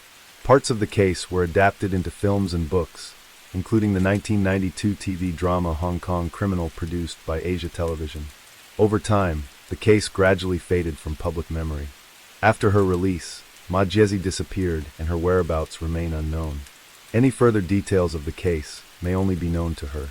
Parts of the case were adapted into films and books, including the 1992 TV drama Hong Kong Criminal produced by Asia Television. Over time, the case gradually faded from public memory. After her release, Ma Jiezi disappeared and her whereabouts remain unknown. Any further details of the case may only be known to her.